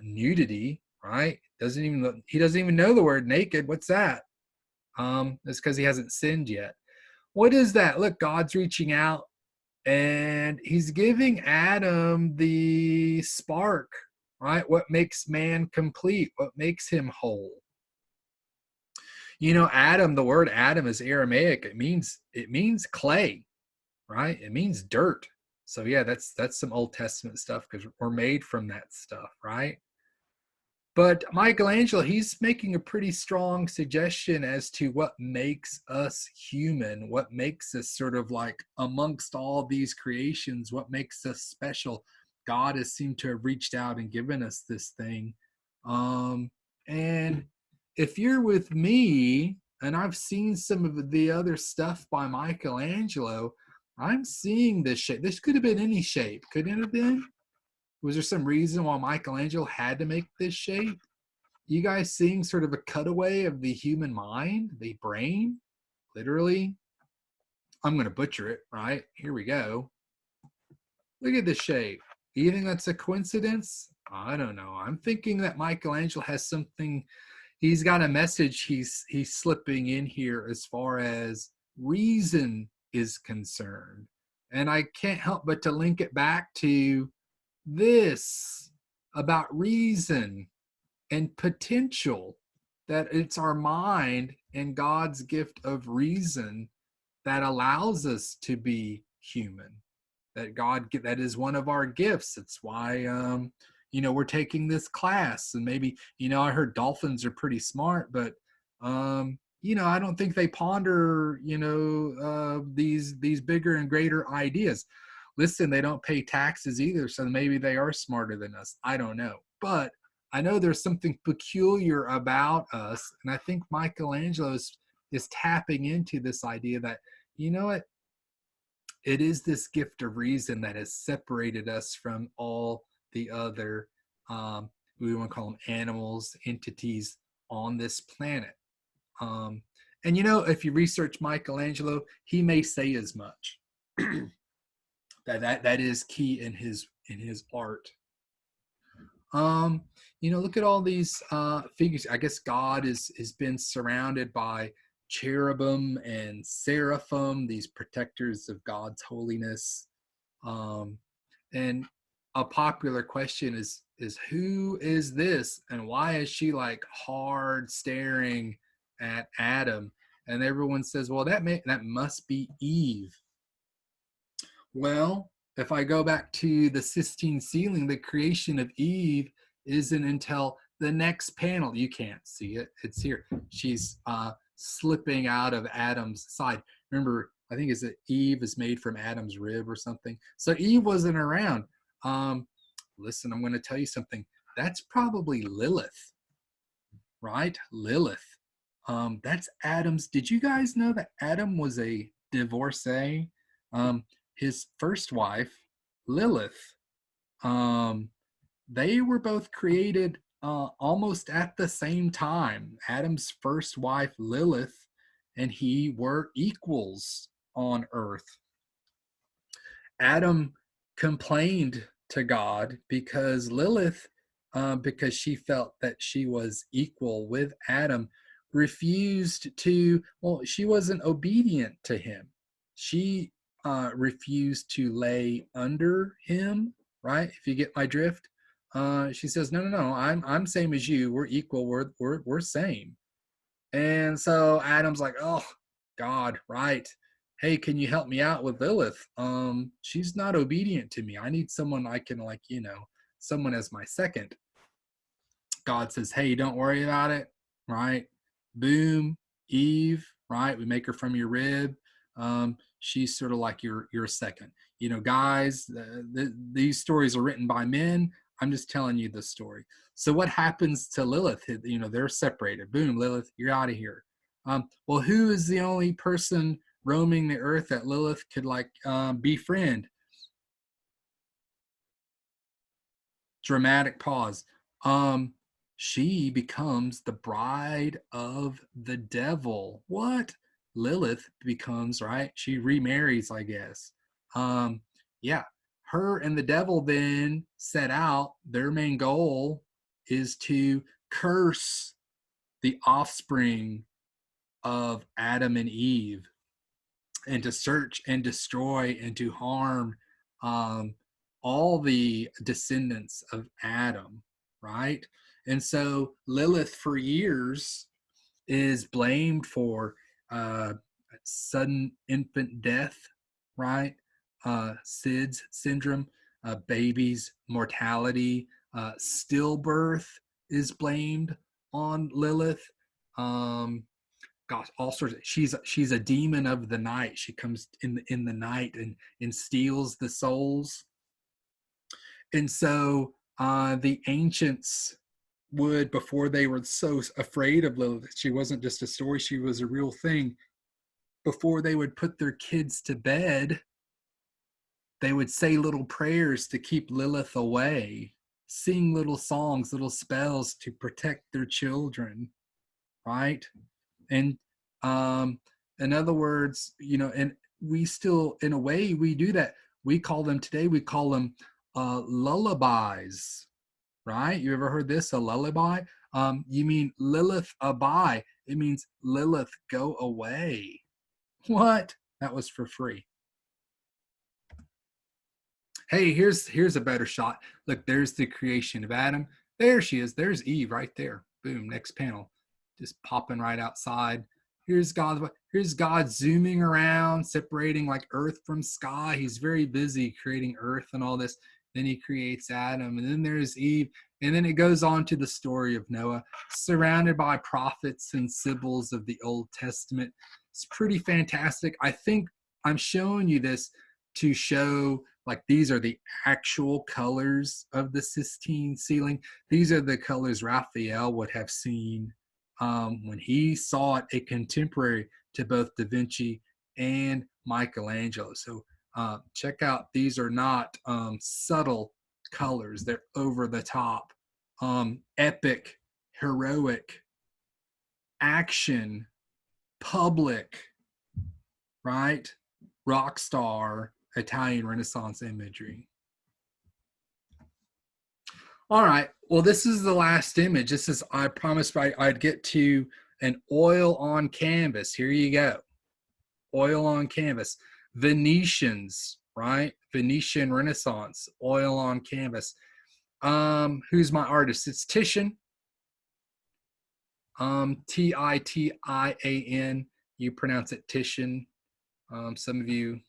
nudity, right? He doesn't even know the word naked. What's that? It's because he hasn't sinned yet. What is that? Look, God's reaching out, and he's giving Adam the spark, right? What makes man complete? What makes him whole? Adam, the word Adam is Aramaic. It means clay, right? It means dirt. So yeah, that's some Old Testament stuff, because we're made from that stuff, right? But Michelangelo, he's making a pretty strong suggestion as to what makes us human, what makes us sort of like amongst all these creations, what makes us special. God has seemed to have reached out and given us this thing. And if you're with me, and I've seen some of the other stuff by Michelangelo, I'm seeing this shape. This could have been any shape. Couldn't it have been? Was there some reason why Michelangelo had to make this shape? You guys seeing sort of a cutaway of the human mind, the brain, literally? I'm going to butcher it, right? Here we go. Look at the shape. You think that's a coincidence? I don't know. I'm thinking that Michelangelo has something. He's got a message he's slipping in here as far as reason is concerned. And I can't help but to link it back to this about reason and potential, that it's our mind and God's gift of reason that allows us to be human, that that is one of our gifts. It's why we're taking this class. And maybe, I heard dolphins are pretty smart, but I don't think they ponder, these bigger and greater ideas. Listen, they don't pay taxes either, so maybe they are smarter than us. I don't know, but I know there's something peculiar about us, and I think Michelangelo is tapping into this idea that, you know what, it is this gift of reason that has separated us from all the other, we want to call them animals, entities on this planet. And if you research Michelangelo, he may say as much. that is key in his art. Look at all these figures. I guess God has been surrounded by cherubim and seraphim, these protectors of God's holiness. And a popular question is who is this, and why is she like hard staring at Adam? And everyone says, well, that must be Eve. Well, if I go back to the Sistine ceiling, the creation of Eve isn't until the next panel. You can't see it. It's here. She's slipping out of Adam's side. Remember, I think Eve is made from Adam's rib or something. So Eve wasn't around. Listen, I'm going to tell you something. That's probably Lilith, right? Lilith. That's Adam's. Did you guys know that Adam was a divorcee? His first wife, Lilith, they were both created almost at the same time. Adam's first wife, Lilith, and he were equals on earth. Adam complained to God because Lilith, because she felt that she was equal with Adam, refused to, she wasn't obedient to him. She refused to lay under him, right? If you get my drift. She says, no, I'm same as you. We're equal. We're same. And so Adam's like, oh, God, right. Hey, can you help me out with Lilith? She's not obedient to me. I need someone I can someone as my second. God says, hey, don't worry about it, right? Boom, Eve, right? We make her from your rib. She's sort of like your second. Guys, these stories are written by men. I'm just telling you the story. So what happens to Lilith? They're separated. Boom, Lilith, you're out of here. Well, who is the only person roaming the earth that Lilith could befriend? Dramatic pause. She becomes the bride of the devil. What? Lilith becomes, right? She remarries, I guess. Yeah. Her and the devil then set out. Their main goal is to curse the offspring of Adam and Eve, and to search and destroy and to harm all the descendants of Adam, right? And so Lilith for years is blamed for sudden infant death, right? SIDS syndrome, babies' mortality, stillbirth is blamed on Lilith. Gosh, all sorts of, she's a demon of the night. She comes in the night and steals the souls. And so the ancients would, before they were so afraid of Lilith, she wasn't just a story, she was a real thing. Before they would put their kids to bed, they would say little prayers to keep Lilith away, sing little songs, little spells to protect their children, right? And in other words, and we still, in a way, we do that. we call them today, we call them lullabies, right? You ever heard this, a lullaby? You mean Lilith abai. It means Lilith, go away. What? That was for free. Hey, here's a better shot. Look, there's the creation of Adam. There she is. There's Eve right there. Boom, next panel. Just popping right outside. Here's God. Here's God zooming around, separating like earth from sky. He's very busy creating earth and all this. Then he creates Adam, and then there's Eve. And then it goes on to the story of Noah, surrounded by prophets and sibyls of the Old Testament. It's pretty fantastic. I think I'm showing you this to show like these are the actual colors of the Sistine ceiling. These are the colors Raphael would have seen when he saw it, a contemporary to both Da Vinci and Michelangelo. So check out, these are not subtle colors. They're over the top, epic, heroic, action, public, right? Rock star, Italian Renaissance imagery. All right. Well, this is the last image. This is, I promised I'd get to an oil on canvas. Here you go. Oil on canvas. Venetians, right? Venetian Renaissance, oil on canvas. Who's my artist? It's Titian. Titan. You pronounce it Titian. Some of you,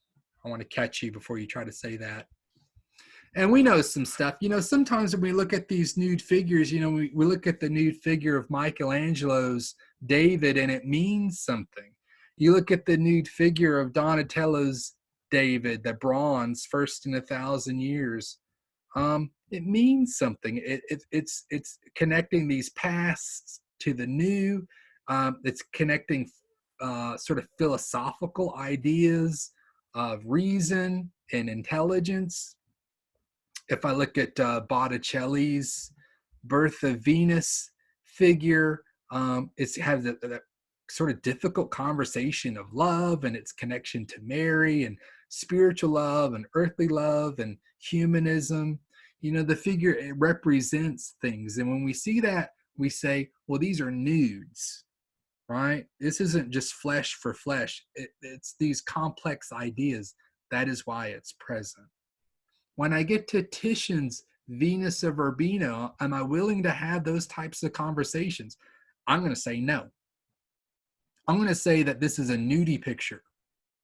I want to catch you before you try to say that. And we know some stuff. You know, sometimes when we look at these nude figures, you know, we look at the nude figure of Michelangelo's David and it means something. You look at the nude figure of Donatello's David, the bronze, first in 1,000 years. It means something. It's connecting these pasts to the new. It's connecting sort of philosophical ideas of reason and intelligence. If I look at Botticelli's Birth of Venus figure, it has that sort of difficult conversation of love and its connection to Mary and spiritual love and earthly love and humanism. You know, the figure, it represents things. And when we see that, we say, well, these are nudes, right? This isn't just flesh for flesh. It's these complex ideas. That is why it's present. When I get to Titian's Venus of Urbino, am I willing to have those types of conversations? I'm going to say no. I'm going to say that this is a nudie picture,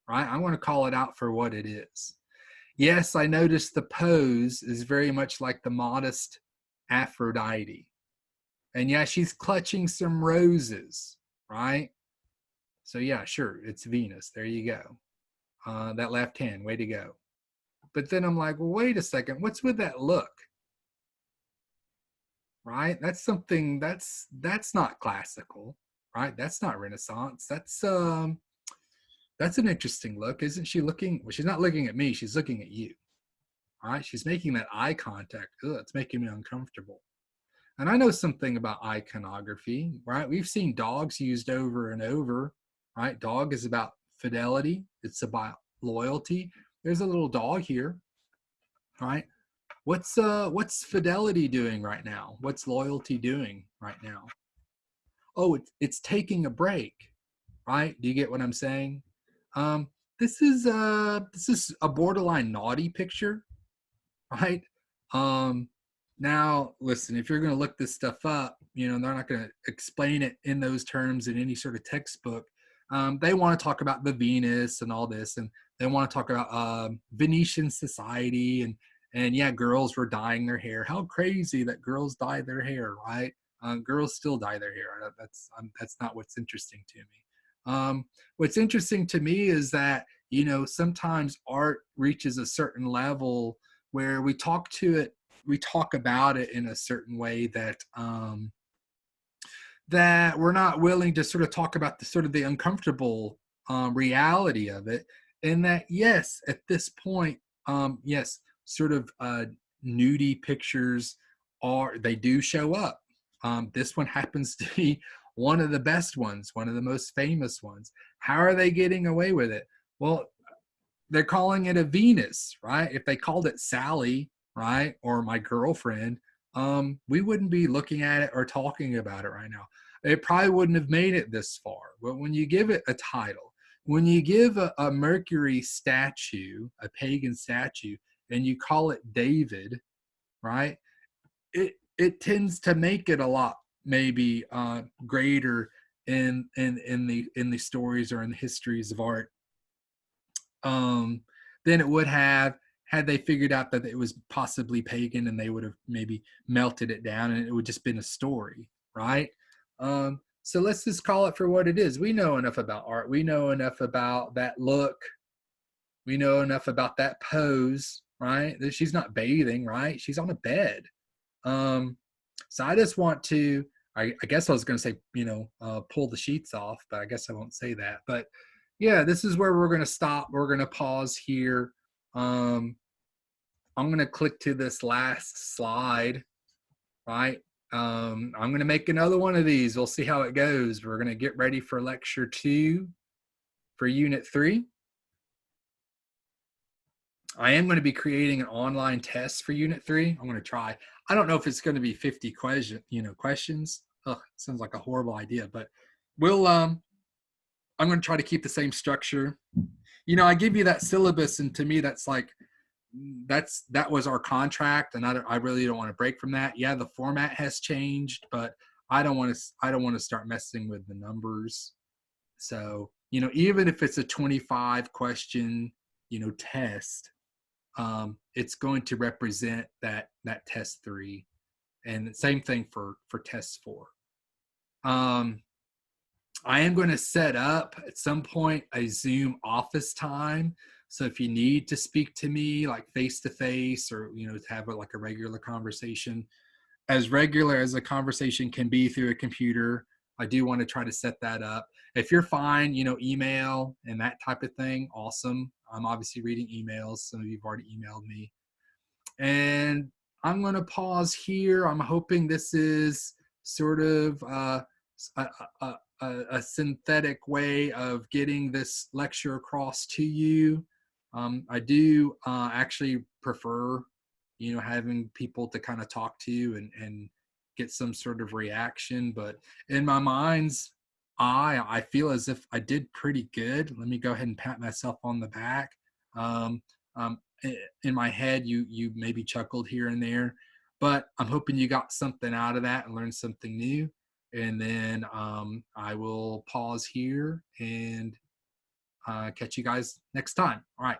right? I want to call it out for what it is. Yes, I noticed the pose is very much like the modest Aphrodite. And yeah, she's clutching some roses, right? So yeah, sure, it's Venus. There you go. That left hand, way to go. But then I'm like, well, wait a second. What's with that look? Right? That's something that's not classical, right? That's not Renaissance. That's an interesting look. Isn't she looking? Well, she's not looking at me. She's looking at you. All right? She's making that eye contact. Ugh, it's making me uncomfortable. And I know something about iconography, right? We've seen dogs used over and over, right? Dog is about fidelity. It's about loyalty. There's a little dog here, right? What's fidelity doing right now? What's loyalty doing right now? Oh, it's taking a break, right? Do you get what I'm saying? This is a borderline naughty picture, right? Now, listen, if you're going to look this stuff up, you know, they're not going to explain it in those terms in any sort of textbook. They want to talk about the Venus and all this, and they want to talk about Venetian society and yeah, girls were dyeing their hair. How crazy that girls dye their hair, right? Girls still dye their hair. That's not what's interesting to me. What's interesting to me is that, you know, sometimes art reaches a certain level where we talk about it in a certain way that that we're not willing to sort of talk about the sort of the uncomfortable reality of it. And that, yes, at this point, yes, sort of nudie pictures they do show up. This one happens to be one of the best ones, one of the most famous ones. How are they getting away with it? Well, they're calling it a Venus, right? If they called it Sally, right, or my girlfriend, we wouldn't be looking at it or talking about it right now. It probably wouldn't have made it this far. But when you give it a title, when you give a Mercury statue, a pagan statue, and you call it David, right? It tends to make it a lot maybe greater in the stories or in the histories of art than it would have had they figured out that it was possibly pagan, and they would have maybe melted it down and it would just been a story, right? So let's just call it for what it is. We know enough about art. We know enough about that look. We know enough about that pose, right? That she's not bathing, right? She's on a bed. So I just want to, I guess I was going to say, pull the sheets off, but I guess I won't say that. But yeah, this is where we're going to stop. We're going to pause here. I'm going to click to this last slide, right? I'm going to make another one of these. We'll see how it goes. We're going to get ready for lecture 2 for unit 3. I am going to be creating an online test for unit 3. I'm going to try. I don't know if it's going to be 50 questions. Ugh, sounds like a horrible idea, but we'll, I'm going to try to keep the same structure. I give you that syllabus, and to me, that's like, that was our contract, and I really don't want to break from that. Yeah, the format has changed, but I don't want to start messing with the numbers. So, even if it's a 25 question, test, it's going to represent that test 3, and the same thing for test 4. I am going to set up at some point a Zoom office time. So if you need to speak to me like face to face, or to have like a regular conversation, as regular as a conversation can be through a computer, I do want to try to set that up. If you're fine, email and that type of thing, awesome. I'm obviously reading emails. Some of you have already emailed me. And I'm going to pause here. I'm hoping this is sort of a synthetic way of getting this lecture across to you. I do actually prefer, having people to kind of talk to and get some sort of reaction. But in my mind's eye, I feel as if I did pretty good. Let me go ahead and pat myself on the back. In my head, you maybe chuckled here and there, but I'm hoping you got something out of that and learned something new. And then I will pause here and catch you guys next time. All right.